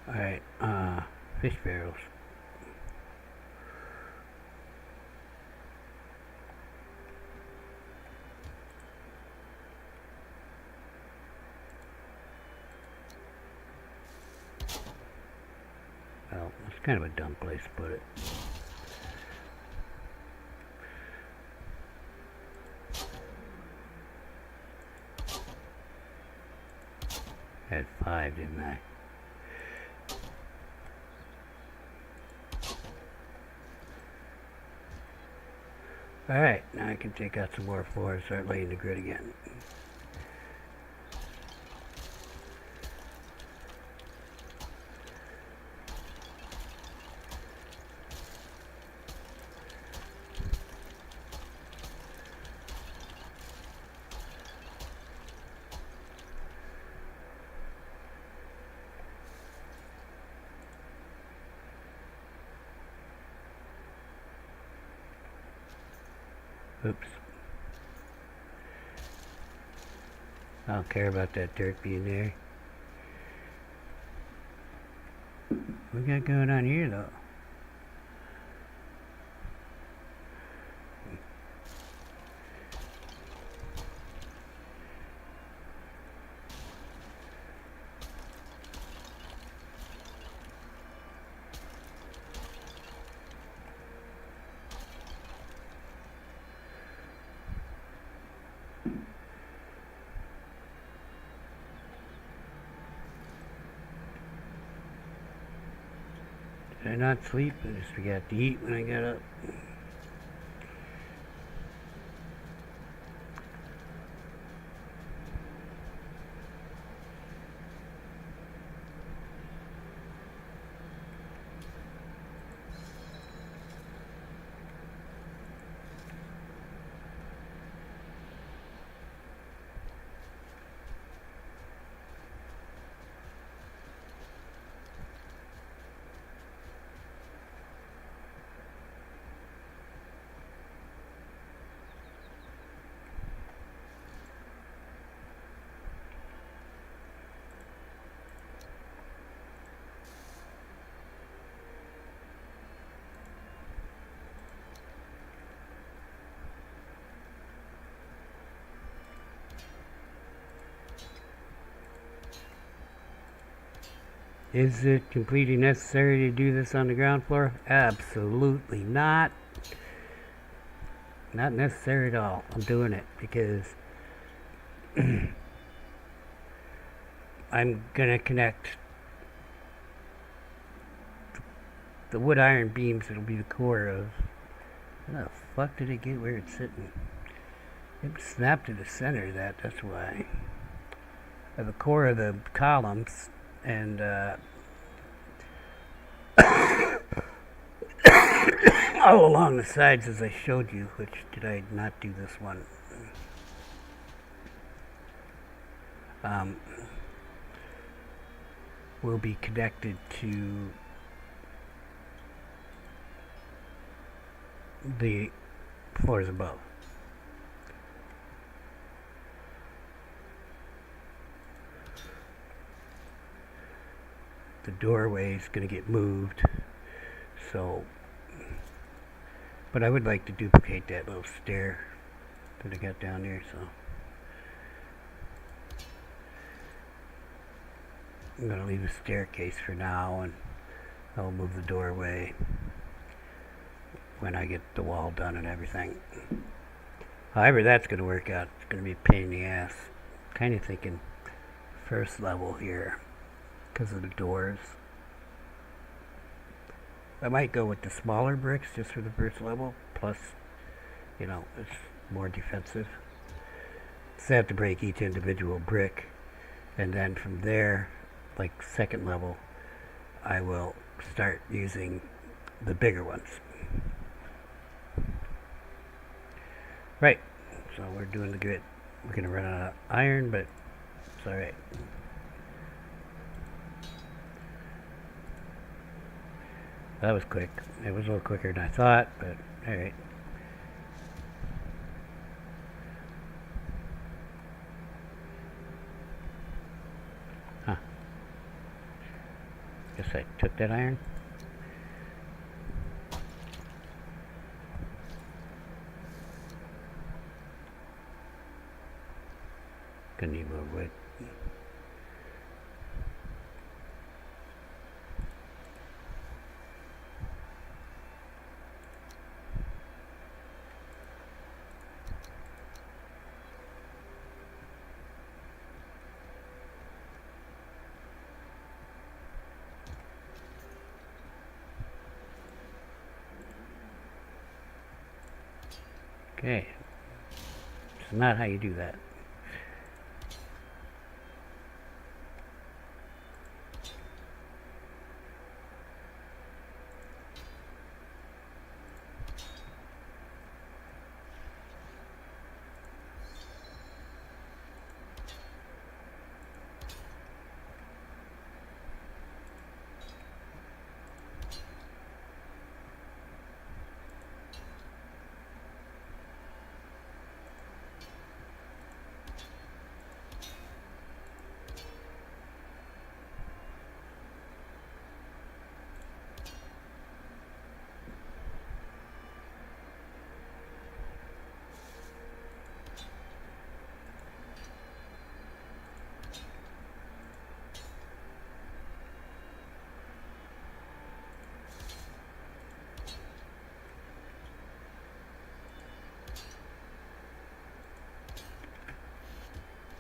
Alright, fish barrels. Well, it's kind of a dumb place to put it. I had 5, didn't I? Alright, now I can take out some more floor and start laying the grid again. Oops. I don't care about that dirt being there. What we got going on here though? Did I not sleep? I just forgot to eat when I got up. Is it completely necessary to do this on the ground floor? Absolutely not. Not necessary at all. I'm doing it because I'm gonna connect the wood iron beams. It'll be the core of. How the fuck did it get where it's sitting? It snapped to the center of that. That's why. The core of the columns and all along the sides, as I showed you. Which did I not do this one? Will be connected to the floors above. The doorway is going to get moved, so, but I would like to duplicate that little stair that I got down there, so I'm going to leave the staircase for now, and I'll move the doorway when I get the wall done and everything. However that's going to work out, it's going to be a pain in the ass. Kind of thinking first level here because of the doors. I might go with the smaller bricks just for the first level, plus, you know, it's more defensive. So I have to break each individual brick, and then from there, like second level, I will start using the bigger ones. Right, so we're doing the grid. We're going to run out of iron, but it's alright. That was quick. It was a little quicker than I thought, but alright. Huh. Guess I took that iron. Gonna need more wood. Okay. It's not how you do that.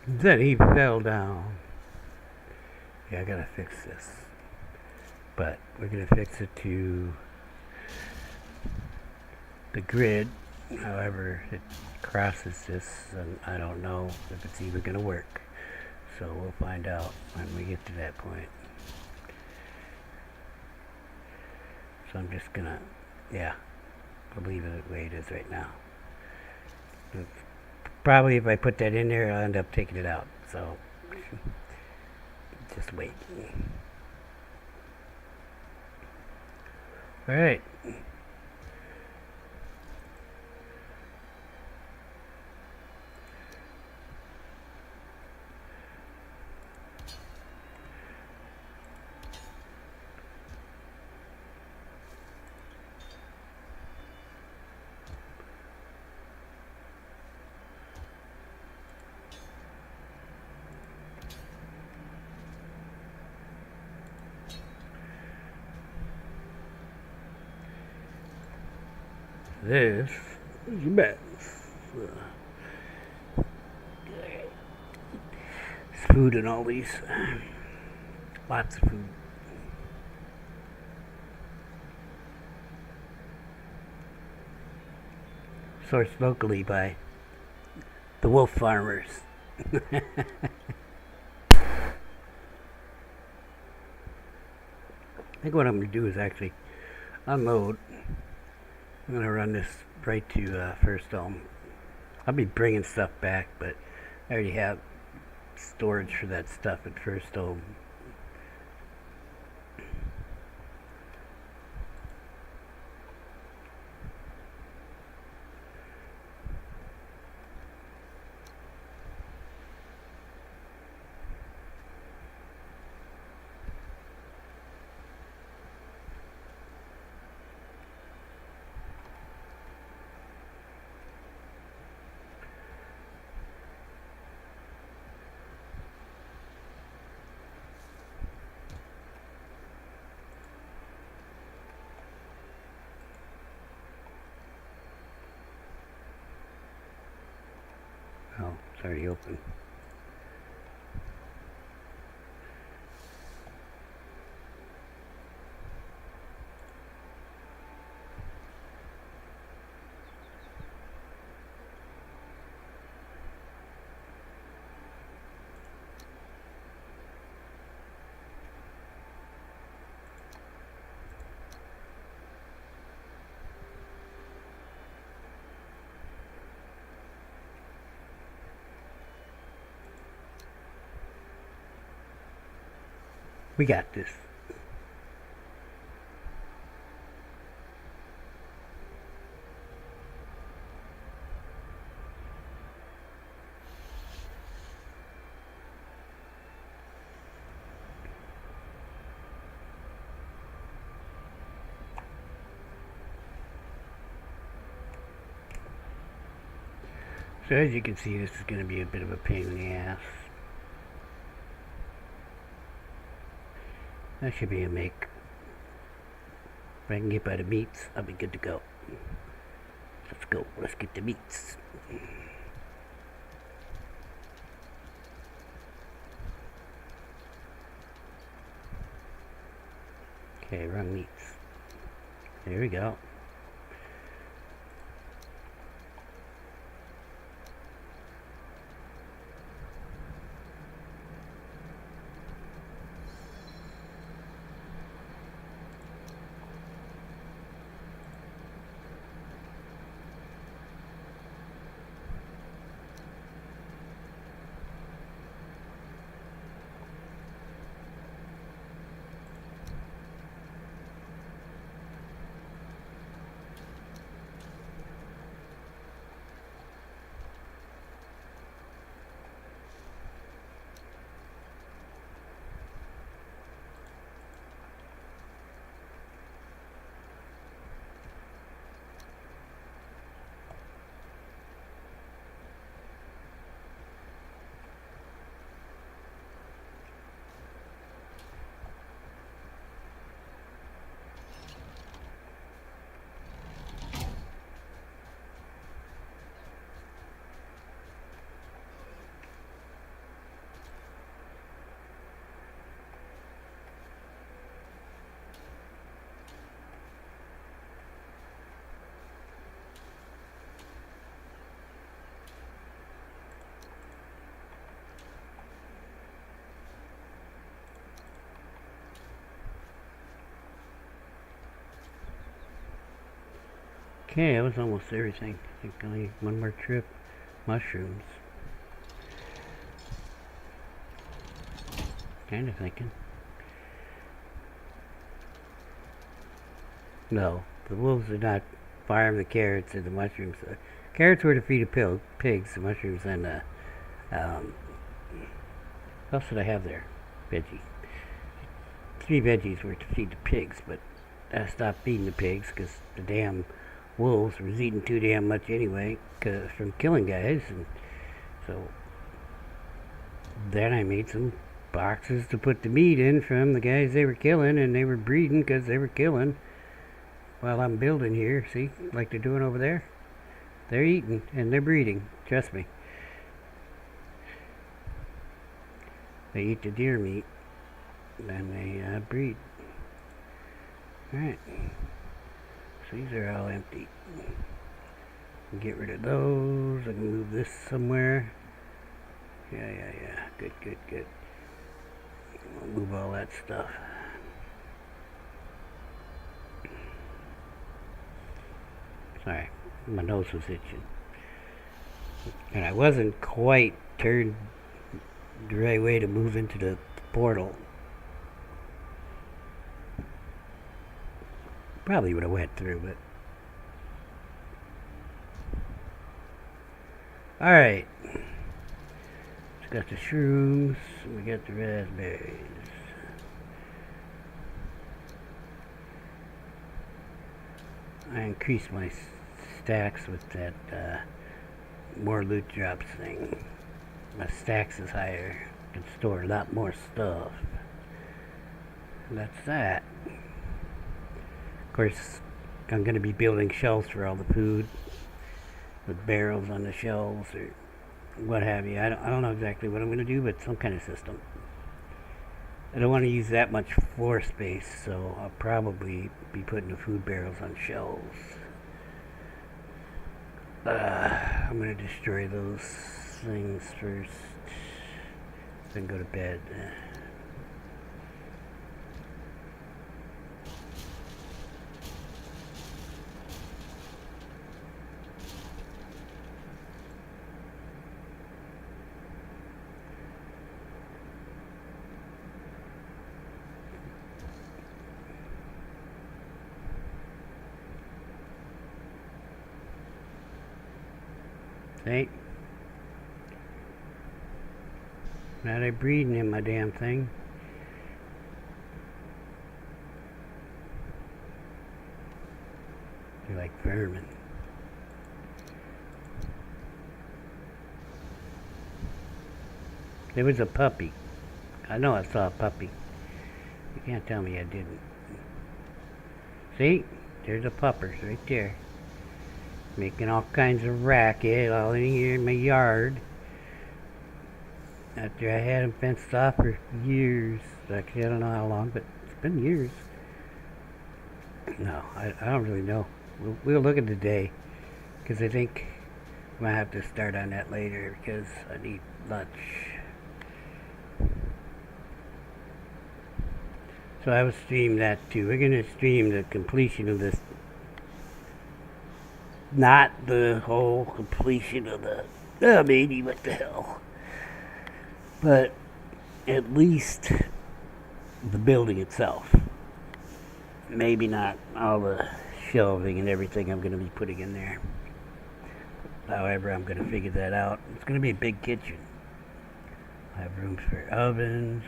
Then he fell down. Yeah, I gotta fix this. But we're gonna fix it to the grid. However, it crosses this, and I don't know if it's even gonna work. So we'll find out when we get to that point. So I'm just gonna, yeah, I'll leave it the way it is right now. Probably if I put that in there, I'll end up taking it out. So just wait. All right. This is a mess. There's food in all these. Lots of food. Sourced locally by the wolf farmers. I think what I'm going to do is actually unload. I'm going to run this right to First Home. I'll be bringing stuff back, but I already have storage for that stuff at First Home. Oh, it's already open. We got this. So as you can see, this is going to be a bit of a pain in the ass. That should be a make. If I can get by the meats, I'll be good to go. Let's go. Let's get the meats. Okay, wrong meats. There we go. Okay, that was almost everything. I think only one more trip. Mushrooms. Kind of thinking. No, the wolves did not farm the carrots and the mushrooms. Carrots were to feed the pigs, the mushrooms and what else did I have there? Veggie. 3 veggies were to feed the pigs, but I stopped feeding the pigs because the damn wolves was eating too damn much anyway from killing guys, and so then I made some boxes to put the meat in from the guys they were killing, and they were breeding because they were killing while I'm building here. See, like they're doing over there. They're eating and they're breeding. Trust me. They eat the deer meat, then they breed. Alright. So these are all empty. Get rid of those. I can move this somewhere. Yeah. Good. I'll move all that stuff. Sorry, my nose was itching. And I wasn't quite turned the right way to move into the portal. Probably would have went through, but... Alright. We got the shrooms, we got the raspberries. I increased my stacks with that more loot drops thing. My stacks is higher. I can store a lot more stuff. And that's that. Of course, I'm going to be building shelves for all the food with barrels on the shelves or what have you. I don't know exactly what I'm going to do, but some kind of system. I don't want to use that much floor space, so I'll probably be putting the food barrels on shelves. I'm going to destroy those things first, then go to bed. See? Now they're breeding in my damn thing. They're like vermin. There was a puppy. I know I saw a puppy. You can't tell me I didn't. See? There's a puppers right there. Making all kinds of racket all in here in my yard. After I had them fenced off for years. Actually, I don't know how long, but it's been years. No, I don't really know. We'll look at the day. Because I think I'm going to have to start on that later because I need lunch. So I will stream that too. We're going to stream the completion of this. Not the whole completion of the... maybe, what the hell. But at least the building itself. Maybe not all the shelving and everything I'm going to be putting in there. However, I'm going to figure that out. It's going to be a big kitchen. I have rooms for ovens.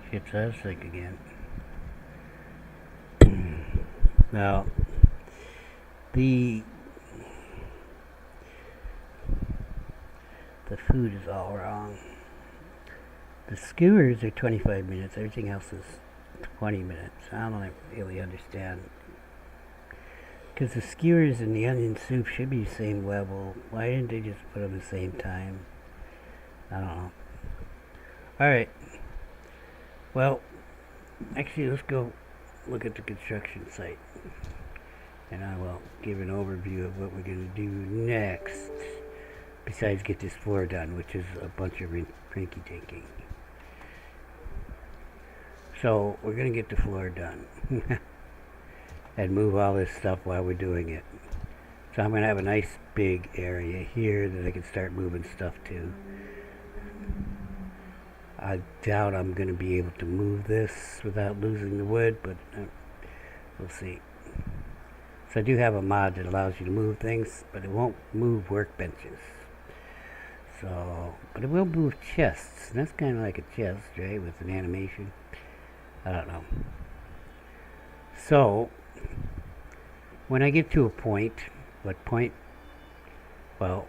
Shit's I was sick again. Now, the food is all wrong. The skewers are 25 minutes. Everything else is 20 minutes. I don't really understand. Because the skewers and the onion soup should be the same level. Why didn't they just put them at the same time? I don't know. Alright. Well, actually, let's go look at the construction site. And I will give an overview of what we're going to do next. Besides get this floor done, which is a bunch of rinky-dinky. So, we're going to get the floor done. And move all this stuff while we're doing it. So I'm going to have a nice big area here that I can start moving stuff to. I doubt I'm going to be able to move this without losing the wood, but we'll see. So I do have a mod that allows you to move things, but it won't move workbenches. So, but it will move chests, and that's kind of like a chest, right, with an animation. I don't know. So, when I get to a point, what point? Well,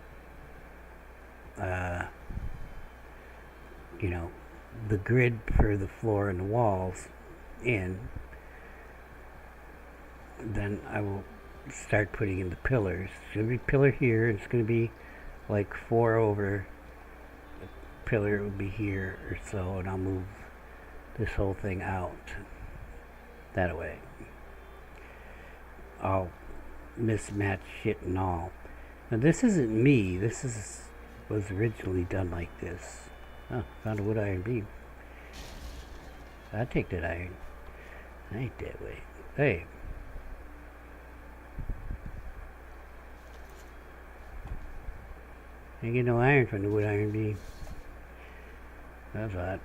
uh, you know, the grid for the floor and the walls in, then I will start putting in the pillars. It's going to be a pillar here, and it's going to be like 4 over. The pillar will be here or so, and I'll move this whole thing out that way. I'll mismatch shit and all. Now this isn't me. Was originally done like this. Oh, found a wood iron beam. I'll take that iron. I ain't that way. Hey. Ain't get no iron from the wood iron beam. That's odd.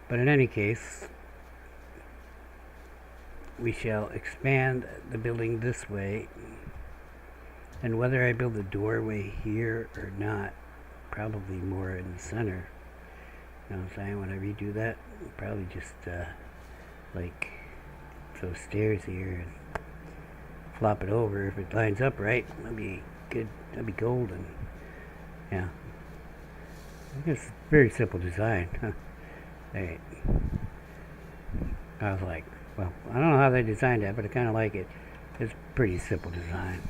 But in any case, we shall expand the building this way, and whether I build a doorway here or not, probably more in the center. You know what I'm saying? When I redo that, I'll probably just like throw stairs here and flop it over. If it lines up right, that'd be good. That'd be golden. Yeah. I guess very simple design. Huh? Hey. I was like, well, I don't know how they designed that, but I kind of like it. It's a pretty simple design.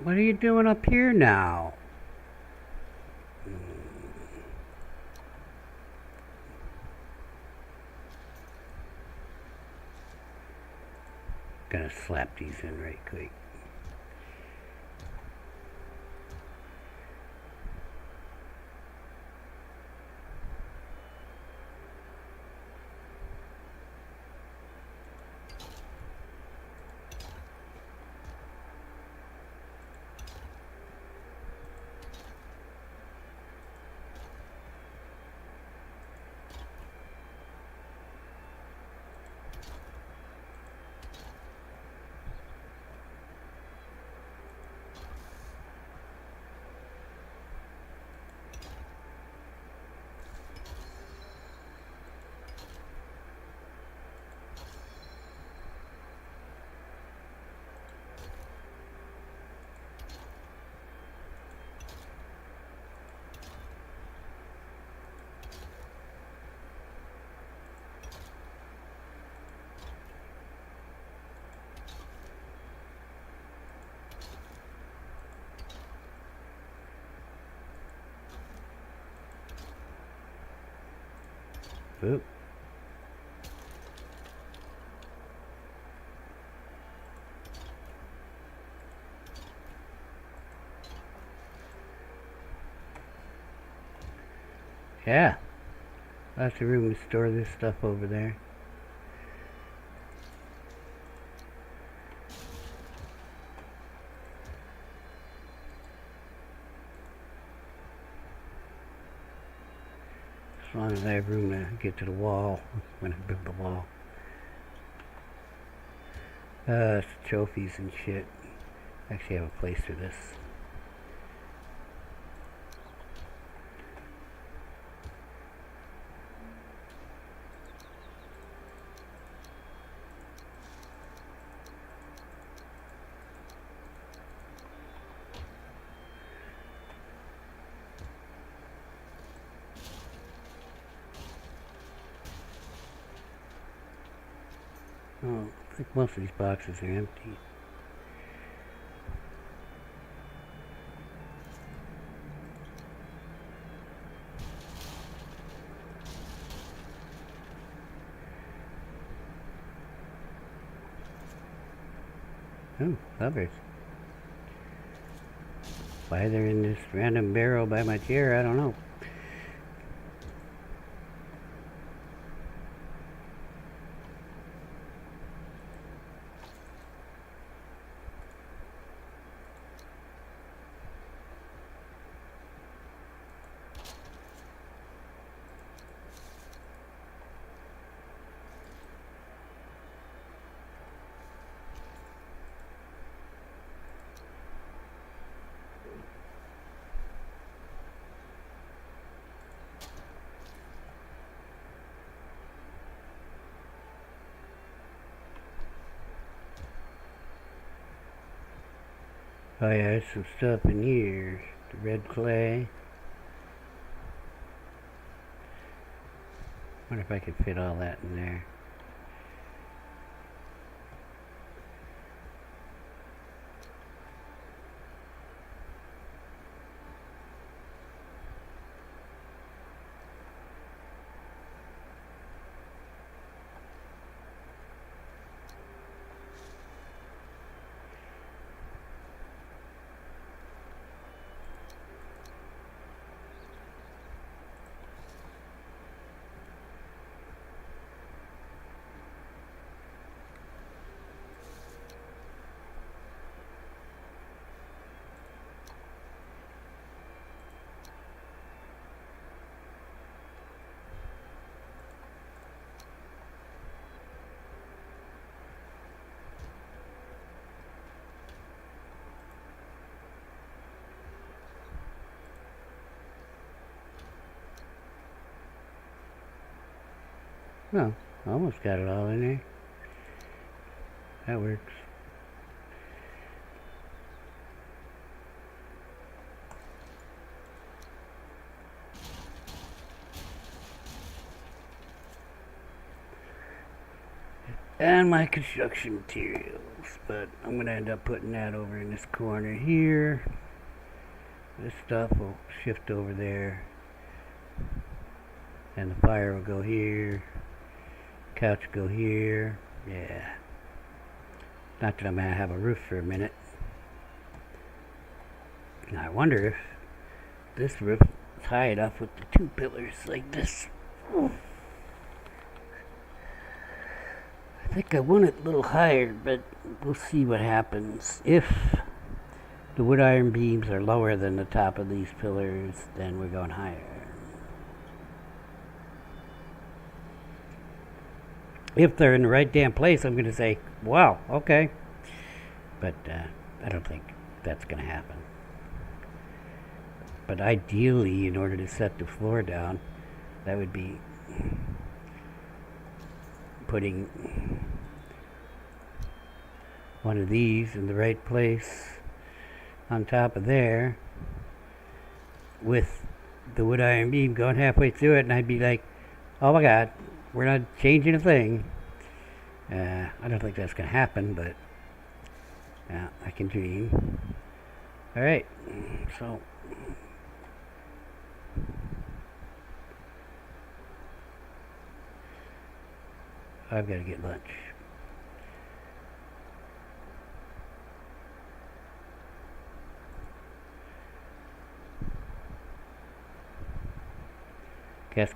What are you doing up here now? Gonna slap these in right quick. Oop. Yeah. Lots of room to store this stuff over there. As long as I have room to get to the wall when I build the wall. Trophies and shit. I actually have a place for this. Oh, I think most of these boxes are empty. Oh, lovers. Why they're in this random barrel by my chair, I don't know. Oh yeah, there's some stuff in here. The red clay. Wonder if I could fit all that in there. Well, almost got it all in there. That works. And my construction materials, but I'm gonna end up putting that over in this corner here. This stuff will shift over there, and the fire will go here. Couch go here. Yeah. Not that I'm gonna have a roof for a minute. Now I wonder if this roof is high enough with the two pillars like this. I think I want it a little higher, but we'll see what happens. If the wood iron beams are lower than the top of these pillars, then we're going higher. If they're in the right damn place, I'm going to say, wow, okay. But I don't think that's going to happen. But ideally, in order to set the floor down, that would be putting one of these in the right place on top of there with the wood iron beam going halfway through it, and I'd be like, oh my god, we're not changing a thing. I don't think that's going to happen, but yeah, I can dream. Alright, so I've got to get lunch. Guess